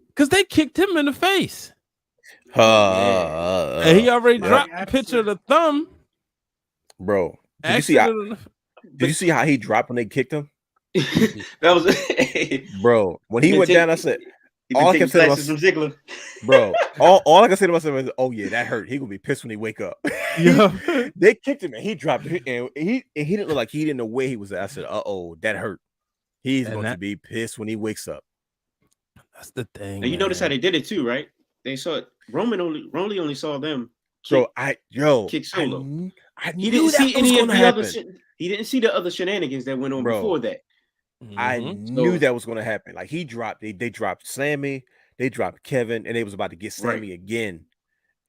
because they kicked him in the face. And he already dropped the picture of the thumb. Bro, did you see how he dropped when they kicked him? That was Bro, when he went down, I said, all I kept saying to myself, Ziggler. bro, all I can say to myself is, oh yeah, that hurt. He gonna be pissed when he wake up. They kicked him and he dropped it, and he didn't look like he didn't know where he was at. I said, uh-oh, that hurt. He's going to be pissed when he wakes up. That's the thing. And you notice how they did it too, right? They saw it. Roman only saw them. So kick solo. He didn't see any of the other. He didn't see the other shenanigans that went on before that. I knew that was going to happen. Like he dropped, they dropped Sammy, they dropped Kevin, and they was about to get Sammy again.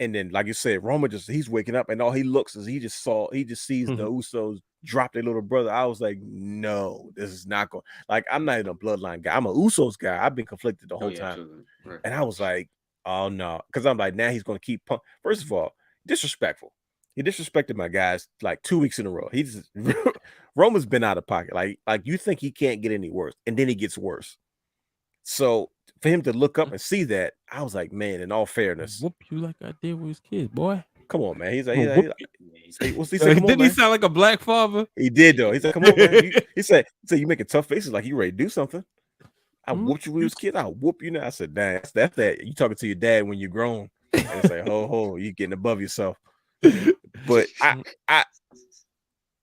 And then, like you said, Roman he's waking up, and all he looks is he just sees the Usos drop their little brother. I was like, no, this is not going. Like, I'm not even a Bloodline guy. I'm a Usos guy. I've been conflicted the whole time, and I was like, oh no, because I'm like, now he's going to keep. First of all, disrespectful. He disrespected my guys like 2 weeks in a row. He just Roman's been out of pocket. Like you think he can't get any worse, and then he gets worse. So for him to look up and see that, I was like, man, in all fairness, whoop you like I did with his kids, boy. Come on, man. He's like, what's he say? Didn't he sound like a black father? He did though. He said, come on, man. He said you making tough faces like you ready to do something. I whooped you when you was a kid. I'll whoop you now. I said, damn, that's that. You talking to your dad when you're grown. And it's like, ho, you getting above yourself. But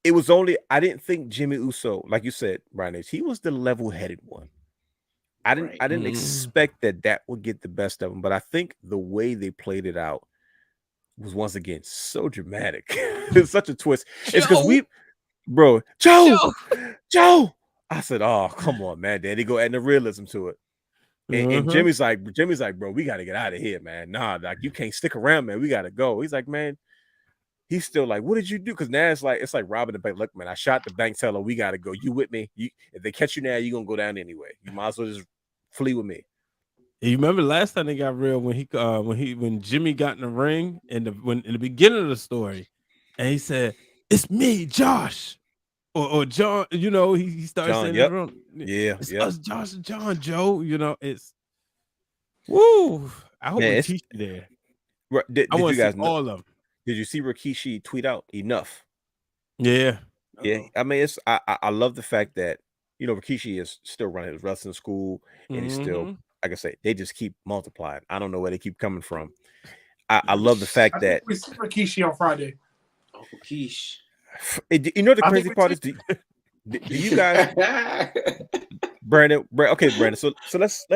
it was only, I didn't think Jimmy Uso, like you said, Brian H., he was the level-headed one. I didn't expect that would get the best of him, but I think the way they played it out was once again so dramatic. It's such a twist. It's because Joe. I said, oh, come on, man. Daddy, go add the realism to it. And Jimmy's like, bro, we got to get out of here, man. Nah, like you can't stick around, man. We got to go. He's like, man. He's still like, what did you do? Because now it's like robbing the bank. Look, man, I shot the bank teller. We got to go. You with me? If they catch you now, you're going to go down anyway. You might as well just flee with me. You remember last time they got real when Jimmy got in the ring in the beginning of the story, and he said, "It's me, Josh," or John. You know, he started saying it wrong. It's us, Josh and John, Joe. You know, it's woo. I hope Rikishi there. Did I want you guys see all of them. Did you see Rikishi tweet out enough? Yeah. Yeah. I mean, I love the fact that, you know, Rikishi is still running his wrestling school, and he's still, like I say, they just keep multiplying. I don't know where they keep coming from. I love the fact that we see Rikishi on Friday. Uncle Keish. You know the crazy part is, do you guys, Brandon? Okay, Brandon. So let's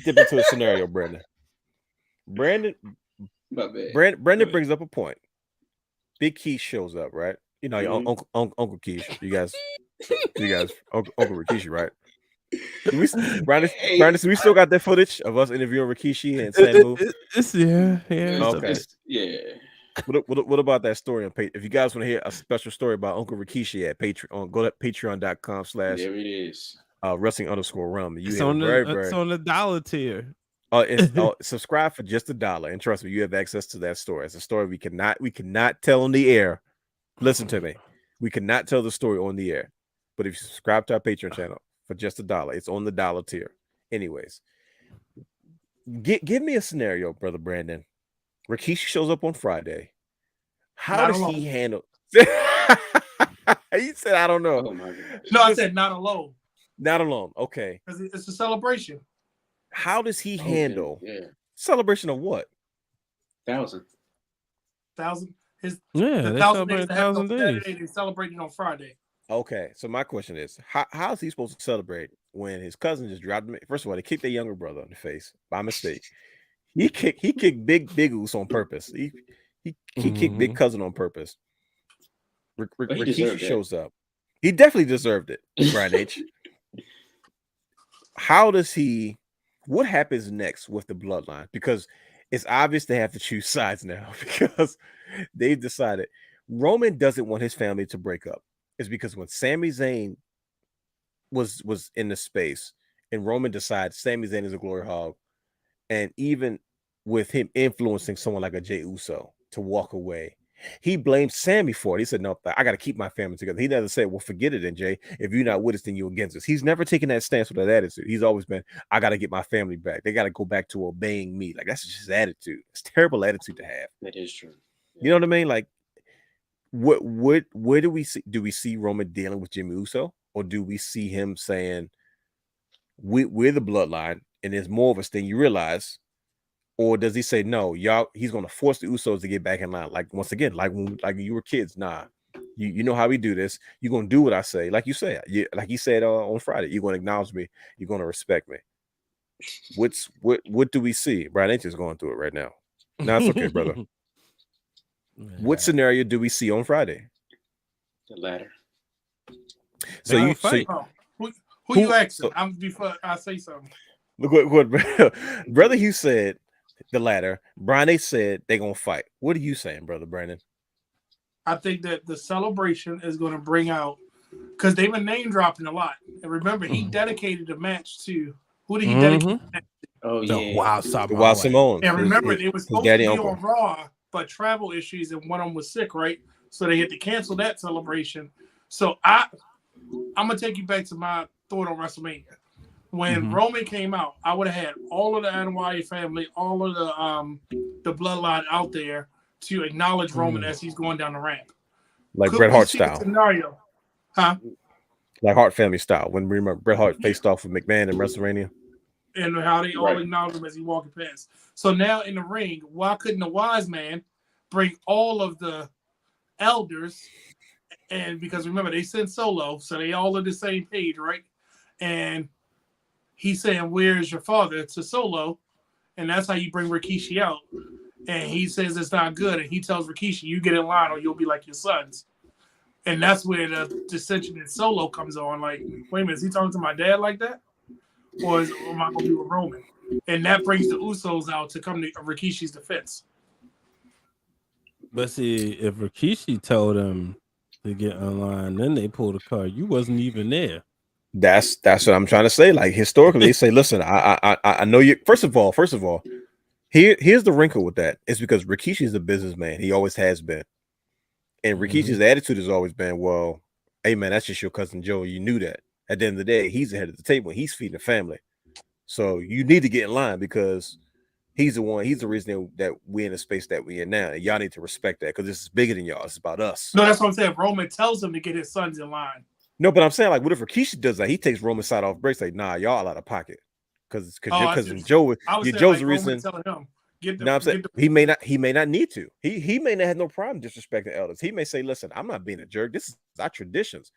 dip into a scenario, Brandon. Brandon brings up a point. Big Keish shows up, right? You know, your Uncle Keish. You guys, Uncle Rikishi, right? Brandon, so we still got that footage of us interviewing Rikishi and Samu. Yeah. What about that story on Patreon? If you guys want to hear a special story about Uncle Rikishi at Patreon, go to patreon.com/ there it is. Wrestling_Wrealm. It's on the $1 tier. Subscribe for just $1, and trust me, you have access to that story. It's a story we cannot tell on the air. Listen to me, we cannot tell the story on the air, but if you subscribe to our Patreon channel for just $1, it's on the $1 tier. Anyways, give me a scenario, brother Brandon. Rikishi shows up on Friday. How does he handle? He said, "I don't know." Oh my God. No, I said not alone. Not alone. Okay, because it's a celebration. How does he handle celebration of what? 1,000. His they celebrate 1,000 days. They're celebrating on Friday. Okay, so my question is, how is he supposed to celebrate when his cousin just dropped him? First of all, they kicked their younger brother in the face by mistake. He kicked Big Goose on purpose. He kicked Big Cousin on purpose. Rikishi shows up. He definitely deserved it, Brian H. How does he? What happens next with the bloodline? Because it's obvious they have to choose sides now because they've decided Roman doesn't want his family to break up. It's because when Sami Zayn was in the space and Roman decides Sami Zayn is a glory hog, and even with him influencing someone like a Jey Uso to walk away, he blamed Sami for it. He said, no, I got to keep my family together. He never said, well, forget it then, Jay. If you're not with us, then you're against us. He's never taken that stance with that attitude. He's always been, I got to get my family back. They got to go back to obeying me. Like, that's just his attitude. It's a terrible attitude to have. That is true. You know what I mean? Like, where do we see? Do we see Roman dealing with Jimmy Uso, or do we see him saying we're the bloodline and there's more of us than you realize? Or does he say no, y'all? He's gonna force the Usos to get back in line. Like once again, like when you were kids. Nah, you know how we do this. You're gonna do what I say, like you said. Like he said on Friday. You're gonna acknowledge me. You're gonna respect me. What do we see? Brian H is going through it right now. No, it's okay, brother. What scenario do we see on Friday? The latter. So you fight. Who you asking? I'm before I say something. Look what Brother Hugh said. The latter. Brian H said they're gonna fight. What are you saying, brother Brandon? I think that the celebration is going to bring out, because they've been name dropping a lot. And remember, he dedicated the match to who did he dedicate? Oh yeah, Wild Samoan. And remember, they were supposed to be on Raw, but travel issues, and one of them was sick, right? So they had to cancel that celebration. So I'm gonna take you back to my thought on WrestleMania. When Roman came out, I would have had all of the Anoa'i family, all of the bloodline out there to acknowledge Roman as he's going down the ramp. Like Bret Hart style. Scenario? Huh? Like Hart family style. When we remember Bret Hart faced off with McMahon in WrestleMania. And how they all acknowledge him as he walking past. So now in the ring, why couldn't the wise man bring all of the elders? And because remember, they sent Solo, so they all on the same page, right? And he's saying, "Where's your father?" to Solo, and that's how you bring Rikishi out. And he says it's not good, and he tells Rikishi, "You get in line, or you'll be like your sons." And that's where the dissension in Solo comes on. Like, wait a minute, is he talking to my dad like that, or am I going to be with Roman? And that brings the Usos out to come to Rikishi's defense. But see, if Rikishi told him to get online, then they pulled a card. You wasn't even there. That's what I'm trying to say. Like historically, they say, listen, I know you. First of all, here's the wrinkle with that. It's because Rikishi is a businessman. He always has been. And Rikishi's attitude has always been, well, hey man, that's just your cousin Joe. You knew that. At the end of the day, he's the head of the table. He's feeding the family. So you need to get in line because he's the reason that we're in the space that we're in now. And y'all need to respect that because this is bigger than y'all. It's about us. No, that's what I'm saying. Roman tells him to get his sons in line. No, but I'm saying, like, what if Rikishi does that? He takes Roman's side off breaks, like, nah, y'all out of pocket. Because your cousin Joe, Joe's the reason. He may not need to. He may not have no problem disrespecting elders. He may say, listen, I'm not being a jerk. This is our traditions.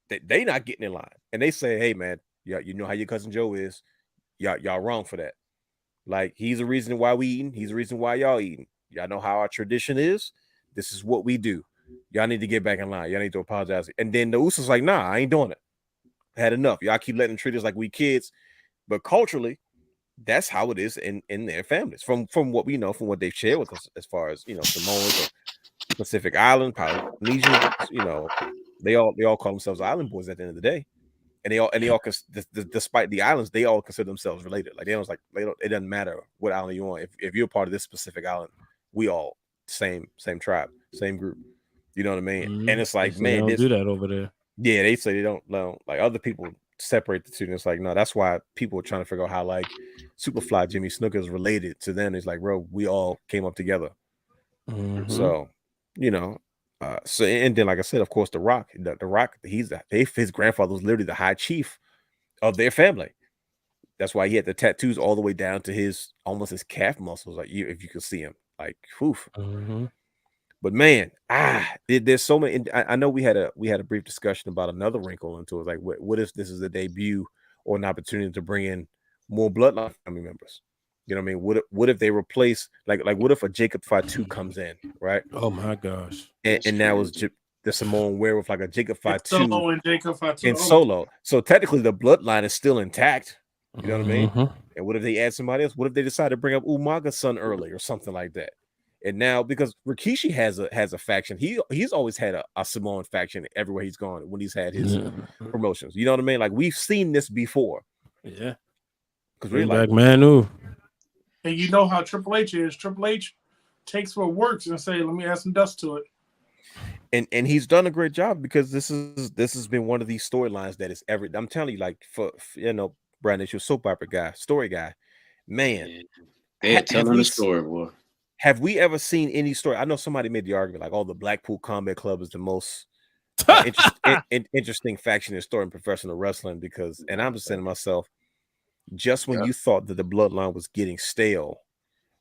They not getting in line. And they say, hey man, you know how your cousin Joe is. Y'all wrong for that. Like, he's the reason why we eating. He's the reason why y'all eating. Y'all know how our tradition is. This is what we do. Y'all need to get back in line. Y'all need to apologize. And then the Usos like, nah, I ain't doing it. I had enough. Y'all keep letting them treat us like we kids. But culturally, that's how it is in their families. From what we know, from what they've shared with us, as far as Samoans, or Pacific Island, Polynesians, they all call themselves island boys at the end of the day. And they all despite the islands, they all consider themselves related. Like it doesn't matter what island you're on. If you're part of this specific island, we all same tribe, same group. You know what I mean? And it's like, man, they don't do that over there. Yeah, they say they don't know. Like, other people separate the two. And it's like, no, that's why people are trying to figure out how, like, Superfly Jimmy Snuka is related to them. It's like, bro, we all came up together. So, so, and then, like I said, of course, The Rock, his grandfather was literally the high chief of their family. That's why he had the tattoos all the way down to almost his calf muscles. Like, if you could see him, like, oof. But man, there's so many. I know we had a brief discussion about another wrinkle into it. Like, what if this is a debut or an opportunity to bring in more Bloodline family members? You know what I mean? What if they replace like what if a Jacob Fatu comes in, right? Oh my gosh! And now it's the Samoan werewolf, like a Jacob Fatu and Solo. So technically, the bloodline is still intact. You know what I mean? And what if they add somebody else? What if they decide to bring up Umaga's son early or something like that? And now, because Rikishi has a faction, he's always had a Samoan faction everywhere he's gone when he's had his promotions. You know what I mean? Like, we've seen this before. Yeah. Because we're like, like, Manu. And you know how Triple H is. Triple H takes what works and say, let me add some dust to it. And he's done a great job, because this has been one of these storylines that is I'm telling you, like, for Brandon, you're a soap opera guy, story guy, man. Yeah, telling the story, boy. Have we ever seen any story? I know somebody made the argument like, "Oh, the Blackpool Combat Club is the most interesting faction in story in professional wrestling," because, and I'm just saying to myself, just when you thought that the bloodline was getting stale,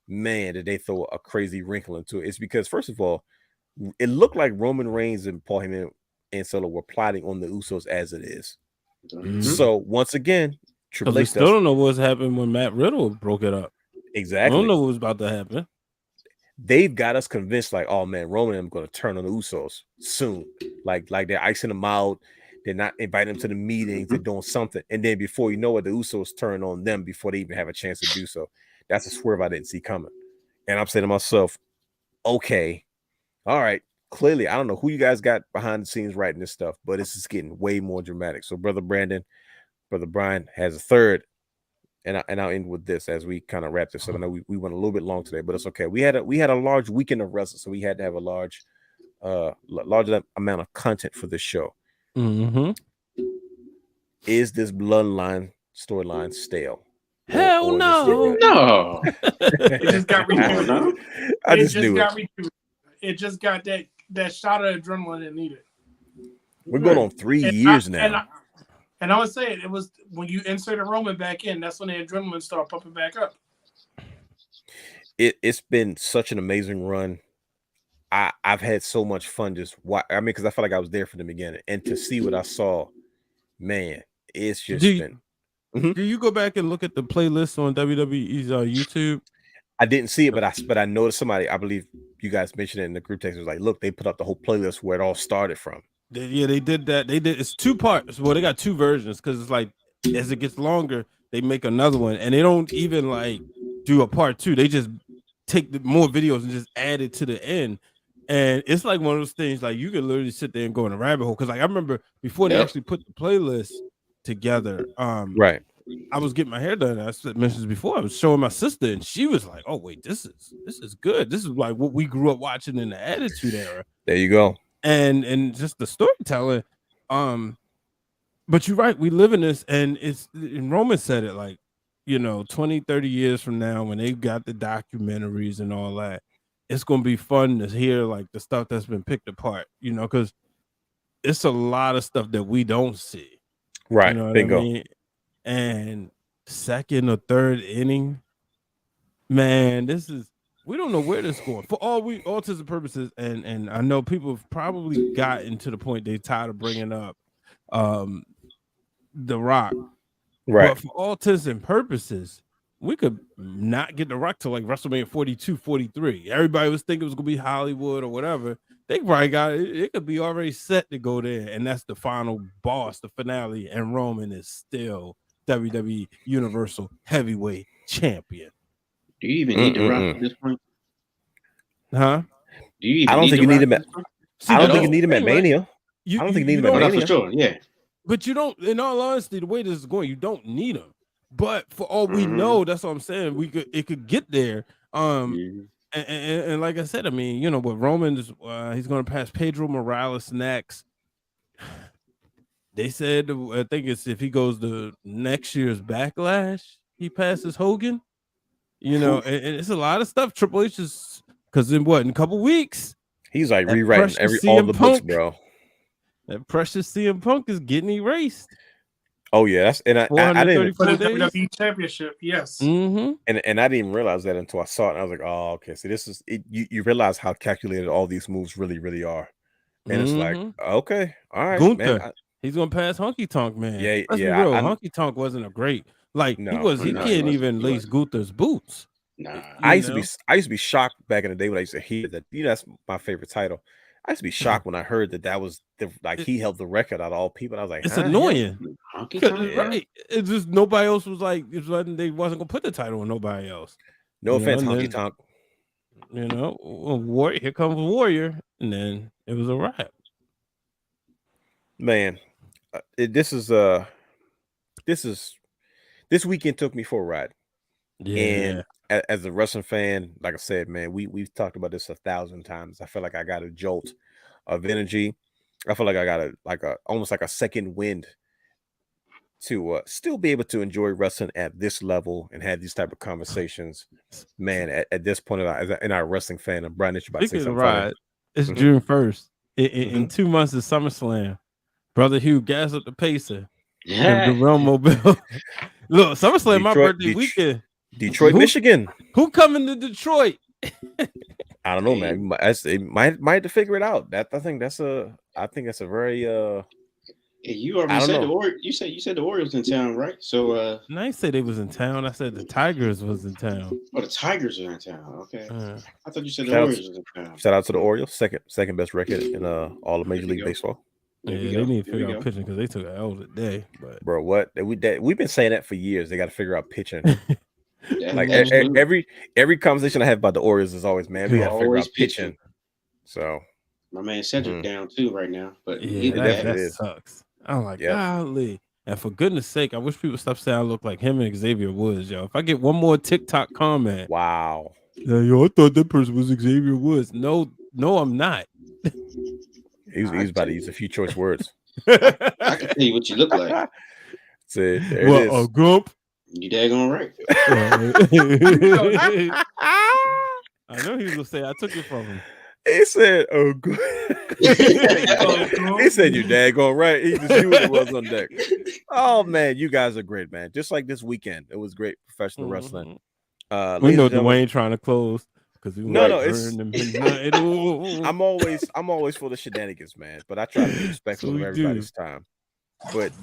man, did they throw a crazy wrinkle into it. It's because, first of all, it looked like Roman Reigns and Paul Heyman and Solo were plotting on the Usos as it is. So once again, Triple we H still don't know what's happened when Matt Riddle broke it up. Exactly. I don't know what was about to happen. They've got us convinced, like, oh man, Roman and them going to turn on the Usos soon. Like they're icing them out. They're not inviting them to the meetings. They're doing something. And then before you know it, the Usos turn on them before they even have a chance to do so. That's a swerve I didn't see coming. And I'm saying to myself, okay, all right, clearly, I don't know who you guys got behind the scenes writing this stuff, but it's just getting way more dramatic. So Brother Brandon, Brother Brian has a third. And I'll end with this as we kind of wrap this up. I know we went a little bit long today, but it's okay. We had a large weekend of wrestling, so we had to have a large amount of content for this show. Is this bloodline storyline stale? Hell no. No. It just got reviewed. I just knew it. It just got that shot of adrenaline it needed. We're going on 3 years now. And I would say it was when you inserted Roman back in, that's when the adrenaline started pumping back up. It's been such an amazing run. I've had so much fun just because I felt like I was there from the beginning, and to see what I saw, man, it's just been. Do you go back and look at the playlist on WWE's YouTube? I didn't see it, but I noticed somebody. I believe you guys mentioned it in the group text. It was like, look, they put up the whole playlist where it all started from. They did that. They did. It's 2 parts. Well, they got 2 versions because it's like as it gets longer, they make another one, and they don't even like do a part 2. They just take more videos and just add it to the end. And it's like one of those things like you can literally sit there and go in a rabbit hole. Because like I remember before they actually put the playlist together, right. I was getting my hair done. I mentioned before. I was showing my sister, and she was like, "Oh wait, this is good. This is like what we grew up watching in the Attitude Era." There you go. And just the storytelling, but you're right, we live in this, and Roman said it, like, 20, 30 years from now when they've got the documentaries and all that, it's gonna be fun to hear like the stuff that's been picked apart, because it's a lot of stuff that we don't see, right? Bingo. I mean? And second or third inning, man, we don't know where this is going. For all intents and purposes, and I know people have probably gotten to the point they're tired of bringing up The Rock. Right. But for all intents and purposes, we could not get The Rock to like WrestleMania 42, 43. Everybody was thinking it was going to be Hollywood or whatever. They probably got it could be already set to go there, and that's the final boss, the finale, and Roman is still WWE Universal Heavyweight Champion. Do you even need The Rock at this point? Huh? Do you even I don't think you need him at. See, I don't think you need him at Mania. I don't think you need him at Mania. For sure, yeah. But you don't. In all honesty, the way this is going, you don't need him. But for all we know, that's what I'm saying. It could get there. And like I said, I mean, with Roman's, he's going to pass Pedro Morales next. They said, I think it's if he goes to next year's Backlash, he passes Hogan. And it's a lot of stuff. Triple H is because in a couple weeks, he's like rewriting all the books, bro. That precious CM Punk is getting erased. Oh yeah, I didn't for the WWE Championship. Yes, and I didn't even realize that until I saw it. And I was like, oh, okay. So this is it. You realize how calculated all these moves really are, and it's like, okay, all right, Gunther, man. He's gonna pass Honky Tonk Man. Yeah, let's be real. Honky Tonk wasn't a great. Like he can't even lace Gunther's boots. Nah, I used to be shocked back in the day when I used to hear that. That's my favorite title. I used to be shocked when I heard that was he held the record out of all people. I was like, it's annoying. Right? It's just nobody else was like, they wasn't gonna put the title on nobody else. No offense, Honky Tonk. Warrior. Here comes Warrior, and then it was a wrap. Man, this weekend took me for a ride. Yeah. And as a wrestling fan, like I said, man, we've talked about this 1,000 times. I feel like I got a jolt of energy. I feel like I got almost like a second wind to still be able to enjoy wrestling at this level and have these type of conversations, man, at this point in our wrestling fan, and Brian, you about to say something funny. It's June 1st. In 2 months is SummerSlam. Brother Hugh, gas up the pacer. The Realm Mobile. Look, SummerSlam, my birthday weekend. Detroit, Michigan. Who coming to Detroit? I don't know, man. It might have to figure it out. I think that's a very you already said you said the Orioles in town, right? So I didn't say they was in town. I said the Tigers was in town. Oh, the Tigers are in town. Okay. I thought you said the Orioles was in town. Shout out to the Orioles, second best record in all of Major League Baseball. Yeah, they need to figure out pitching because they took an L today. But bro, what we've been saying that for years. They got to figure out pitching. Like every conversation I have about the Orioles is always, man, we got to figure out pitching. So my man Cedric down too right now, but that sucks. I'm like, golly. And for goodness sake, I wish people stop saying I look like him and Xavier Woods, yo. If I get one more TikTok comment, wow, yo, I thought that person was Xavier Woods. No, I'm not. He's about to use a few choice words. I can tell you what you look like. There it is. Grump. You daggone right. I know he was gonna say I took it from him. He said, "Oh, good." He said, "You daggone right." He just knew it was on deck. Oh man, you guys are great, man. Just like this weekend, it was great professional wrestling. We know Dwayne trying to close because we I'm always for the shenanigans, man. But I try to be respectful of everybody's time. But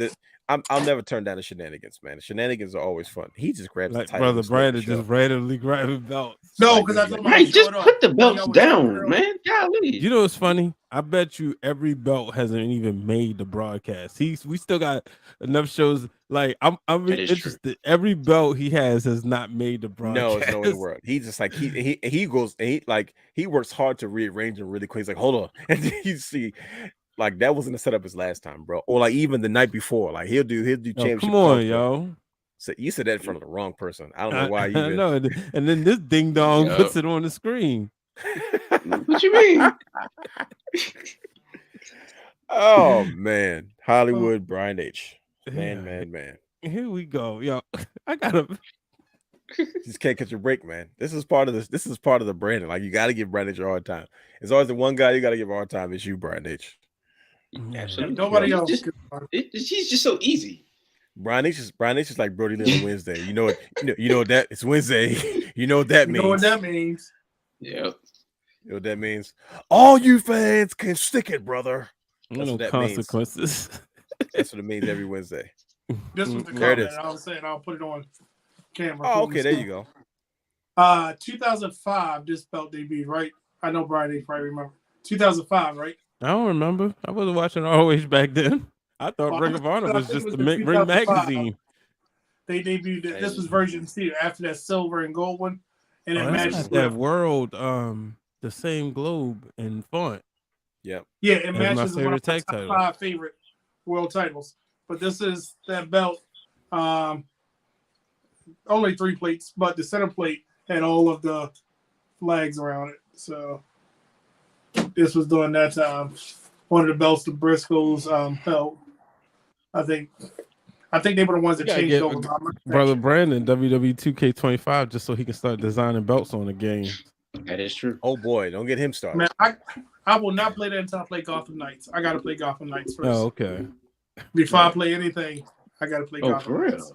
I'll never turn down the shenanigans, man. The shenanigans are always fun. He just grabs the title. Brother Brandon just randomly grabbing belts. No, because I told him just put the belts down, man. Golly. You know what's funny? I bet you every belt hasn't even made the broadcast. We still got enough shows. Like I'm interested. True. Every belt he has not made the broadcast. No, it's no in the world. He just like he goes and he works hard to rearrange them really quick. He's like, hold on, and then you see. Like that wasn't the setup as last time, bro. Or like even the night before, like he'll do championship. Come on, yo. So you said that in front of the wrong person. I don't know why you. I know. And then this ding dong puts it on the screen. What you mean? Oh man, Hollywood Brian H. Man. Here we go, yo. I gotta. Just can't catch a break, man. This is part of this. This is part of the branding. Like you got to give Brian H a hard time. It's always the one guy you got to give a hard time. It's you, Brian H. Absolutely. Nobody else. He's just so easy. Brian H is like Brody Lee on Wednesday. You know that it's Wednesday. You know what that means. You know what that means. Yeah. You know what that means. All you fans can stick it, brother. That's what that consequences. Means. That's what it means every Wednesday. This was the comment I was saying. I'll put it on camera. Oh, okay. There you go. 2005. This belt debuted, right? I know Brian H. probably remember. 2005, right? I don't remember. I wasn't watching ROH back then. I thought Ring of Honor was just the Ring magazine. They debuted it. This was version 2 after that silver and gold one. And it matches that world, the same globe and font. Yep. Yeah, it matches one of my top 5 favorite world titles. But this is that belt. Only 3 plates, but the center plate had all of the flags around it. So this was during that time. One of the belts the Briscoes held. I think they were the ones that changed over. Brother Brandon, WWE 2K25, just so he can start designing belts on the game. That is true. Oh boy, don't get him started. Man, I will not play that until I play Gotham Knights. I got to play Gotham Knights first. Oh, okay. Before I play anything, I got to play Gotham Knights.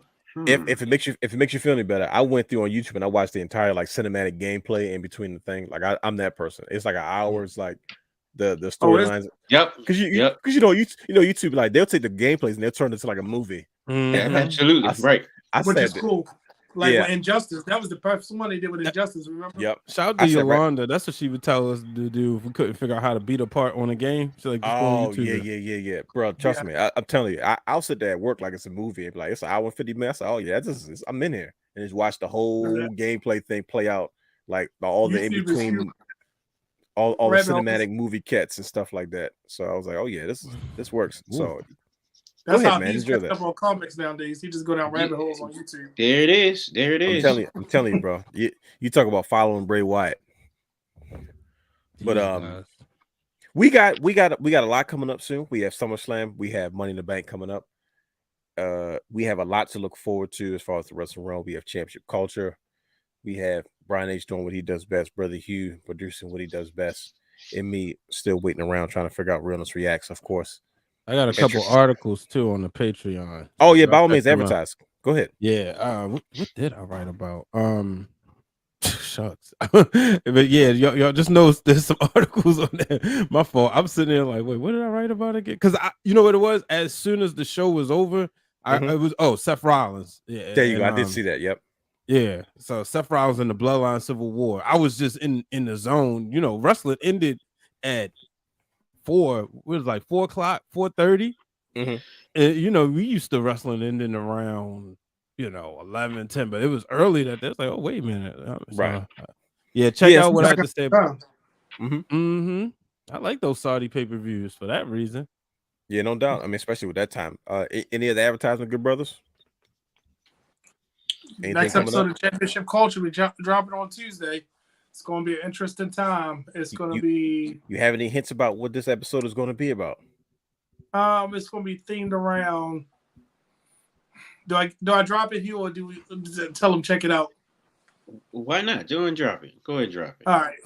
If it makes you feel any better, I went through on YouTube and I watched the entire like cinematic gameplay in between the thing. Like I'm that person. It's like an hour's like the storylines. Yep. Because YouTube, like they'll take the gameplays and they'll turn it into like a movie. Yeah, absolutely. Right. Which is cool. Like with Injustice, that was the first one they did with Injustice. Remember? Yep. Shout out to Yolanda. That's what she would tell us to do if we couldn't figure out how to beat apart on a game. She's like, yeah, bro. Trust me, I'm telling you, I'll sit there at work like it's a movie. And be like, it's an hour and 50 minutes. Oh yeah, I'm in here and just watch the whole gameplay thing play out, like all the in between, all the cinematic movie cuts and stuff like that. So I was like, oh yeah, this works. Ooh. So. That's how he's catching up on comics nowadays. He just go down rabbit holes on YouTube. There it is. I'm telling you, bro. You talk about following Bray Wyatt. But we got a lot coming up soon. We have SummerSlam. We have Money in the Bank coming up. we have a lot to look forward to as far as the Wrestling Wrealm. We have championship culture. We have Brian H doing what he does best, Brother Hugh producing what he does best, and me still waiting around trying to figure out Realness Reacts, of course. I got a couple articles too on the Patreon. Oh yeah, by all means, advertise. Go ahead. Yeah. What did I write about? Shucks. But yeah, y'all just know there's some articles on there. My fault. I'm sitting there like, wait, what did I write about again? Because you know what it was? As soon as the show was over, it was Seth Rollins. Yeah, there you go. I did see that. Yep. Yeah. So Seth Rollins in the Bloodline Civil War. I was just in the zone. You know, wrestling ended at 4. It was like 4 o'clock, 4:30. And you know, we used to wrestling ending around 11, 10, but it was early that it's like, oh, wait a minute. Right. Yeah, check out what I just said. I like those Saudi pay-per-views for that reason. Yeah, no doubt. I mean, especially with that time. Any other advertisement, good brothers? Anything next episode of Championship Culture, we drop it on Tuesday. It's going to be an interesting time. It's going to be. You have any hints about what this episode is going to be about? It's going to be themed around. Do I drop it here or do we tell them check it out? Why not? Go and drop it. Go ahead and drop it. All right.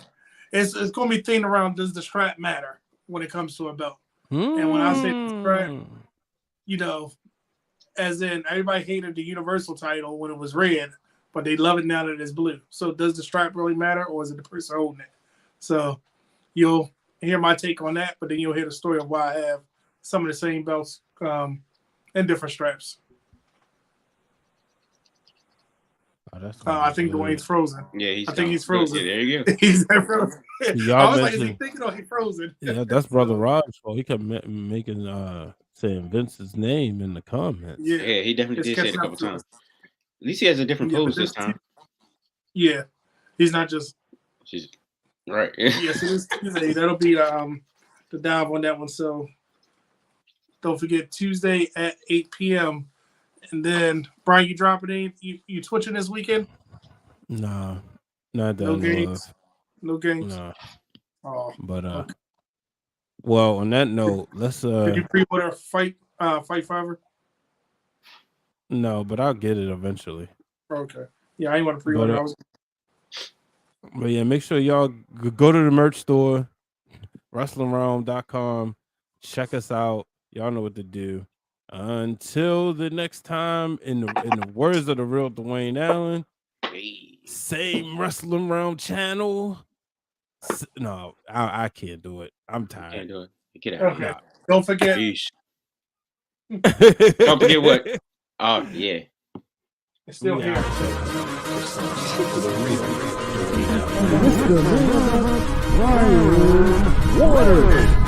It's going to be themed around, does the strap matter when it comes to a belt? And when I say the strap, as in everybody hated the Universal title when it was red, but they love it now that it's blue. So does the strap really matter, or is it the person holding it? So you'll hear my take on that, but then you'll hear the story of why I have some of the same belts and different straps. I think Dwayne's frozen. Yeah, I think he's frozen. Yeah, there you go. He's frozen. I was like, is he thinking or he's frozen? Yeah, that's Brother Rod's fault. He kept making saying Vince's name in the comments. Yeah, he definitely did say it a couple times. At least he has a different pose this time. Yeah, he's not just. Right. Yes, that'll be the dive on that one. So don't forget Tuesday at 8 p.m. And then Brian, you dropping in? You twitching this weekend? Nah, not that. No games. No games. Nah. Oh, but okay. Well, on that note, let's. Did you pre-order Fight Fiverr? No, but I'll get it eventually. Okay. Yeah, I ain't want to pre-order. But yeah, make sure y'all go to the merch store, WrestlingWrealm.com. Check us out. Y'all know what to do. Until the next time, in the words of the real Dwayne Allen, same Wrestling Wrealm channel. No, I can't do it. I'm tired. Can't do it. Get out. Okay. Don't forget. Don't forget what? Oh yeah. It's still here. Water.